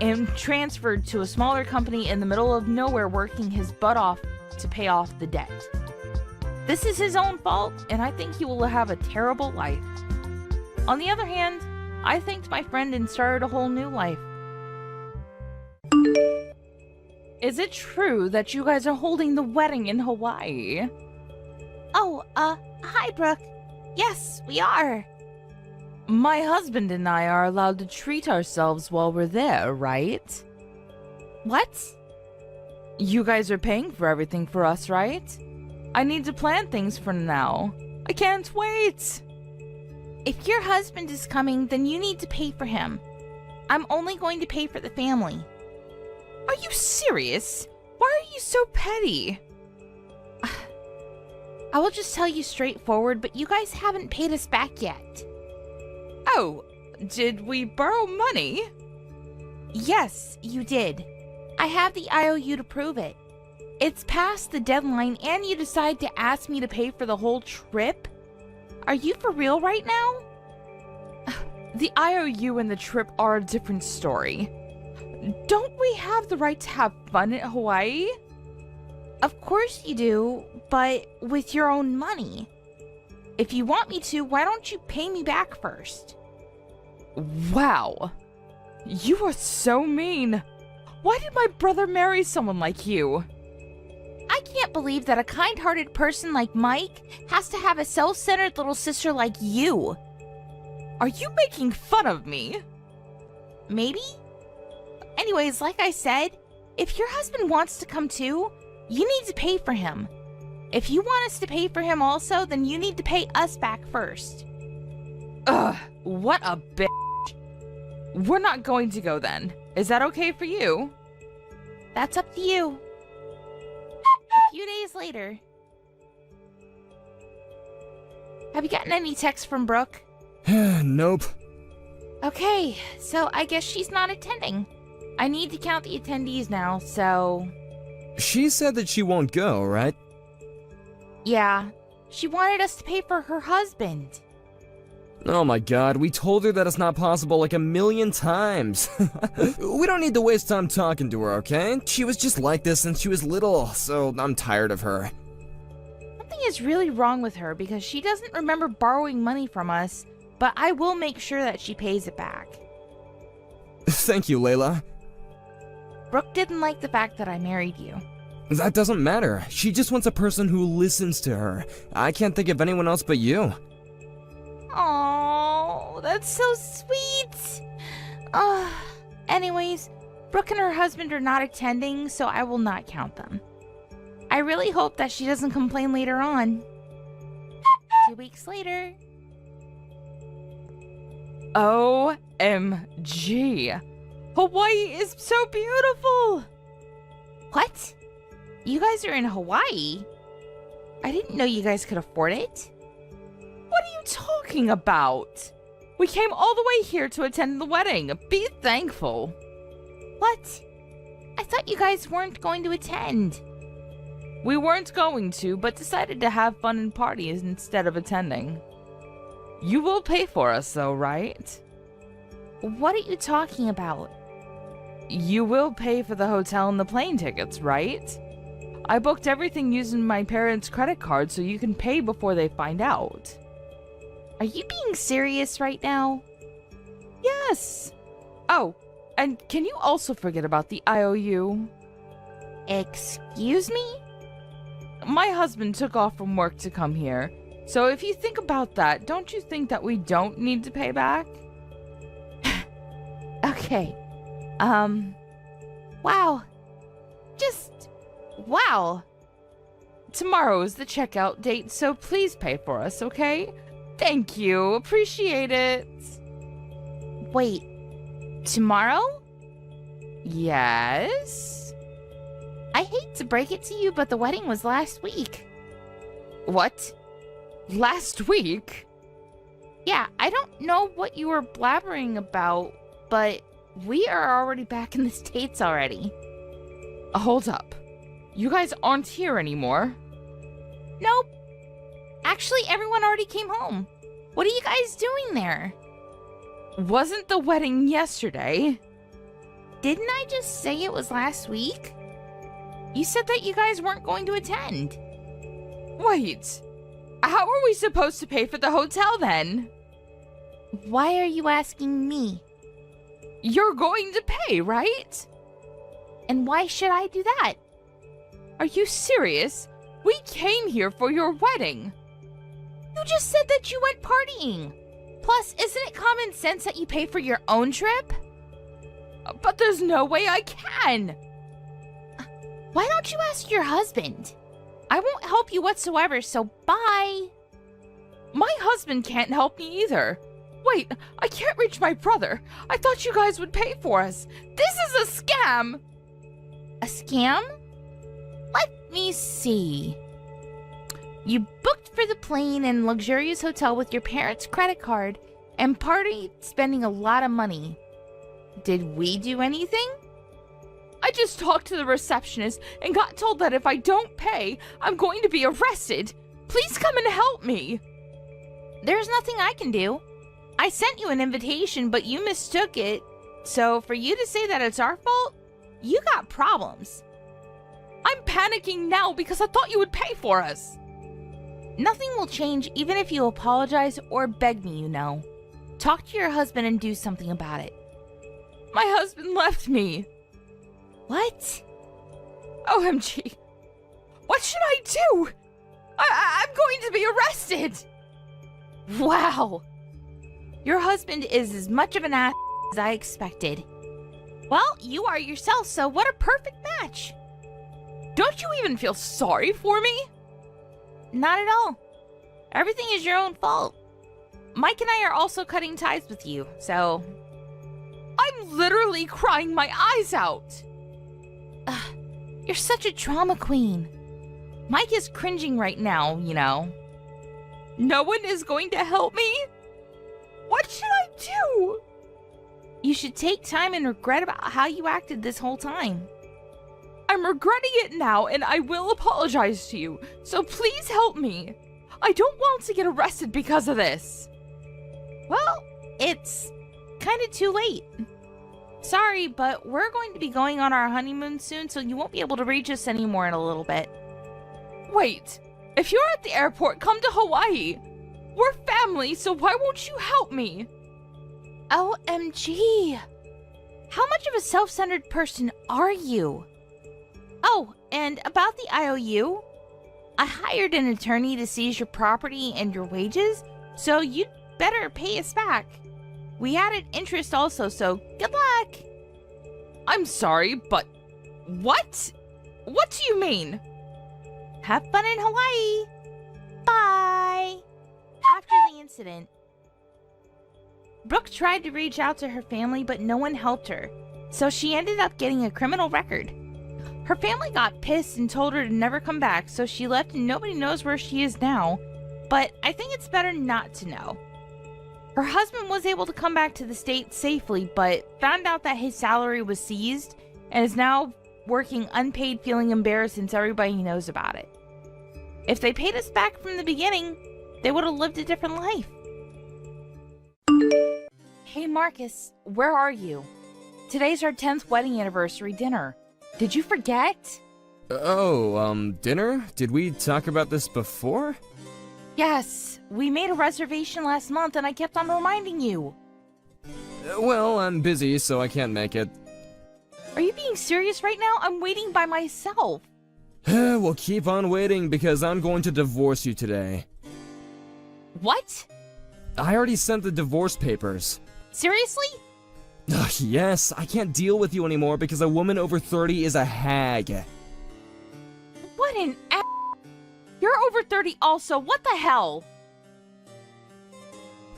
and transferred to a smaller company in the middle of nowhere, working his butt off to pay off the debt. This is his own fault, and I think he will have a terrible life. On the other hand, I thanked my friend and started a whole new life. Is it true that you guys are holding the wedding in Hawaii? Oh, hi, Brooke. Yes, we are. My husband and I are allowed to treat ourselves while we're there, right? What? You guys are paying for everything for us, right? I need to plan things for now. I can't wait! If your husband is coming, then you need to pay for him. I'm only going to pay for the family. Are you serious? Why are you so petty? I will just tell you straightforward, but you guys haven't paid us back yet. Oh, did we borrow money? Yes, you did. I have the IOU to prove it. It's past the deadline and you decide to ask me to pay for the whole trip? Are you for real right now? The IOU and the trip are a different story. Don't we have the right to have fun at Hawaii? Of course you do, but with your own money. If you want me to, why don't you pay me back first? Wow. You are so mean. Why did my brother marry someone like you? I can't believe that a kind-hearted person like Mike has to have a self-centered little sister like you. Are you making fun of me? Maybe? Anyways, like I said, if your husband wants to come too, you need to pay for him. If you want us to pay for him also, then you need to pay us back first. Ugh, what a bitch. We're not going to go then. Is that okay for you? That's up to you. A few days later. Have you gotten any texts from Brooke? Nope. Okay, so I guess she's not attending. I need to count the attendees now, so... She said that she won't go, right? Yeah, she wanted us to pay for her husband. Oh my god, we told her that it's not possible like 1,000,000 times. We don't need to waste time talking to her, okay? She was just like this since she was little, so I'm tired of her. Something is really wrong with her because she doesn't remember borrowing money from us, but I will make sure that she pays it back. Thank you, Layla. Brooke didn't like the fact that I married you. That doesn't matter. She just wants a person who listens to her. I can't think of anyone else but you. Oh, that's so sweet. Anyways, Brooke and her husband are not attending, so I will not count them. I really hope that she doesn't complain later on. 2 weeks later. OMG. Hawaii is so beautiful. What? You guys are in Hawaii? I didn't know you guys could afford it. What are you talking about? We came all the way here to attend the wedding. Be thankful. What? I thought you guys weren't going to attend. We weren't going to, but decided to have fun and parties instead of attending. You will pay for us though, right? What are you talking about? You will pay for the hotel and the plane tickets, right? I booked everything using my parents' credit card so you can pay before they find out. Are you being serious right now? Yes. Oh, and can you also forget about the IOU? Excuse me? My husband took off from work to come here, so if you think about that, don't you think that we don't need to pay back? Okay. Wow. Just, wow. Tomorrow is the checkout date, so please pay for us, okay? Thank you. Appreciate it. Wait. Tomorrow? Yes? I hate to break it to you, but the wedding was last week. What? Last week? Yeah, I don't know what you were blabbering about, but we are already back in the States already. Hold up. You guys aren't here anymore? Nope. Actually, everyone already came home. What are you guys doing there? Wasn't the wedding yesterday? Didn't I just say it was last week? You said that you guys weren't going to attend. Wait. How are we supposed to pay for the hotel then? Why are you asking me? You're going to pay, right? And why should I do that? Are you serious? We came here for your wedding. You just said that you went partying. Plus, isn't it common sense that you pay for your own trip? But there's no way I can. Why don't you ask your husband? I won't help you whatsoever, so bye. My husband can't help me either. Wait, I can't reach my brother. I thought you guys would pay for us. This is a scam. A scam? Let me see. You booked for the plane and luxurious hotel with your parents' credit card and partied spending a lot of money. Did we do anything? I just talked to the receptionist and got told that if I don't pay, I'm going to be arrested. Please come and help me. There's nothing I can do. I sent you an invitation, but you mistook it. So for you to say that it's our fault, you got problems. I'm panicking now because I thought you would pay for us. Nothing will change even if you apologize or beg me, you know. Talk to your husband and do something about it. My husband left me. What? OMG. What should I do? I'm going to be arrested. Wow. Your husband is as much of an ass as I expected. Well, you are yourself, so what a perfect match. Don't you even feel sorry for me? Not at all. Everything is your own fault. Mike and I are also cutting ties with you, so... I'm literally crying my eyes out. You're such a drama queen. Mike is cringing right now, you know. No one is going to help me? What should I do? You should take time and regret about how you acted this whole time. I'm regretting it now, and I will apologize to you, so please help me. I don't want to get arrested because of this. Well, it's kind of too late. Sorry, but we're going to be going on our honeymoon soon, so you won't be able to reach us anymore in a little bit. Wait, If you're at the airport, come to Hawaii. We're family, so why won't you help me? OMG. How much of a self-centered person are you? Oh, and about the IOU, I hired an attorney to seize your property and your wages, so you'd better pay us back. We added interest also, so good luck. I'm sorry, but what? What do you mean? Have fun in Hawaii. Bye. After the incident, Brooke tried to reach out to her family, but no one helped her, so she ended up getting a criminal record. Her family got pissed and told her to never come back, so she left and nobody knows where she is now, but I think it's better not to know. Her husband was able to come back to the States safely, but found out that his salary was seized and is now working unpaid, feeling embarrassed since everybody knows about it. If they paid us back from the beginning, they would have lived a different life. Hey Marcus, where are you? Today's our 10th wedding anniversary dinner. Did you forget? Oh, dinner? Did we talk about this before? Yes, we made a reservation last month and I kept on reminding you. Well, I'm busy, so I can't make it. Are you being serious right now? I'm waiting by myself. Well, keep on waiting because I'm going to divorce you today. What? I already sent the divorce papers. Seriously? Ugh, yes, I can't deal with you anymore because a woman over 30 is a hag. What an You're over 30 also, what the hell?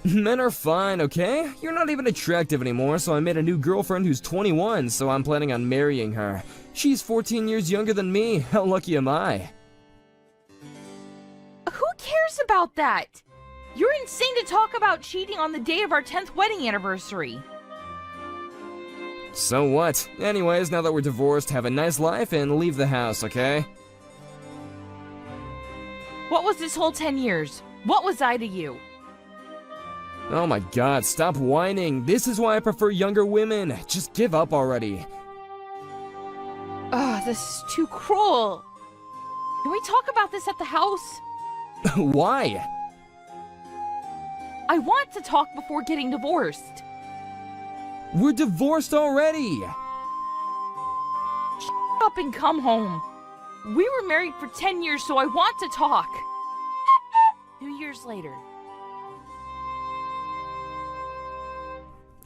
Men are fine, okay? You're not even attractive anymore, so I made a new girlfriend who's 21, so I'm planning on marrying her. She's 14 years younger than me. How lucky am I? Who cares about that? You're insane to talk about cheating on the day of our 10th wedding anniversary. So what? Anyways, now that we're divorced, have a nice life and leave the house, okay? What was this whole 10 years? What was I to you? Oh my god, stop whining. This is why I prefer younger women. Just give up already. Ugh, this is too cruel. Can we talk about this at the house? Why? I want to talk before getting divorced. We're divorced already! Shut up and come home. We were married for 10 years, so I want to talk. 2 years later.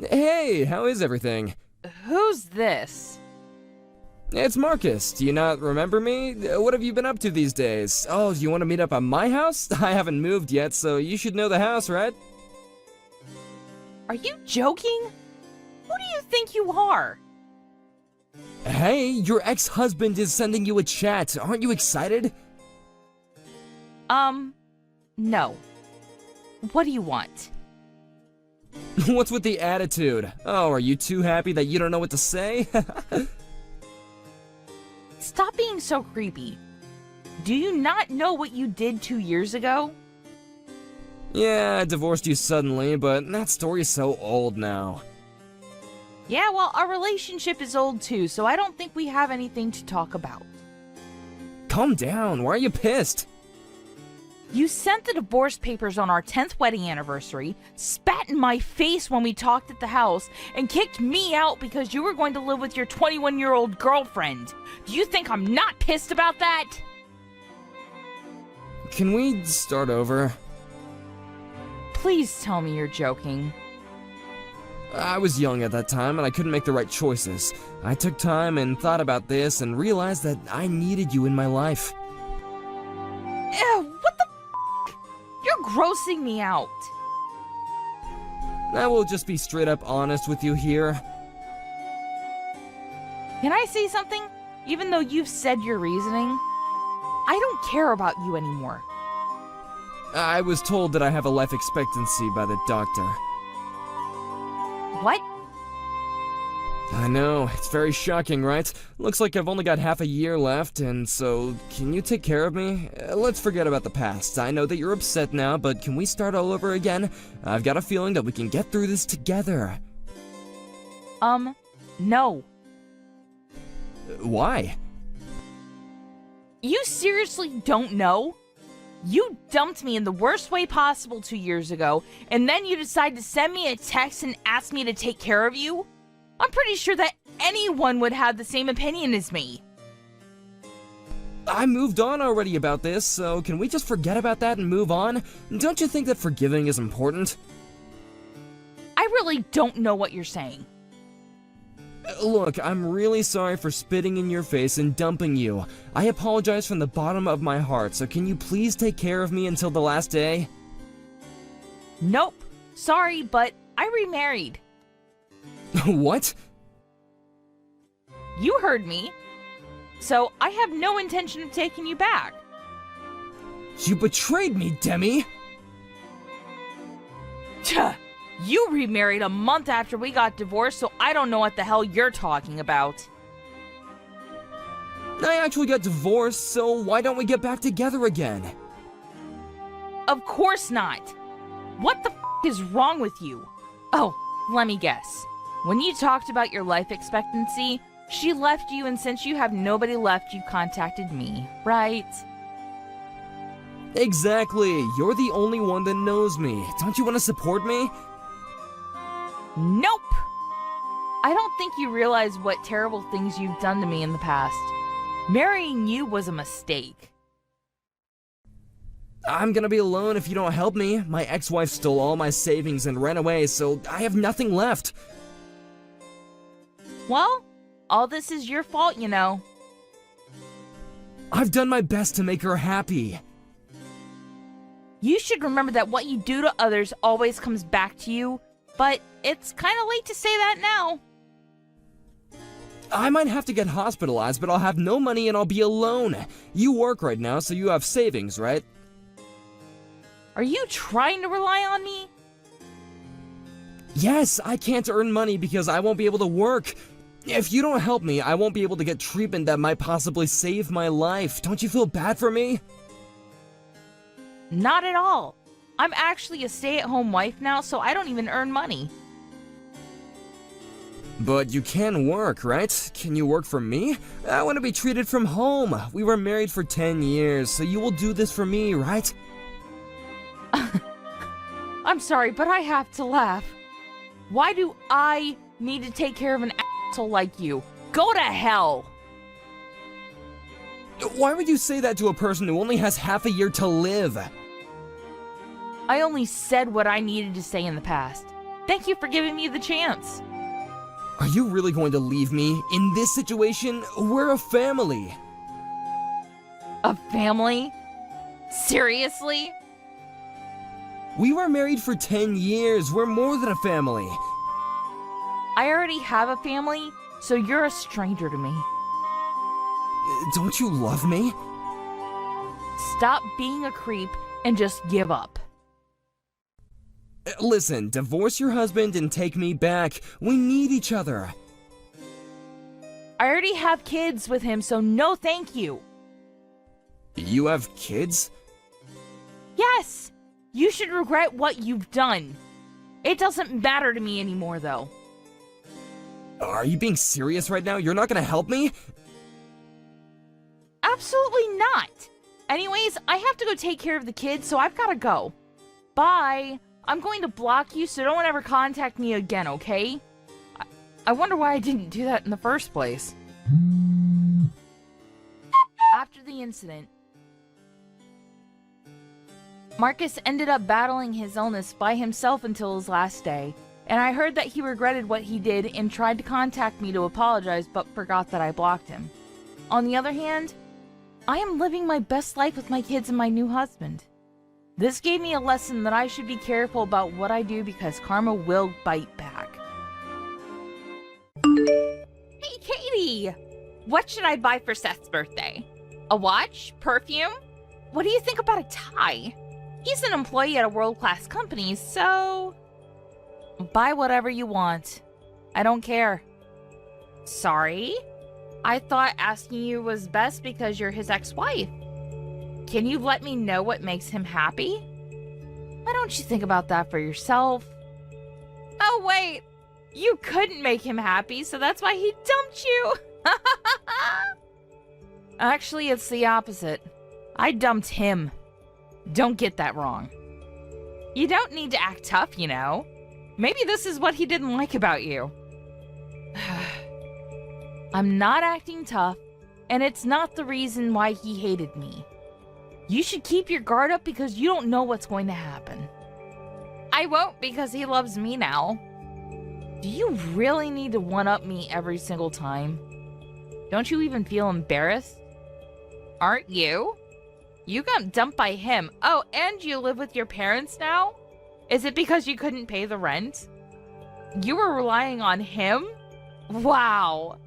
Hey, how is everything? Who's this? It's Marcus. Do you not remember me? What have you been up to these days? Oh, do you want to meet up at my house? I haven't moved yet, so you should know the house, right? Are you joking? Who do you think you are? Hey, your ex-husband is sending you a chat. Aren't you excited? No. What do you want? What's with the attitude? Oh, are you too happy that you don't know what to say? Stop being so creepy. Do you not know what you did 2 years ago? Yeah, I divorced you suddenly, but that story's so old now. Yeah, well, our relationship is old too, so I don't think we have anything to talk about. Calm down, why are you pissed? You sent the divorce papers on our 10th wedding anniversary, spat in my face when we talked at the house, and kicked me out because you were going to live with your 21-year-old girlfriend. Do you think I'm not pissed about that? Can we start over? Please tell me you're joking. I was young at that time and I couldn't make the right choices. I took time and thought about this and realized that I needed you in my life. Ew, what the f***? You're grossing me out. I will just be straight up honest with you here. Can I say something? Even though you've said your reasoning, I don't care about you anymore. I was told that I have a life expectancy by the doctor. What? I know, it's very shocking, right? Looks like I've only got half a year left, and so, can you take care of me? Let's forget about the past. I know that you're upset now, but can we start all over again? I've got a feeling that we can get through this together. No. Why? You seriously don't know? You dumped me in the worst way possible 2 years ago, and then you decide to send me a text and ask me to take care of you? I'm pretty sure that anyone would have the same opinion as me. I moved on already about this, so can we just forget about that and move on? Don't you think that forgiving is important? I really don't know what you're saying. Look, I'm really sorry for spitting in your face and dumping you. I apologize from the bottom of my heart, so can you please take care of me until the last day? Nope. Sorry, but I remarried. What? You heard me. So I have no intention of taking you back. You betrayed me, Demi! Tuh. You remarried a month after we got divorced, so I don't know what the hell you're talking about. I actually got divorced, so why don't we get back together again? Of course not. What the is wrong with you? Oh, let me guess. When you talked about your life expectancy, she left you, and since you have nobody left, you contacted me, right? Exactly. You're the only one that knows me. Don't you want to support me? Nope! I don't think you realize what terrible things you've done to me in the past. Marrying you was a mistake. I'm gonna be alone if you don't help me. My ex-wife stole all my savings and ran away, so I have nothing left. Well, all this is your fault, you know. I've done my best to make her happy. You should remember that what you do to others always comes back to you, but it's kind of late to say that now. I might have to get hospitalized, but I'll have no money and I'll be alone. You work right now, so you have savings, right? Are you trying to rely on me? Yes, I can't earn money because I won't be able to work. If you don't help me, I won't be able to get treatment that might possibly save my life. Don't you feel bad for me? Not at all. I'm actually a stay-at-home wife now, so I don't even earn money. But you can work, right? Can you work for me? I want to be treated from home. We were married for 10 years, so you will do this for me, right? I'm sorry, but I have to laugh. Why do I need to take care of an asshole like you? Go to hell! Why would you say that to a person who only has half a year to live? I only said what I needed to say in the past. Thank you for giving me the chance. Are you really going to leave me? In this situation, we're a family. A family? Seriously? We were married for 10 years. We're more than a family. I already have a family, so you're a stranger to me. Don't you love me? Stop being a creep and just give up. Listen, divorce your husband and take me back. We need each other. I already have kids with him, so no thank you. You have kids? Yes! You should regret what you've done. It doesn't matter to me anymore, though. Are you being serious right now? You're not gonna help me? Absolutely not! Anyways, I have to go take care of the kids, so I've gotta go. Bye! I'm going to block you, so don't ever contact me again, okay? I wonder why I didn't do that in the first place. After the incident, Marcus ended up battling his illness by himself until his last day, and I heard that he regretted what he did and tried to contact me to apologize but forgot that I blocked him. On the other hand, I am living my best life with my kids and my new husband. This gave me a lesson that I should be careful about what I do because karma will bite back. Hey, Katie! What should I buy for Seth's birthday? A watch? Perfume? What do you think about a tie? He's an employee at a world-class company, so... Buy whatever you want. I don't care. Sorry? I thought asking you was best because you're his ex-wife. Can you let me know what makes him happy? Why don't you think about that for yourself? Oh, wait! You couldn't make him happy, so that's why he dumped you! Actually, it's the opposite. I dumped him. Don't get that wrong. You don't need to act tough, you know. Maybe this is what he didn't like about you. I'm not acting tough, and it's not the reason why he hated me. You should keep your guard up because you don't know what's going to happen. I won't because he loves me now. Do you really need to one-up me every single time? Don't you even feel embarrassed? Aren't you? You got dumped by him. Oh, and you live with your parents now? Is it because you couldn't pay the rent? You were relying on him? Wow.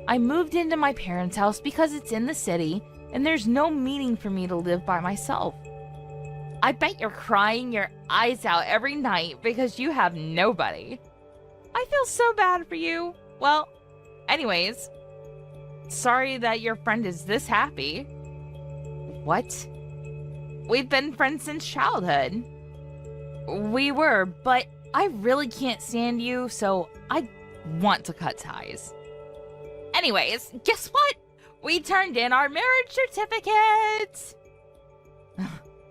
I moved into my parents' house because it's in the city, and there's no meaning for me to live by myself. I bet you're crying your eyes out every night because you have nobody. I feel so bad for you. Well, anyways, sorry that your friend is this happy. What? We've been friends since childhood. We were, but I really can't stand you, so I want to cut ties. Anyways, guess what? We turned in our marriage certificates!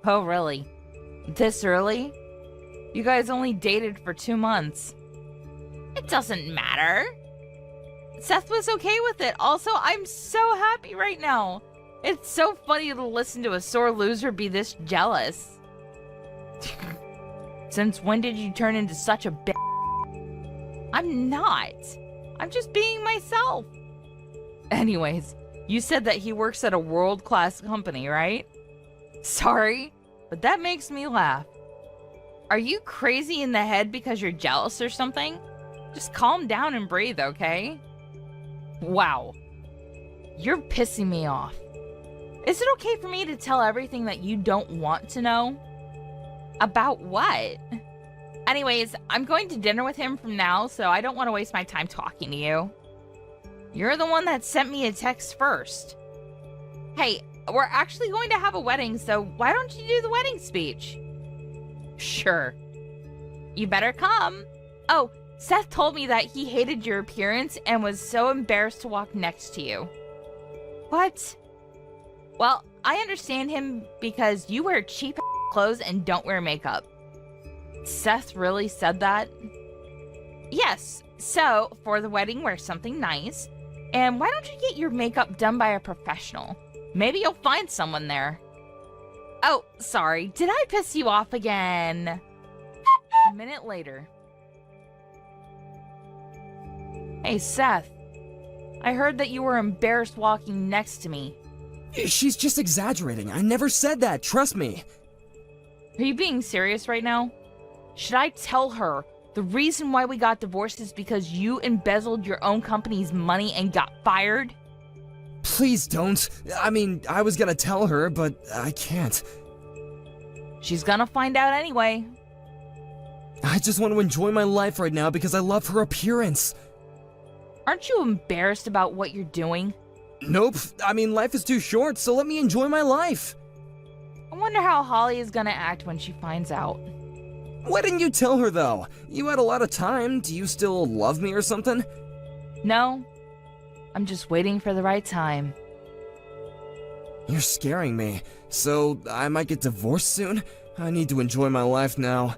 Oh, really? This early? You guys only dated for 2 months. It doesn't matter. Seth was okay with it. Also, I'm so happy right now. It's so funny to listen to a sore loser be this jealous. Since when did you turn into such a bitch? I'm not. I'm just being myself. Anyways, you said that he works at a world-class company, right? Sorry, but that makes me laugh. Are you crazy in the head because you're jealous or something? Just calm down and breathe, okay? Wow. You're pissing me off. Is it okay for me to tell everything that you don't want to know? About what? Anyways, I'm going to dinner with him from now, so I don't want to waste my time talking to you. You're the one that sent me a text first. Hey, we're actually going to have a wedding, so why don't you do the wedding speech? Sure. You better come. Oh, Seth told me that he hated your appearance and was so embarrassed to walk next to you. What? Well, I understand him because you wear cheap clothes and don't wear makeup. Seth really said that? Yes, so for the wedding, wear something nice. And why don't you get your makeup done by a professional? Maybe you'll find someone there. Oh, sorry, did I piss you off again? A minute later. Hey, Seth. I heard that you were embarrassed walking next to me. She's just exaggerating. I never said that, trust me. Are you being serious right now? Should I tell her the reason why we got divorced is because you embezzled your own company's money and got fired? Please don't. I mean, I was gonna tell her, but I can't. She's gonna find out anyway. I just want to enjoy my life right now because I love her appearance. Aren't you embarrassed about what you're doing? Nope. I mean, life is too short, so let me enjoy my life. I wonder how Holly is gonna act when she finds out. Why didn't you tell her, though? You had a lot of time. Do you still love me or something? No. I'm just waiting for the right time. You're scaring me. So, I might get divorced soon? I need to enjoy my life now.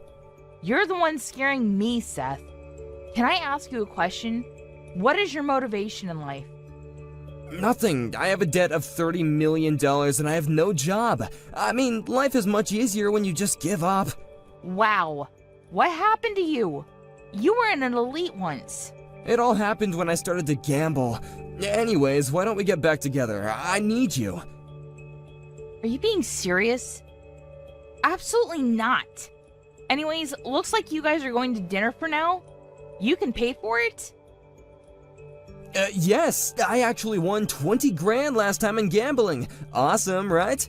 You're the one scaring me, Seth. Can I ask you a question? What is your motivation in life? Nothing. I have a debt of $30 million and I have no job. I mean, life is much easier when you just give up. Wow. What happened to you? You were in an elite once. It all happened when I started to gamble. Anyways, why don't we get back together? I need you. Are you being serious? Absolutely not. Anyways, looks like you guys are going to dinner for now. You can pay for it? Yes, I actually won 20 grand last time in gambling. Awesome, right?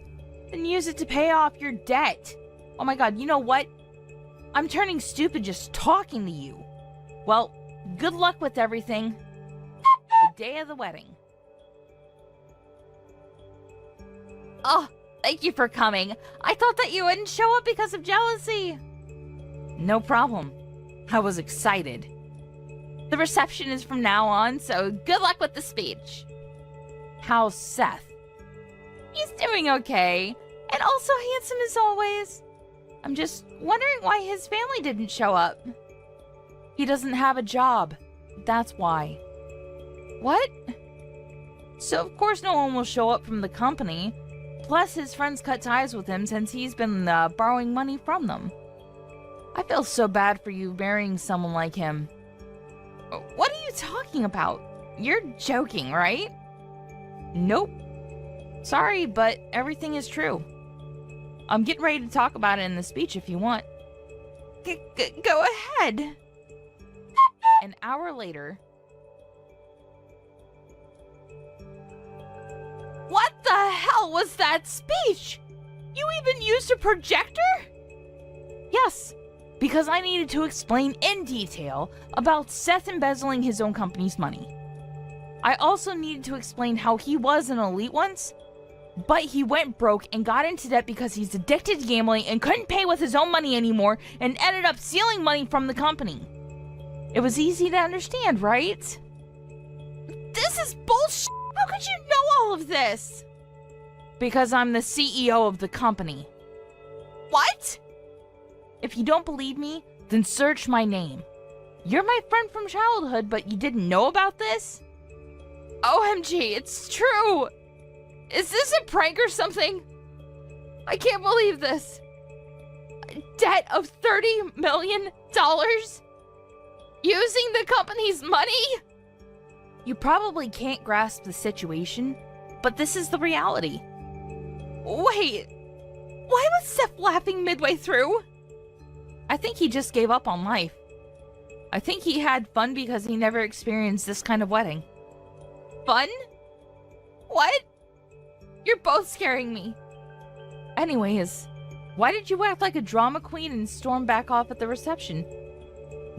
Then use it to pay off your debt. Oh my god, you know what? I'm turning stupid just talking to you. Well, good luck with everything. The day of the wedding. Oh, thank you for coming. I thought that you wouldn't show up because of jealousy. No problem. I was excited. The reception is from now on, so good luck with the speech. How's Seth? He's doing okay, and also handsome as always. I'm just wondering why his family didn't show up. He doesn't have a job. That's why. What? So of course no one will show up from the company. Plus his friends cut ties with him since he's been borrowing money from them. I feel so bad for you marrying someone like him. What are you talking about? You're joking, right? Nope. Sorry, but everything is true. I'm getting ready to talk about it in the speech if you want. Go ahead. An hour later. What the hell was that speech? You even used a projector? Yes, because I needed to explain in detail about Seth embezzling his own company's money. I also needed to explain how he was an elite once, but he went broke and got into debt because he's addicted to gambling and couldn't pay with his own money anymore and ended up stealing money from the company. It was easy to understand, right? This is bullshit! How could you know all of this? Because I'm the CEO of the company. What? If you don't believe me, then search my name. You're my friend from childhood, but you didn't know about this? OMG, it's true! Is this a prank or something? I can't believe this. A debt of $30 million? Using the company's money? You probably can't grasp the situation, but this is the reality. Wait, why was Seth laughing midway through? I think he just gave up on life. I think he had fun because he never experienced this kind of wedding. Fun? What? You're both scaring me. Anyways, why did you act like a drama queen and storm back off at the reception?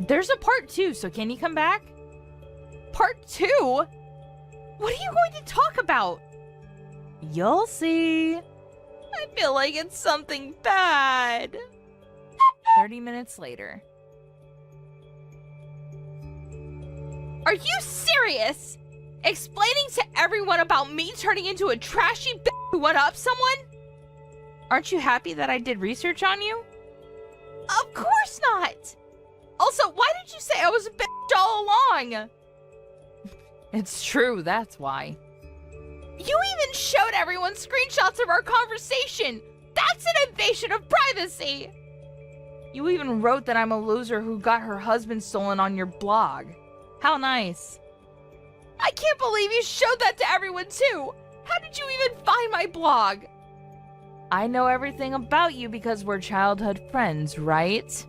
There's a part 2, so can you come back? Part 2? What are you going to talk about? You'll see. I feel like it's something bad. 30 minutes later. Are you serious? Explaining to everyone about me turning into a trashy bitch who went up someone? Aren't you happy that I did research on you? Of course not! Also, why did you say I was a bitch all along? It's true, that's why. You even showed everyone screenshots of our conversation! That's an invasion of privacy! You even wrote that I'm a loser who got her husband stolen on your blog. How nice. I can't believe you showed that to everyone too! How did you even find my blog? I know everything about you because we're childhood friends, right?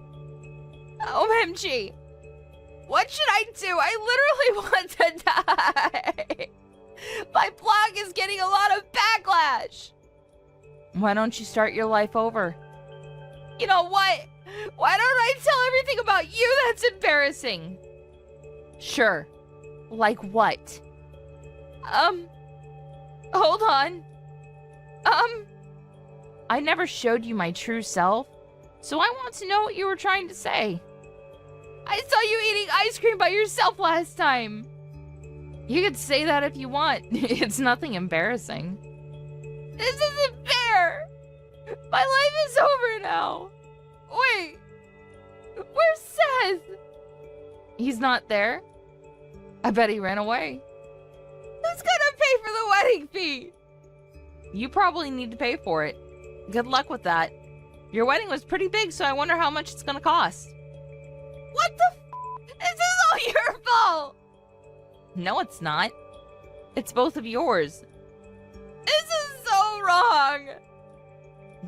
OMG! What should I do? I literally want to die! My blog is getting a lot of backlash! Why don't you start your life over? You know what? Why don't I tell everything about you that's embarrassing? Sure. Like what? Hold on. I never showed you my true self, so I want to know what you were trying to say. I saw you eating ice cream by yourself last time. You could say that if you want. It's nothing embarrassing. This isn't fair. My life is over now. Wait. Where's Seth? He's not there. I bet he ran away. Who's gonna pay for the wedding fee? You probably need to pay for it. Good luck with that. Your wedding was pretty big, so I wonder how much it's gonna cost. What the f***? Is this all your fault? No, it's not. It's both of yours. This is so wrong.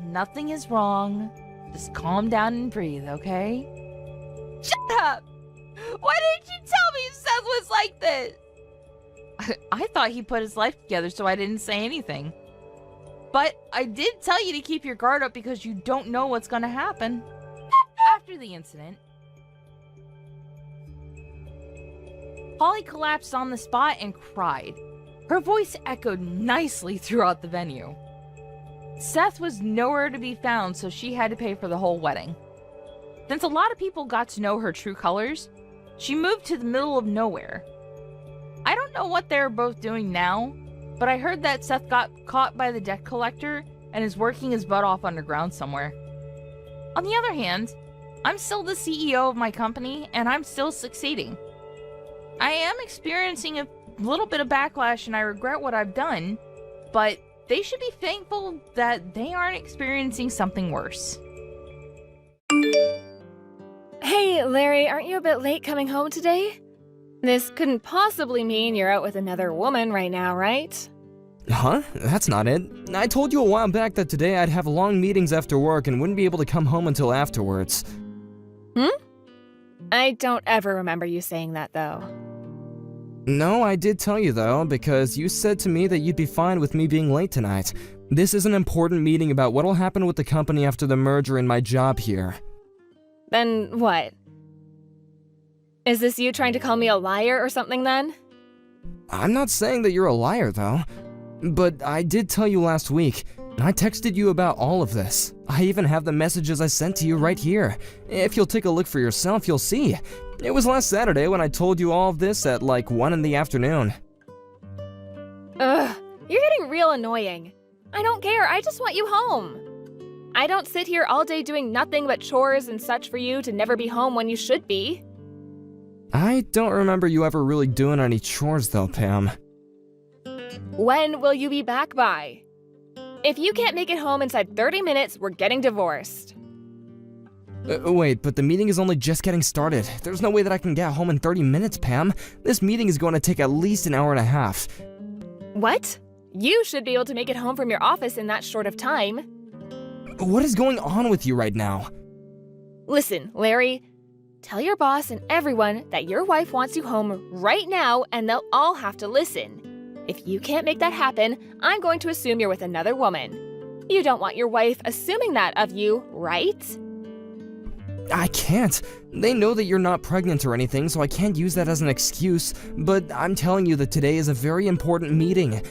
Nothing is wrong. Just calm down and breathe, okay? Shut up! Why didn't you tell me Seth was like this? I thought he put his life together, so I didn't say anything. But I did tell you to keep your guard up because you don't know what's gonna happen. After the incident, Holly collapsed on the spot and cried. Her voice echoed nicely throughout the venue. Seth was nowhere to be found, so she had to pay for the whole wedding. Since a lot of people got to know her true colors, she moved to the middle of nowhere. I don't know what they're both doing now, but I heard that Seth got caught by the debt collector and is working his butt off underground somewhere. On the other hand, I'm still the CEO of my company, and I'm still succeeding. I am experiencing a little bit of backlash, and I regret what I've done, but they should be thankful that they aren't experiencing something worse. Hey, Larry, aren't you a bit late coming home today? This couldn't possibly mean you're out with another woman right now, right? Huh? That's not it. I told you a while back that today I'd have long meetings after work and wouldn't be able to come home until afterwards. I don't ever remember you saying that, though. No, I did tell you though, because you said to me that you'd be fine with me being late tonight. This is an important meeting about what'll happen with the company after the merger and my job here. Then what? Is this you trying to call me a liar or something then? I'm not saying that you're a liar though, but I did tell you last week. I texted you about all of this. I even have the messages I sent to you right here. If you'll take a look for yourself, you'll see. It was last Saturday when I told you all of this at like 1 in the afternoon. Ugh, you're getting real annoying. I don't care, I just want you home. I don't sit here all day doing nothing but chores and such for you to never be home when you should be. I don't remember you ever really doing any chores though, Pam. When will you be back by? If you can't make it home inside 30 minutes, we're getting divorced. Wait, but the meeting is only just getting started. There's no way that I can get home in 30 minutes, Pam. This meeting is going to take at least an hour and a half. What? You should be able to make it home from your office in that short of time. What is going on with you right now? Listen, Larry, tell your boss and everyone that your wife wants you home right now and they'll all have to listen. If you can't make that happen, I'm going to assume you're with another woman. You don't want your wife assuming that of you, right? I can't. They know that you're not pregnant or anything, so I can't use that as an excuse, but I'm telling you that today is a very important meeting.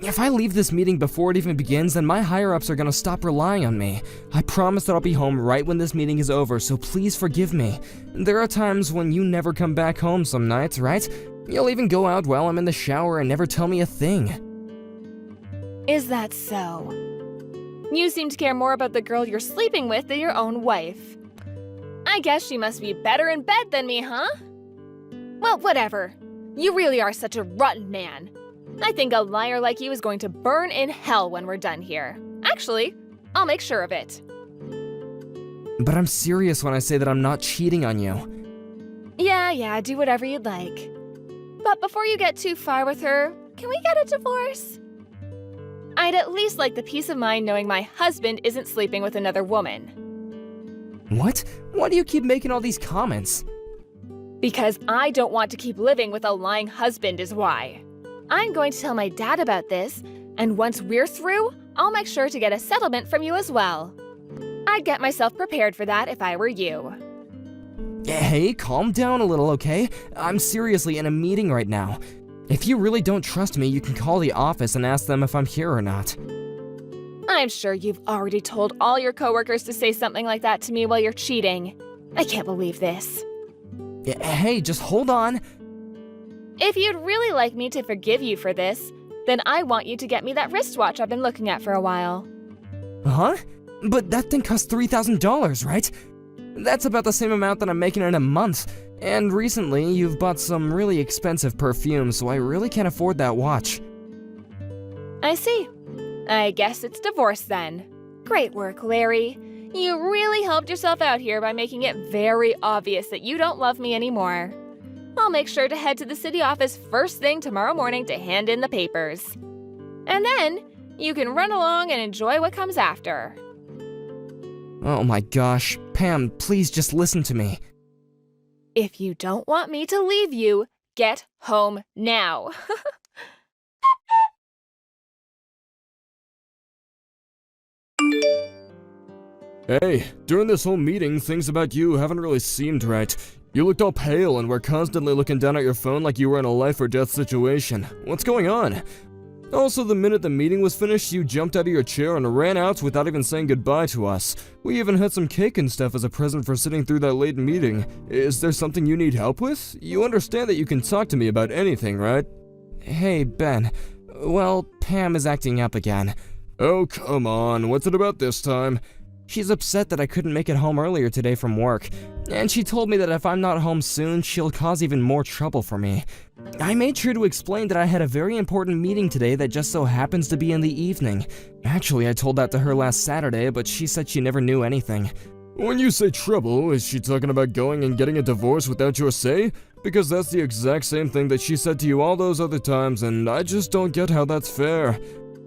If I leave this meeting before it even begins, then my higher-ups are gonna stop relying on me. I promise that I'll be home right when this meeting is over, so please forgive me. There are times when you never come back home some nights, right? You'll even go out while I'm in the shower and never tell me a thing. Is that so? You seem to care more about the girl you're sleeping with than your own wife. I guess she must be better in bed than me, huh? Well, whatever. You really are such a rotten man. I think a liar like you is going to burn in hell when we're done here. Actually, I'll make sure of it. But I'm serious when I say that I'm not cheating on you. Yeah, do whatever you'd like. But before you get too far with her, can we get a divorce? I'd at least like the peace of mind knowing my husband isn't sleeping with another woman. What? Why do you keep making all these comments? Because I don't want to keep living with a lying husband is why. I'm going to tell my dad about this, and once we're through, I'll make sure to get a settlement from you as well. I'd get myself prepared for that if I were you. Hey, calm down a little, okay? I'm seriously in a meeting right now. If you really don't trust me, you can call the office and ask them if I'm here or not. I'm sure you've already told all your coworkers to say something like that to me while you're cheating. I can't believe this. Hey, just hold on. If you'd really like me to forgive you for this, then I want you to get me that wristwatch I've been looking at for a while. Huh? But that thing costs $3,000, right? That's about the same amount that I'm making in a month. And recently, you've bought some really expensive perfume, so I really can't afford that watch. I see. I guess it's divorce then. Great work, Larry. You really helped yourself out here by making it very obvious that you don't love me anymore. I'll make sure to head to the city office first thing tomorrow morning to hand in the papers. And then, you can run along and enjoy what comes after. Oh my gosh. Pam, please just listen to me. If you don't want me to leave you, get home now. Hey, during this whole meeting, things about you haven't really seemed right. You looked all pale and were constantly looking down at your phone like you were in a life or death situation. What's going on? Also, the minute the meeting was finished, you jumped out of your chair and ran out without even saying goodbye to us. We even had some cake and stuff as a present for sitting through that late meeting. Is there something you need help with? You understand that you can talk to me about anything, right? Hey, Ben. Well, Pam is acting up again. Oh, come on, what's it about this time? She's upset that I couldn't make it home earlier today from work, and she told me that if I'm not home soon, she'll cause even more trouble for me. I made sure to explain that I had a very important meeting today that just so happens to be in the evening. Actually, I told that to her last Saturday, but she said she never knew anything. When you say trouble, is she talking about going and getting a divorce without your say? Because that's the exact same thing that she said to you all those other times, and I just don't get how that's fair.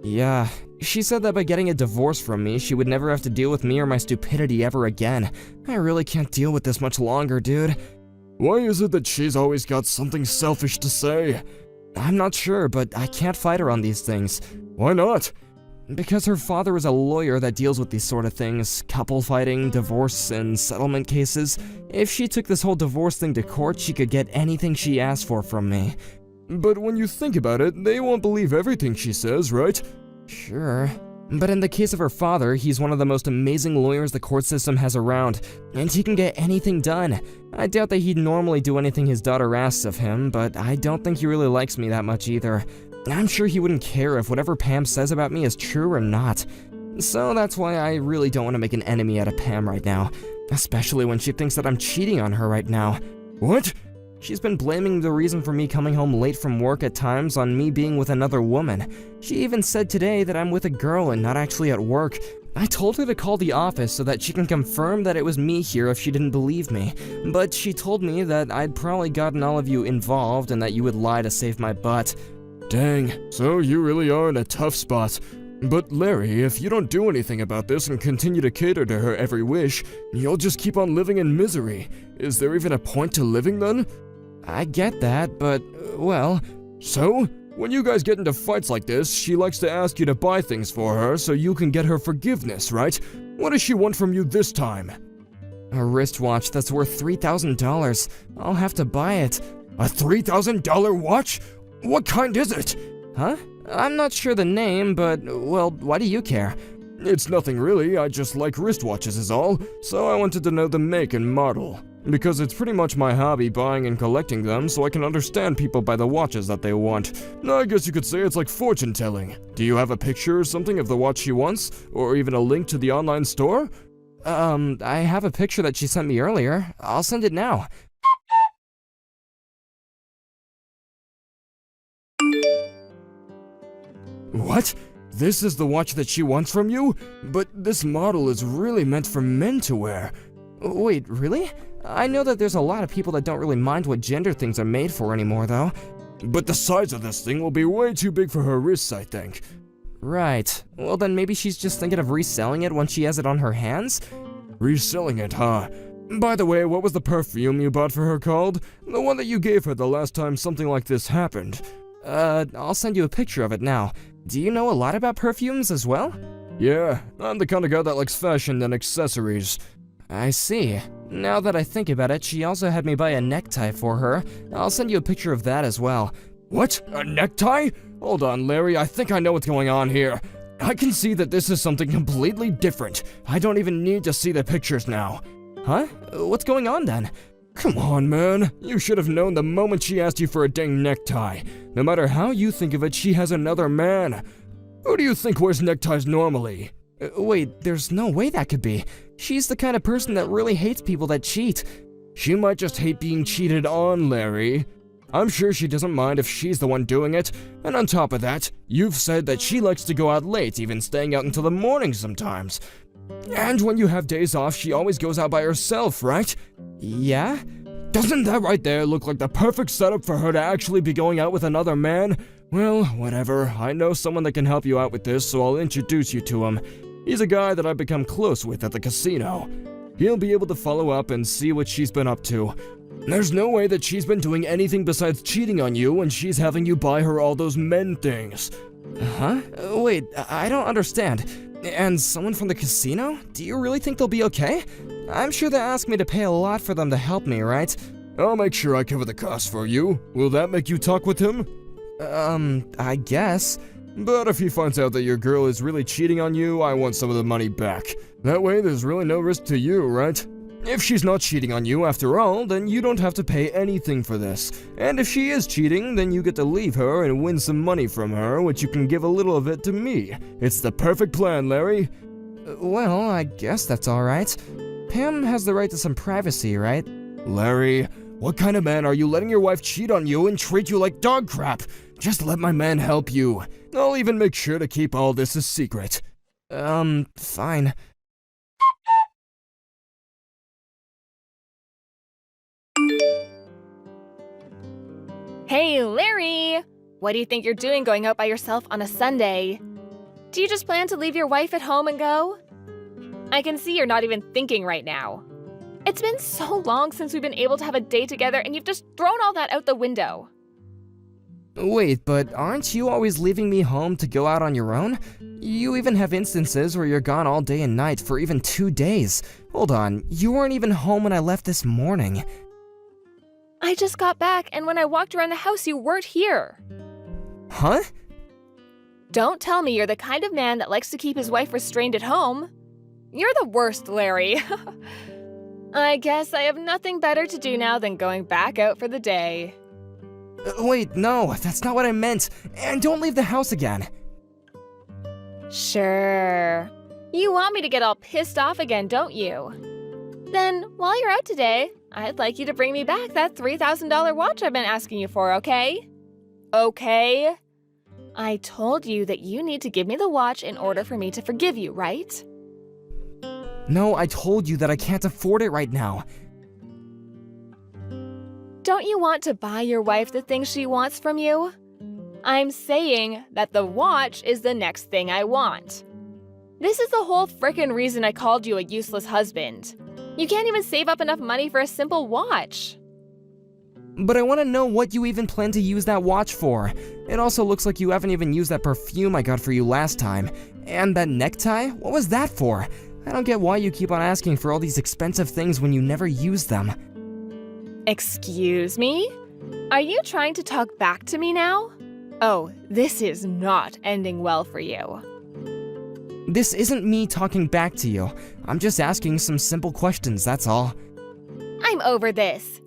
Yeah, she said that by getting a divorce from me, she would never have to deal with me or my stupidity ever again. I really can't deal with this much longer, dude. Why is it that she's always got something selfish to say? I'm not sure, but I can't fight her on these things. Why not? Because her father is a lawyer that deals with these sort of things, couple fighting, divorce, and settlement cases. If she took this whole divorce thing to court, she could get anything she asked for from me. But when you think about it, they won't believe everything she says, right? Sure. But in the case of her father, he's one of the most amazing lawyers the court system has around, and he can get anything done. I doubt that he'd normally do anything his daughter asks of him, but I don't think he really likes me that much either. I'm sure he wouldn't care if whatever Pam says about me is true or not. So that's why I really don't want to make an enemy out of Pam right now, especially when she thinks that I'm cheating on her right now. What? She's been blaming the reason for me coming home late from work at times on me being with another woman. She even said today that I'm with a girl and not actually at work. I told her to call the office so that she can confirm that it was me here if she didn't believe me. But she told me that I'd probably gotten all of you involved and that you would lie to save my butt. Dang, so you really are in a tough spot. But Larry, if you don't do anything about this and continue to cater to her every wish, you'll just keep on living in misery. Is there even a point to living then? I get that, but, well... So? When you guys get into fights like this, she likes to ask you to buy things for her so you can get her forgiveness, right? What does she want from you this time? A wristwatch that's worth $3,000. I'll have to buy it. A $3,000 watch? What kind is it? Huh? I'm not sure the name, but, well, why do you care? It's nothing really, I just like wristwatches is all, so I wanted to know the make and model. Because it's pretty much my hobby buying and collecting them, so I can understand people by the watches that they want. I guess you could say it's like fortune telling. Do you have a picture or something of the watch she wants? Or even a link to the online store? I have a picture that she sent me earlier. I'll send it now. What? This is the watch that she wants from you? But this model is really meant for men to wear. Wait, really? I know that there's a lot of people that don't really mind what gender things are made for anymore, though. But the size of this thing will be way too big for her wrists, I think. Right. Well, then maybe she's just thinking of reselling it once she has it on her hands? Reselling it, huh? By the way, what was the perfume you bought for her called? The one that you gave her the last time something like this happened. I'll send you a picture of it now. Do you know a lot about perfumes as well? Yeah, I'm the kind of guy that likes fashion and accessories. I see. Now that I think about it, she also had me buy a necktie for her. I'll send you a picture of that as well. What? A necktie? Hold on, Larry, I think I know what's going on here. I can see that this is something completely different. I don't even need to see the pictures now. Huh? What's going on then? Come on, man. You should have known the moment she asked you for a dang necktie. No matter how you think of it, she has another man. Who do you think wears neckties normally? Wait, there's no way that could be. She's the kind of person that really hates people that cheat. She might just hate being cheated on, Larry. I'm sure she doesn't mind if she's the one doing it. And on top of that, you've said that she likes to go out late, even staying out until the morning sometimes. And when you have days off, she always goes out by herself, right? Yeah? Doesn't that right there look like the perfect setup for her to actually be going out with another man? Well, whatever. I know someone that can help you out with this, so I'll introduce you to him. He's a guy that I've become close with at the casino. He'll be able to follow up and see what she's been up to. There's no way that she's been doing anything besides cheating on you when she's having you buy her all those men things. Huh? Wait, I don't understand. And someone from the casino? Do you really think they'll be okay? I'm sure they asked me to pay a lot for them to help me, right? I'll make sure I cover the cost for you. Will that make you talk with him? I guess. But if he finds out that your girl is really cheating on you, I want some of the money back. That way, there's really no risk to you, right? If she's not cheating on you after all, then you don't have to pay anything for this. And if she is cheating, then you get to leave her and win some money from her, which you can give a little of it to me. It's the perfect plan, Larry. Well, I guess that's alright. Pam has the right to some privacy, right? Larry, what kind of man are you letting your wife cheat on you and treat you like dog crap? Just let my man help you. I'll even make sure to keep all this a secret. Fine. Hey, Larry! What do you think you're doing going out by yourself on a Sunday? Do you just plan to leave your wife at home and go? I can see you're not even thinking right now. It's been so long since we've been able to have a day together and you've just thrown all that out the window. Wait, but aren't you always leaving me home to go out on your own? You even have instances where you're gone all day and night for even 2 days. Hold on, you weren't even home when I left this morning. I just got back, and when I walked around the house, you weren't here. Huh? Don't tell me you're the kind of man that likes to keep his wife restrained at home. You're the worst, Larry. I guess I have nothing better to do now than going back out for the day. Wait, no, that's not what I meant. And don't leave the house again. Sure. You want me to get all pissed off again, don't you? Then, while you're out today, I'd like you to bring me back that $3,000 watch I've been asking you for, okay? Okay? I told you that you need to give me the watch in order for me to forgive you, right? No, I told you that I can't afford it right now. Don't you want to buy your wife the things she wants from you? I'm saying that the watch is the next thing I want. This is the whole frickin' reason I called you a useless husband. You can't even save up enough money for a simple watch. But I want to know what you even plan to use that watch for. It also looks like you haven't even used that perfume I got for you last time. And that necktie? What was that for? I don't get why you keep on asking for all these expensive things when you never use them. Excuse me? Are you trying to talk back to me now? Oh, this is not ending well for you. This isn't me talking back to you. I'm just asking some simple questions, that's all. I'm over this.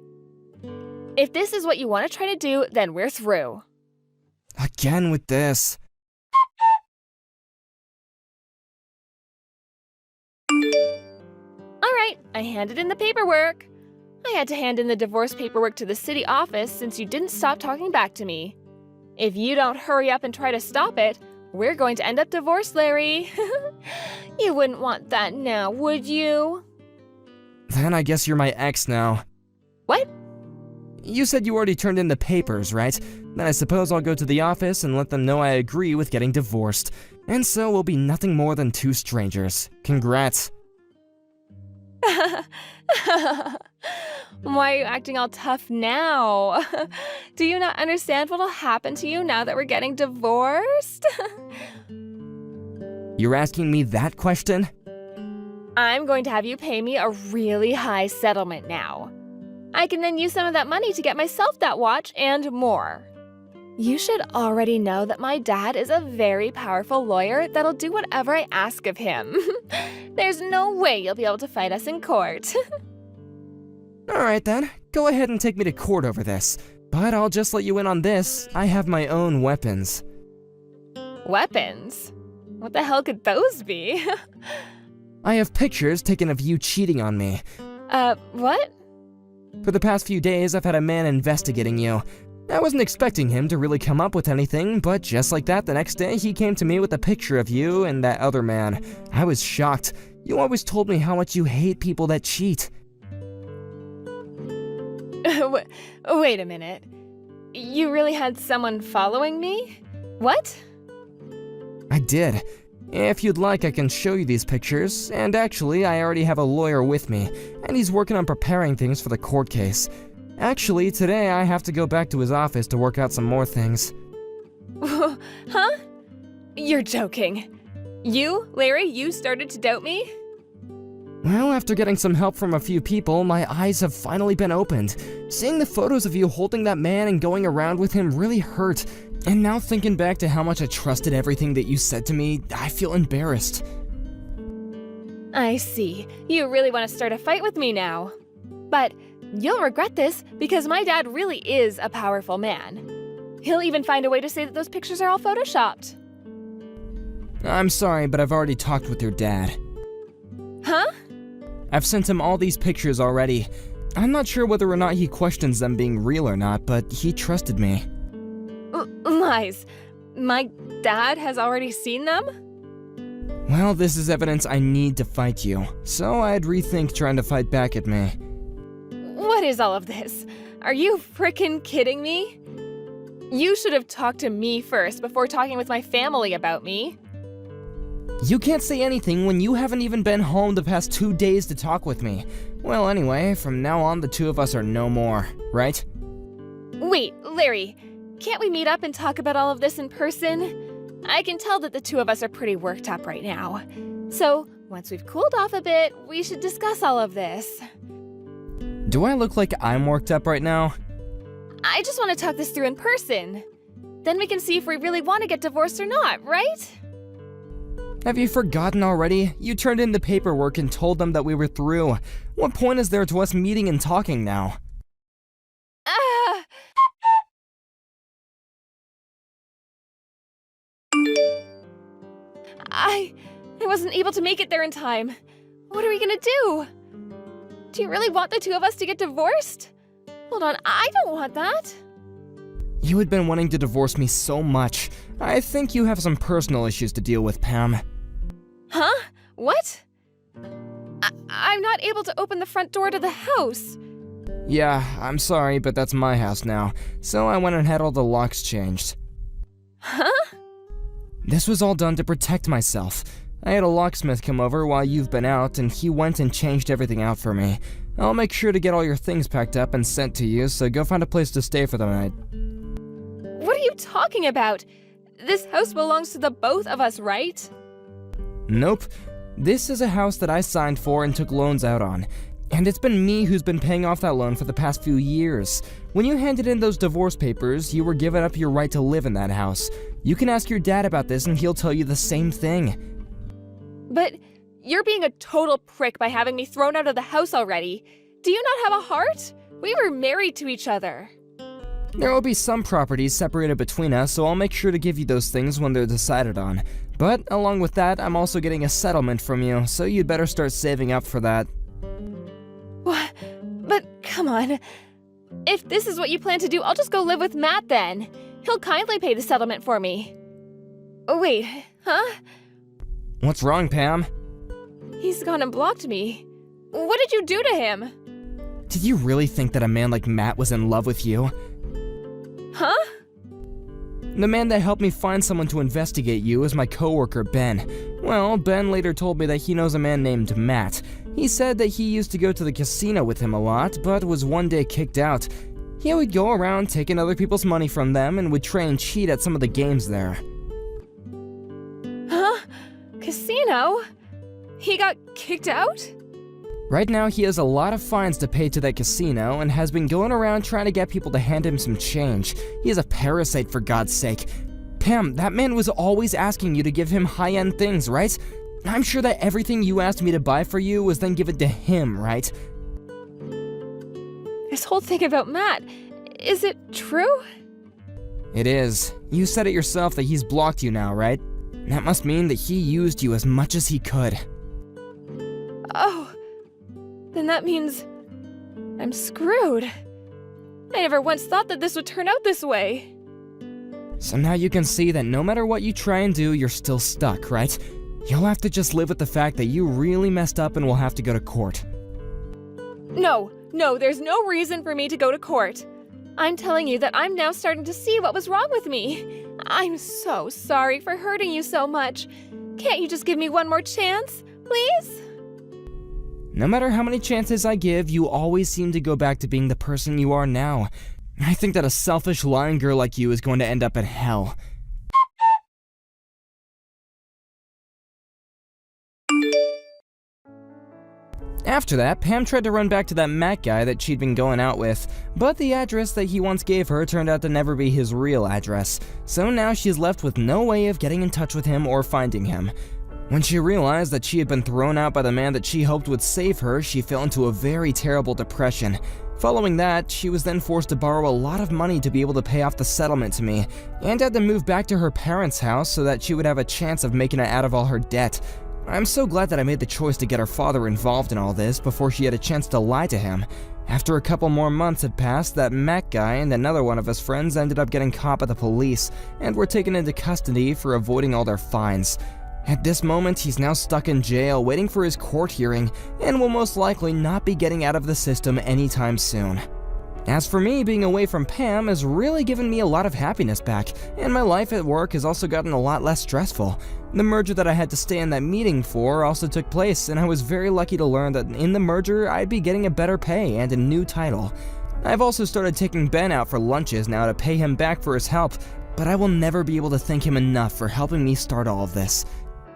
If this is what you want to try to do, then we're through. Again with this. Alright, I handed in the paperwork. I had to hand in the divorce paperwork to the city office since you didn't stop talking back to me. If you don't hurry up and try to stop it, we're going to end up divorced, Larry. You wouldn't want that now, would you? Then I guess you're my ex now. What? You said you already turned in the papers, right? Then I suppose I'll go to the office and let them know I agree with getting divorced. And so we'll be nothing more than two strangers. Congrats. Why are you acting all tough now? Do you not understand what'll happen to you now that we're getting divorced? You're asking me that question? I'm going to have you pay me a really high settlement now. I can then use some of that money to get myself that watch and more. You should already know that my dad is a very powerful lawyer that'll do whatever I ask of him. There's no way you'll be able to fight us in court. Alright then, go ahead and take me to court over this. But I'll just let you in on this, I have my own weapons. Weapons? What the hell could those be? I have pictures taken of you cheating on me. What? For the past few days, I've had a man investigating you. I wasn't expecting him to really come up with anything, but just like that, the next day he came to me with a picture of you and that other man. I was shocked. You always told me how much you hate people that cheat. Wait a minute. You really had someone following me? What? I did. If you'd like, I can show you these pictures, and actually, I already have a lawyer with me, and he's working on preparing things for the court case. Actually, today I have to go back to his office to work out some more things. Huh? You're joking. You, Larry, you started to doubt me? Well, after getting some help from a few people, my eyes have finally been opened. Seeing the photos of you holding that man and going around with him really hurt. And now thinking back to how much I trusted everything that you said to me, I feel embarrassed. I see. You really want to start a fight with me now. But you'll regret this because my dad really is a powerful man. He'll even find a way to say that those pictures are all photoshopped. I'm sorry, but I've already talked with your dad. Huh? I've sent him all these pictures already. I'm not sure whether or not he questions them being real or not, but he trusted me. Lies. My dad has already seen them? Well, this is evidence I need to fight you, so I'd rethink trying to fight back at me. What is all of this? Are you frickin' kidding me? You should have talked to me first before talking with my family about me. You can't say anything when you haven't even been home the past 2 days to talk with me. Well, anyway, from now on the two of us are no more, right? Wait, Larry, can't we meet up and talk about all of this in person? I can tell that the two of us are pretty worked up right now. So, once we've cooled off a bit, we should discuss all of this. Do I look like I'm worked up right now? I just want to talk this through in person. Then we can see if we really want to get divorced or not, right? Have you forgotten already? You turned in the paperwork and told them that we were through. What point is there to us meeting and talking now? I wasn't able to make it there in time. What are we gonna do? Do you really want the two of us to get divorced? Hold on, I don't want that. You had been wanting to divorce me so much. I think you have some personal issues to deal with, Pam. Huh? What? I'm not able to open the front door to the house. Yeah, I'm sorry, but that's my house now, so I went and had all the locks changed. Huh? This was all done to protect myself. I had a locksmith come over while you've been out, and he went and changed everything out for me. I'll make sure to get all your things packed up and sent to you, so go find a place to stay for the night. What are you talking about? This house belongs to the both of us, right? Nope. This is a house that I signed for and took loans out on. And it's been me who's been paying off that loan for the past few years. When you handed in those divorce papers, you were giving up your right to live in that house. You can ask your dad about this and he'll tell you the same thing. But you're being a total prick by having me thrown out of the house already. Do you not have a heart? We were married to each other. There will be some properties separated between us, so I'll make sure to give you those things when they're decided on. But along with that, I'm also getting a settlement from you, so you'd better start saving up for that. What? But come on. If this is what you plan to do, I'll just go live with Matt then. He'll kindly pay the settlement for me. Oh, wait, huh? What's wrong, Pam? He's gone and blocked me. What did you do to him? Did you really think that a man like Matt was in love with you? Huh? The man that helped me find someone to investigate you is my coworker, Ben. Well, Ben later told me that he knows a man named Matt. He said that he used to go to the casino with him a lot, but was one day kicked out. He would go around taking other people's money from them and would try and cheat at some of the games there. Huh? Casino? He got kicked out? Right now, he has a lot of fines to pay to that casino and has been going around trying to get people to hand him some change. He is a parasite, for God's sake. Pam, that man was always asking you to give him high-end things, right? I'm sure that everything you asked me to buy for you was then given to him, right? This whole thing about Matt, is it true? It is. You said it yourself that he's blocked you now, right? That must mean that he used you as much as he could. Oh, then that means I'm screwed. I never once thought that this would turn out this way. So now you can see that no matter what you try and do, you're still stuck, right? You'll have to just live with the fact that you really messed up and will have to go to court. No, there's no reason for me to go to court. I'm telling you that I'm now starting to see what was wrong with me. I'm so sorry for hurting you so much. Can't you just give me one more chance, please? No matter how many chances I give, you always seem to go back to being the person you are now. I think that a selfish, lying girl like you is going to end up in hell. After that, Pam tried to run back to that Matt guy that she'd been going out with, but the address that he once gave her turned out to never be his real address, so now she's left with no way of getting in touch with him or finding him. When she realized that she had been thrown out by the man that she hoped would save her, she fell into a very terrible depression. Following that, she was then forced to borrow a lot of money to be able to pay off the settlement to me, and had to move back to her parents' house so that she would have a chance of making it out of all her debt. I'm so glad that I made the choice to get her father involved in all this before she had a chance to lie to him. After a couple more months had passed, that Mac guy and another one of his friends ended up getting caught by the police and were taken into custody for avoiding all their fines. At this moment, he's now stuck in jail waiting for his court hearing and will most likely not be getting out of the system anytime soon. As for me, being away from Pam has really given me a lot of happiness back, and my life at work has also gotten a lot less stressful. The merger that I had to stay in that meeting for also took place, and I was very lucky to learn that in the merger I'd be getting a better pay and a new title. I've also started taking Ben out for lunches now to pay him back for his help, but I will never be able to thank him enough for helping me start all of this.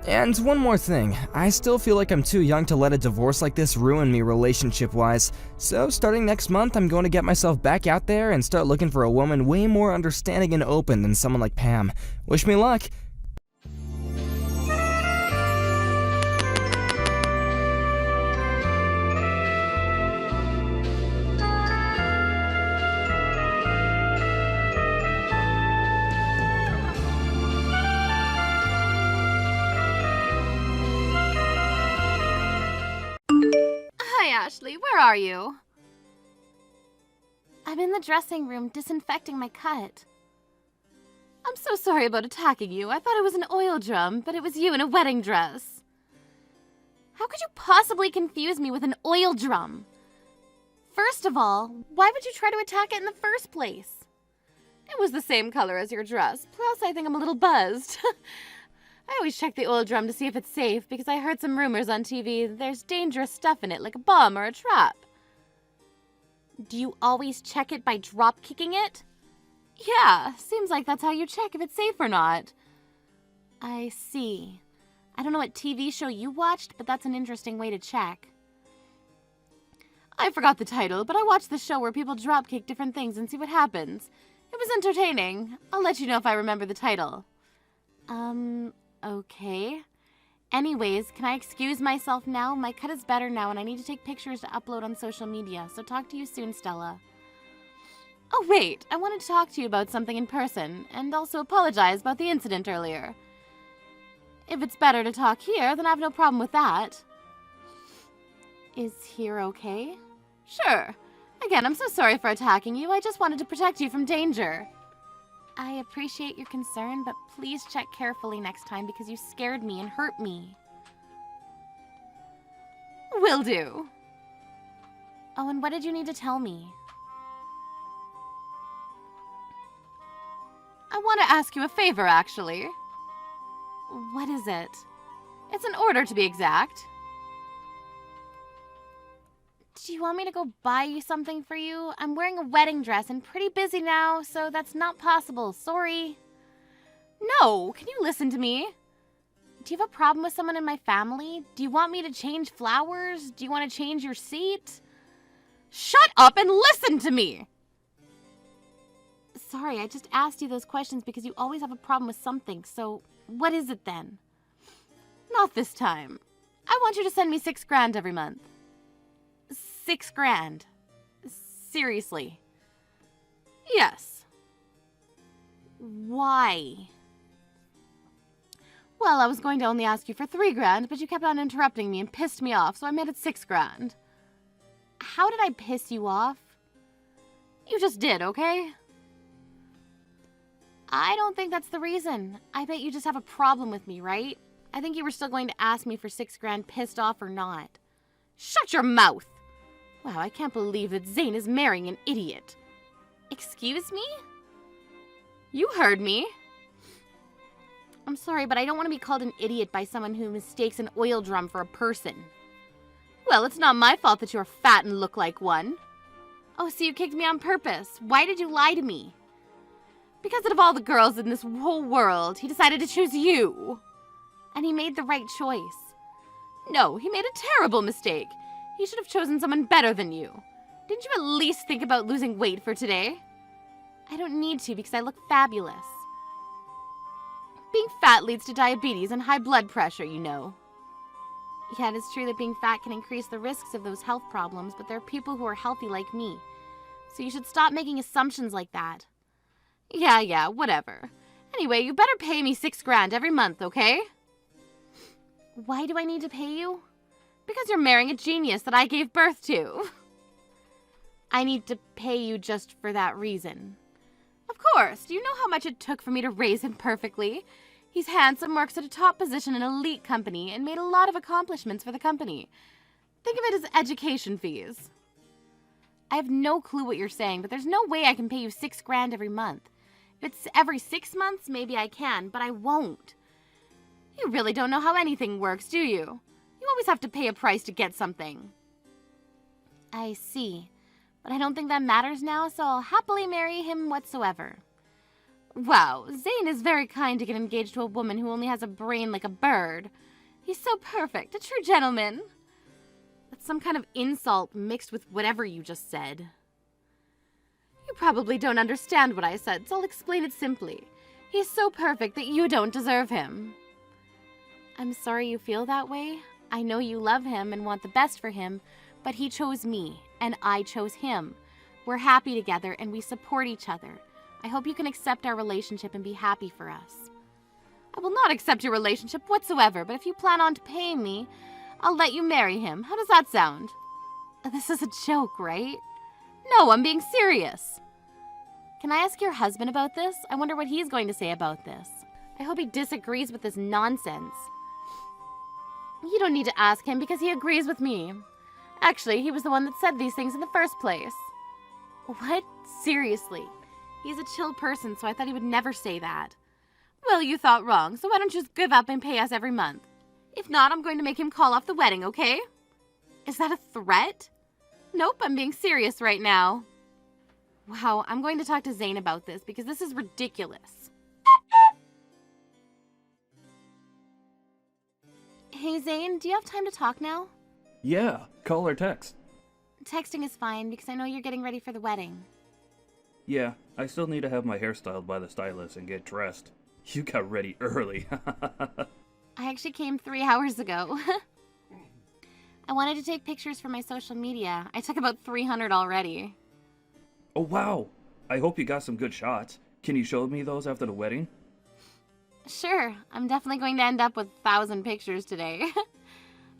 And one more thing, I still feel like I'm too young to let a divorce like this ruin me relationship-wise, so starting next month I'm going to get myself back out there and start looking for a woman way more understanding and open than someone like Pam. Wish me luck! Ashley, where are you? I'm in the dressing room disinfecting my cut. I'm so sorry about attacking you. I thought it was an oil drum, but it was you in a wedding dress. How could you possibly confuse me with an oil drum? First of all, why would you try to attack it in the first place? It was the same color as your dress, plus I think I'm a little buzzed. I always check the oil drum to see if it's safe because I heard some rumors on TV there's dangerous stuff in it, like a bomb or a trap. Do you always check it by drop kicking it? Yeah, seems like that's how you check if it's safe or not. I see. I don't know what TV show you watched, but that's an interesting way to check. I forgot the title, but I watched the show where people drop kick different things and see what happens. It was entertaining. I'll let you know if I remember the title. Okay. Anyways, can I excuse myself now? My cut is better now and I need to take pictures to upload on social media, so talk to you soon, Stella. Oh wait, I wanted to talk to you about something in person, and also apologize about the incident earlier. If it's better to talk here, then I have no problem with that. Is here okay? Sure. Again, I'm so sorry for attacking you. I just wanted to protect you from danger. I appreciate your concern, but please check carefully next time because you scared me and hurt me. Will do. Oh, and what did you need to tell me? I want to ask you a favor, actually. What is it? It's an order, to be exact. Do you want me to go buy you something for you? I'm wearing a wedding dress and pretty busy now, so that's not possible. Sorry. No, can you listen to me? Do you have a problem with someone in my family? Do you want me to change flowers? Do you want to change your seat? Shut up and listen to me! Sorry, I just asked you those questions because you always have a problem with something, so what is it then? Not this time. I want you to send me $6,000 every month. $6,000. Seriously. Yes. Why? Well, I was going to only ask you for $3,000, but you kept on interrupting me and pissed me off, so I made it $6,000. How did I piss you off? You just did, okay? I don't think that's the reason. I bet you just have a problem with me, right? I think you were still going to ask me for $6,000 pissed off or not. Shut your mouth! Wow, I can't believe that Zane is marrying an idiot. Excuse me? You heard me. I'm sorry, but I don't want to be called an idiot by someone who mistakes an oil drum for a person. Well, it's not my fault that you're fat and look like one. Oh, so you kicked me on purpose. Why did you lie to me? Because out of all the girls in this whole world, he decided to choose you. And he made the right choice. No, he made a terrible mistake. He should have chosen someone better than you. Didn't you at least think about losing weight for today? I don't need to because I look fabulous. Being fat leads to diabetes and high blood pressure, you know. Yeah, it is true that being fat can increase the risks of those health problems, but there are people who are healthy like me. So you should stop making assumptions like that. Yeah, whatever. Anyway, you better pay me $6,000 every month, okay? Why do I need to pay you? Because you're marrying a genius that I gave birth to. I need to pay you just for that reason. Of course. Do you know how much it took for me to raise him perfectly? He's handsome, works at a top position in an elite company, and made a lot of accomplishments for the company. Think of it as education fees. I have no clue what you're saying, but there's no way I can pay you $6,000 every month. If it's every 6 months, maybe I can, but I won't. You really don't know how anything works, do you? You always have to pay a price to get something. I see. But I don't think that matters now, so I'll happily marry him whatsoever. Wow, Zane is very kind to get engaged to a woman who only has a brain like a bird. He's so perfect, a true gentleman. That's some kind of insult mixed with whatever you just said. You probably don't understand what I said, so I'll explain it simply. He's so perfect that you don't deserve him. I'm sorry you feel that way. I know you love him and want the best for him, but he chose me, and I chose him. We're happy together, and we support each other. I hope you can accept our relationship and be happy for us. I will not accept your relationship whatsoever, but if you plan on paying me, I'll let you marry him. How does that sound? This is a joke, right? No, I'm being serious. Can I ask your husband about this? I wonder what he's going to say about this. I hope he disagrees with this nonsense. You don't need to ask him because he agrees with me. Actually, he was the one that said these things in the first place. What? Seriously? He's a chill person, so I thought he would never say that. Well, you thought wrong, so why don't you just give up and pay us every month? If not, I'm going to make him call off the wedding, okay? Is that a threat? Nope, I'm being serious right now. Wow, I'm going to talk to Zane about this because this is ridiculous. Hey, Zane, do you have time to talk now? Yeah, call or text. Texting is fine because I know you're getting ready for the wedding. Yeah, I still need to have my hair styled by the stylist and get dressed. You got ready early. I actually came 3 hours ago. I wanted to take pictures for my social media. I took about 300 already. Oh wow! I hope you got some good shots. Can you show me those after the wedding? Sure, I'm definitely going to end up with 1,000 pictures today.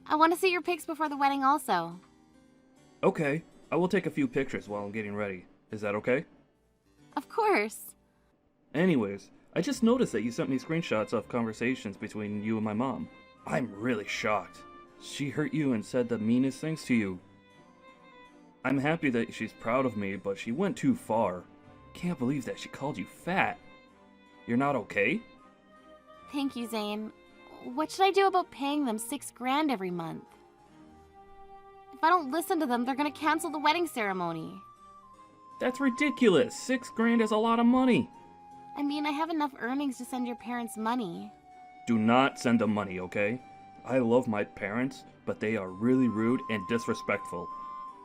I want to see your pics before the wedding also. Okay, I will take a few pictures while I'm getting ready. Is that okay? Of course. Anyways, I just noticed that you sent me screenshots of conversations between you and my mom. I'm really shocked. She hurt you and said the meanest things to you. I'm happy that she's proud of me, but she went too far. Can't believe that she called you fat. You're not okay? Thank you, Zane. What should I do about paying them $6,000 every month? If I don't listen to them, they're gonna cancel the wedding ceremony. That's ridiculous. $6,000 is a lot of money. I mean, I have enough earnings to send your parents money. Do not send them money, okay? I love my parents, but they are really rude and disrespectful.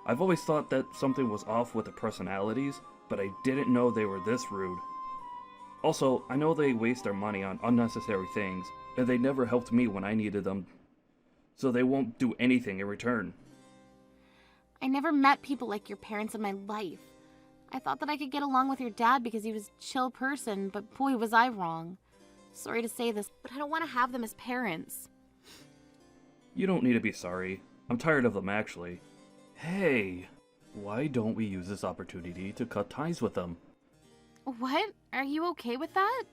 I've always thought that something was off with the personalities, but I didn't know they were this rude. Also, I know they waste their money on unnecessary things, and they never helped me when I needed them, so they won't do anything in return. I never met people like your parents in my life. I thought that I could get along with your dad because he was a chill person, but boy was I wrong. Sorry to say this, but I don't want to have them as parents. You don't need to be sorry. I'm tired of them, actually. Hey, why don't we use this opportunity to cut ties with them? What? Are you okay with that?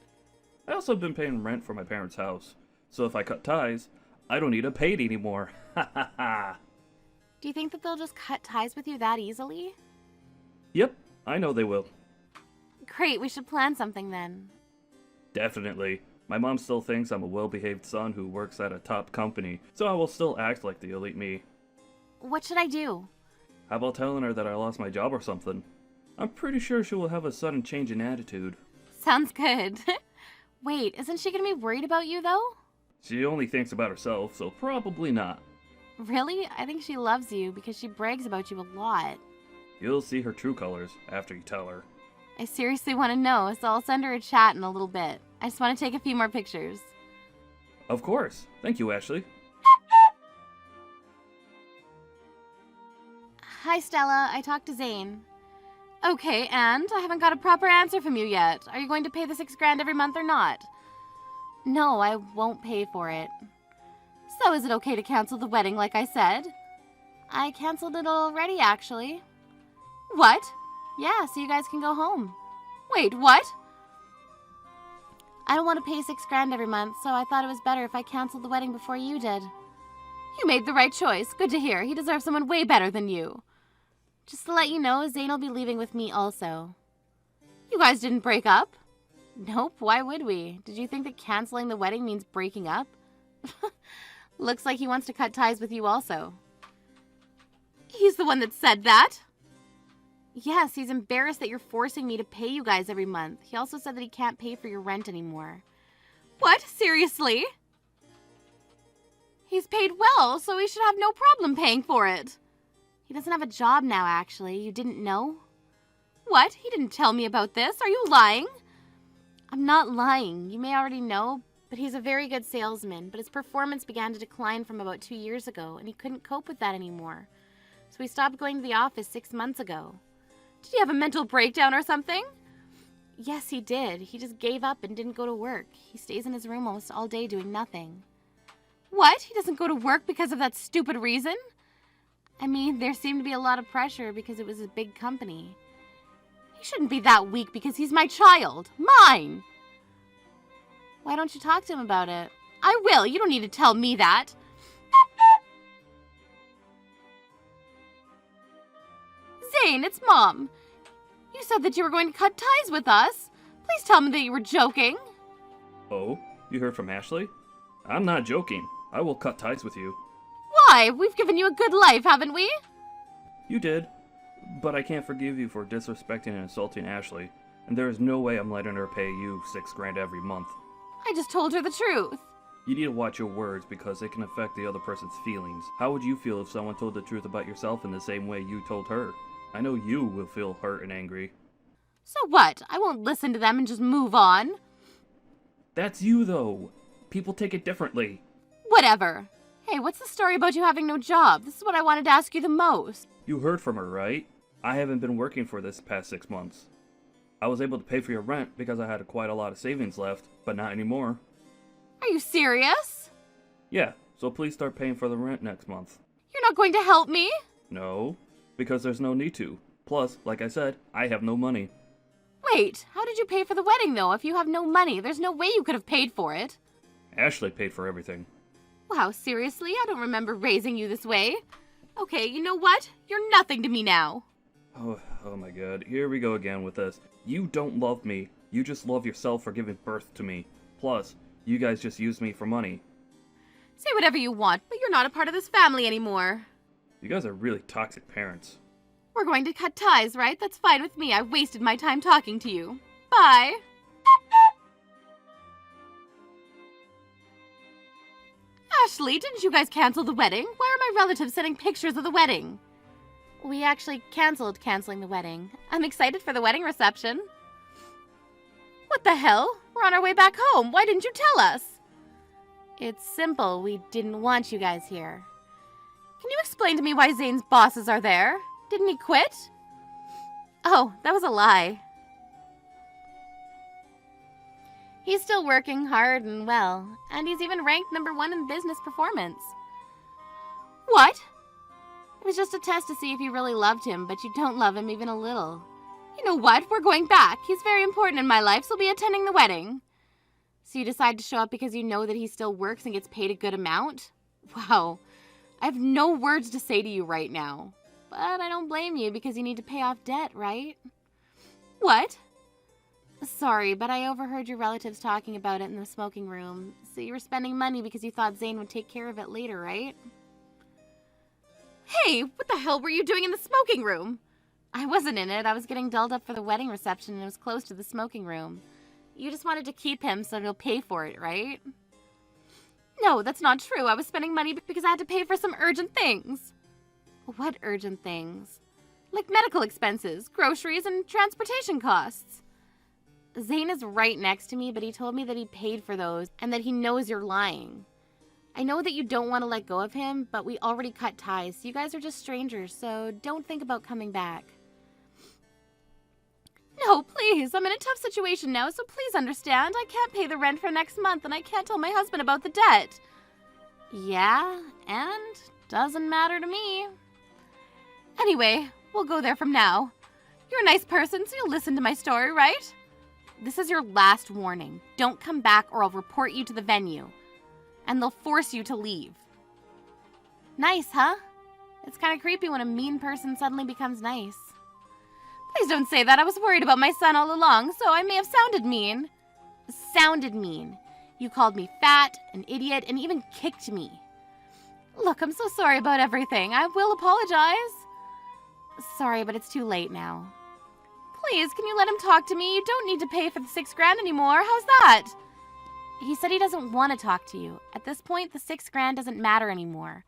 I also have been paying rent for my parents' house, so if I cut ties, I don't need to pay it anymore. Ha ha ha! Do you think that they'll just cut ties with you that easily? Yep, I know they will. Great, we should plan something then. Definitely. My mom still thinks I'm a well-behaved son who works at a top company, so I will still act like the elite me. What should I do? How about telling her that I lost my job or something? I'm pretty sure she will have a sudden change in attitude. Sounds good. Wait, isn't she gonna be worried about you though? She only thinks about herself, so probably not. Really? I think she loves you because she brags about you a lot. You'll see her true colors after you tell her. I seriously want to know, so I'll send her a chat in a little bit. I just want to take a few more pictures. Of course. Thank you, Ashley. Hi, Stella. I talked to Zane. Okay, and I haven't got a proper answer from you yet. Are you going to pay the $6,000 every month or not? No, I won't pay for it. So is it okay to cancel the wedding like I said? I canceled it already, actually. What? Yeah, so you guys can go home. Wait, what? I don't want to pay $6,000 every month, so I thought it was better if I canceled the wedding before you did. You made the right choice. Good to hear. He deserves someone way better than you. Just to let you know, Zane will be leaving with me also. You guys didn't break up? Nope, why would we? Did you think that canceling the wedding means breaking up? Looks like he wants to cut ties with you also. He's the one that said that? Yes, he's embarrassed that you're forcing me to pay you guys every month. He also said that he can't pay for your rent anymore. What? Seriously? He's paid well, so he should have no problem paying for it. He doesn't have a job now, actually. You didn't know? What? He didn't tell me about this. Are you lying? I'm not lying. You may already know, but he's a very good salesman. But his performance began to decline from about 2 years ago, and he couldn't cope with that anymore. So he stopped going to the office 6 months ago. Did he have a mental breakdown or something? Yes, he did. He just gave up and didn't go to work. He stays in his room almost all day doing nothing. What? He doesn't go to work because of that stupid reason? I mean, there seemed to be a lot of pressure because it was a big company. He shouldn't be that weak because he's my child. Mine! Why don't you talk to him about it? I will. You don't need to tell me that. Zane, it's Mom. You said that you were going to cut ties with us. Please tell me that you were joking. Oh, you heard from Ashley? I'm not joking. I will cut ties with you. Why? We've given you a good life, haven't we? You did. But I can't forgive you for disrespecting and insulting Ashley. And there is no way I'm letting her pay you $6,000 every month. I just told her the truth. You need to watch your words because it can affect the other person's feelings. How would you feel if someone told the truth about yourself in the same way you told her? I know you will feel hurt and angry. So what? I won't listen to them and just move on. That's you, though. People take it differently. Whatever. Hey, what's the story about you having no job? This is what I wanted to ask you the most. You heard from her, right? I haven't been working for this past 6 months. I was able to pay for your rent because I had quite a lot of savings left, but not anymore. Are you serious? Yeah, so please start paying for the rent next month. You're not going to help me? No, because there's no need to. Plus, like I said, I have no money. Wait, how did you pay for the wedding, though? If you have no money, there's no way you could have paid for it. Ashley paid for everything. Wow, seriously? I don't remember raising you this way. Okay, you know what? You're nothing to me now. Oh my god, here we go again with this. You don't love me. You just love yourself for giving birth to me. Plus, you guys just use me for money. Say whatever you want, but you're not a part of this family anymore. You guys are really toxic parents. We're going to cut ties, right? That's fine with me. I wasted my time talking to you. Bye. Ashley, didn't you guys cancel the wedding? Why are my relatives sending pictures of the wedding? We actually canceling the wedding. I'm excited for the wedding reception. What the hell? We're on our way back home. Why didn't you tell us? It's simple. We didn't want you guys here. Can you explain to me why Zane's bosses are there? Didn't he quit? Oh, that was a lie. He's still working hard and well, and he's even ranked #1 in business performance. What? It was just a test to see if you really loved him, but you don't love him even a little. You know what? We're going back. He's very important in my life, so we'll be attending the wedding. So you decide to show up because you know that he still works and gets paid a good amount? Wow. I have no words to say to you right now. But I don't blame you because you need to pay off debt, right? What? Sorry, but I overheard your relatives talking about it in the smoking room. So you were spending money because you thought Zane would take care of it later, right? Hey, what the hell were you doing in the smoking room? I wasn't in it. I was getting dolled up for the wedding reception and it was close to the smoking room. You just wanted to keep him so he'll pay for it, right? No, that's not true. I was spending money because I had to pay for some urgent things. What urgent things? Like medical expenses, groceries, and transportation costs. Zane is right next to me, but he told me that he paid for those and that he knows you're lying. I know that you don't want to let go of him, but we already cut ties. You guys are just strangers, so don't think about coming back. No, please. I'm in a tough situation now, so please understand. I can't pay the rent for next month, and I can't tell my husband about the debt. Yeah, and doesn't matter to me. Anyway, we'll go there from now. You're a nice person, so you'll listen to my story, right? This is your last warning. Don't come back or I'll report you to the venue. And they'll force you to leave. Nice, huh? It's kind of creepy when a mean person suddenly becomes nice. Please don't say that. I was worried about my son all along, so I may have sounded mean. Sounded mean. You called me fat, an idiot, and even kicked me. Look, I'm so sorry about everything. I will apologize. Sorry, but it's too late now. Please, can you let him talk to me? You don't need to pay for the $6,000 anymore. How's that? He said he doesn't want to talk to you. At this point, the $6,000 doesn't matter anymore.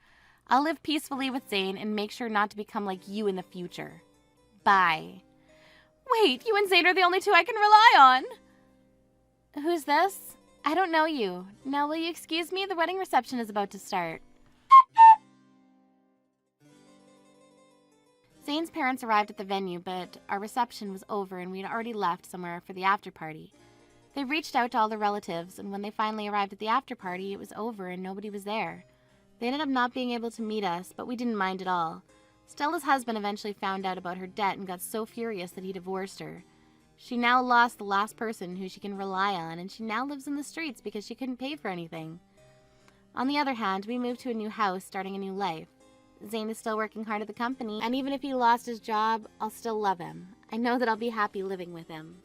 I'll live peacefully with Zane and make sure not to become like you in the future. Bye. Wait, you and Zane are the only two I can rely on. Who's this? I don't know you. Now, will you excuse me? The wedding reception is about to start. Zane's parents arrived at the venue, but our reception was over and we'd already left somewhere for the after party. They reached out to all the relatives, and when they finally arrived at the after party, it was over and nobody was there. They ended up not being able to meet us, but we didn't mind at all. Stella's husband eventually found out about her debt and got so furious that he divorced her. She now lost the last person who she can rely on, and she now lives in the streets because she couldn't pay for anything. On the other hand, we moved to a new house, starting a new life. Zane is still working hard at the company, and even if he lost his job, I'll still love him. I know that I'll be happy living with him.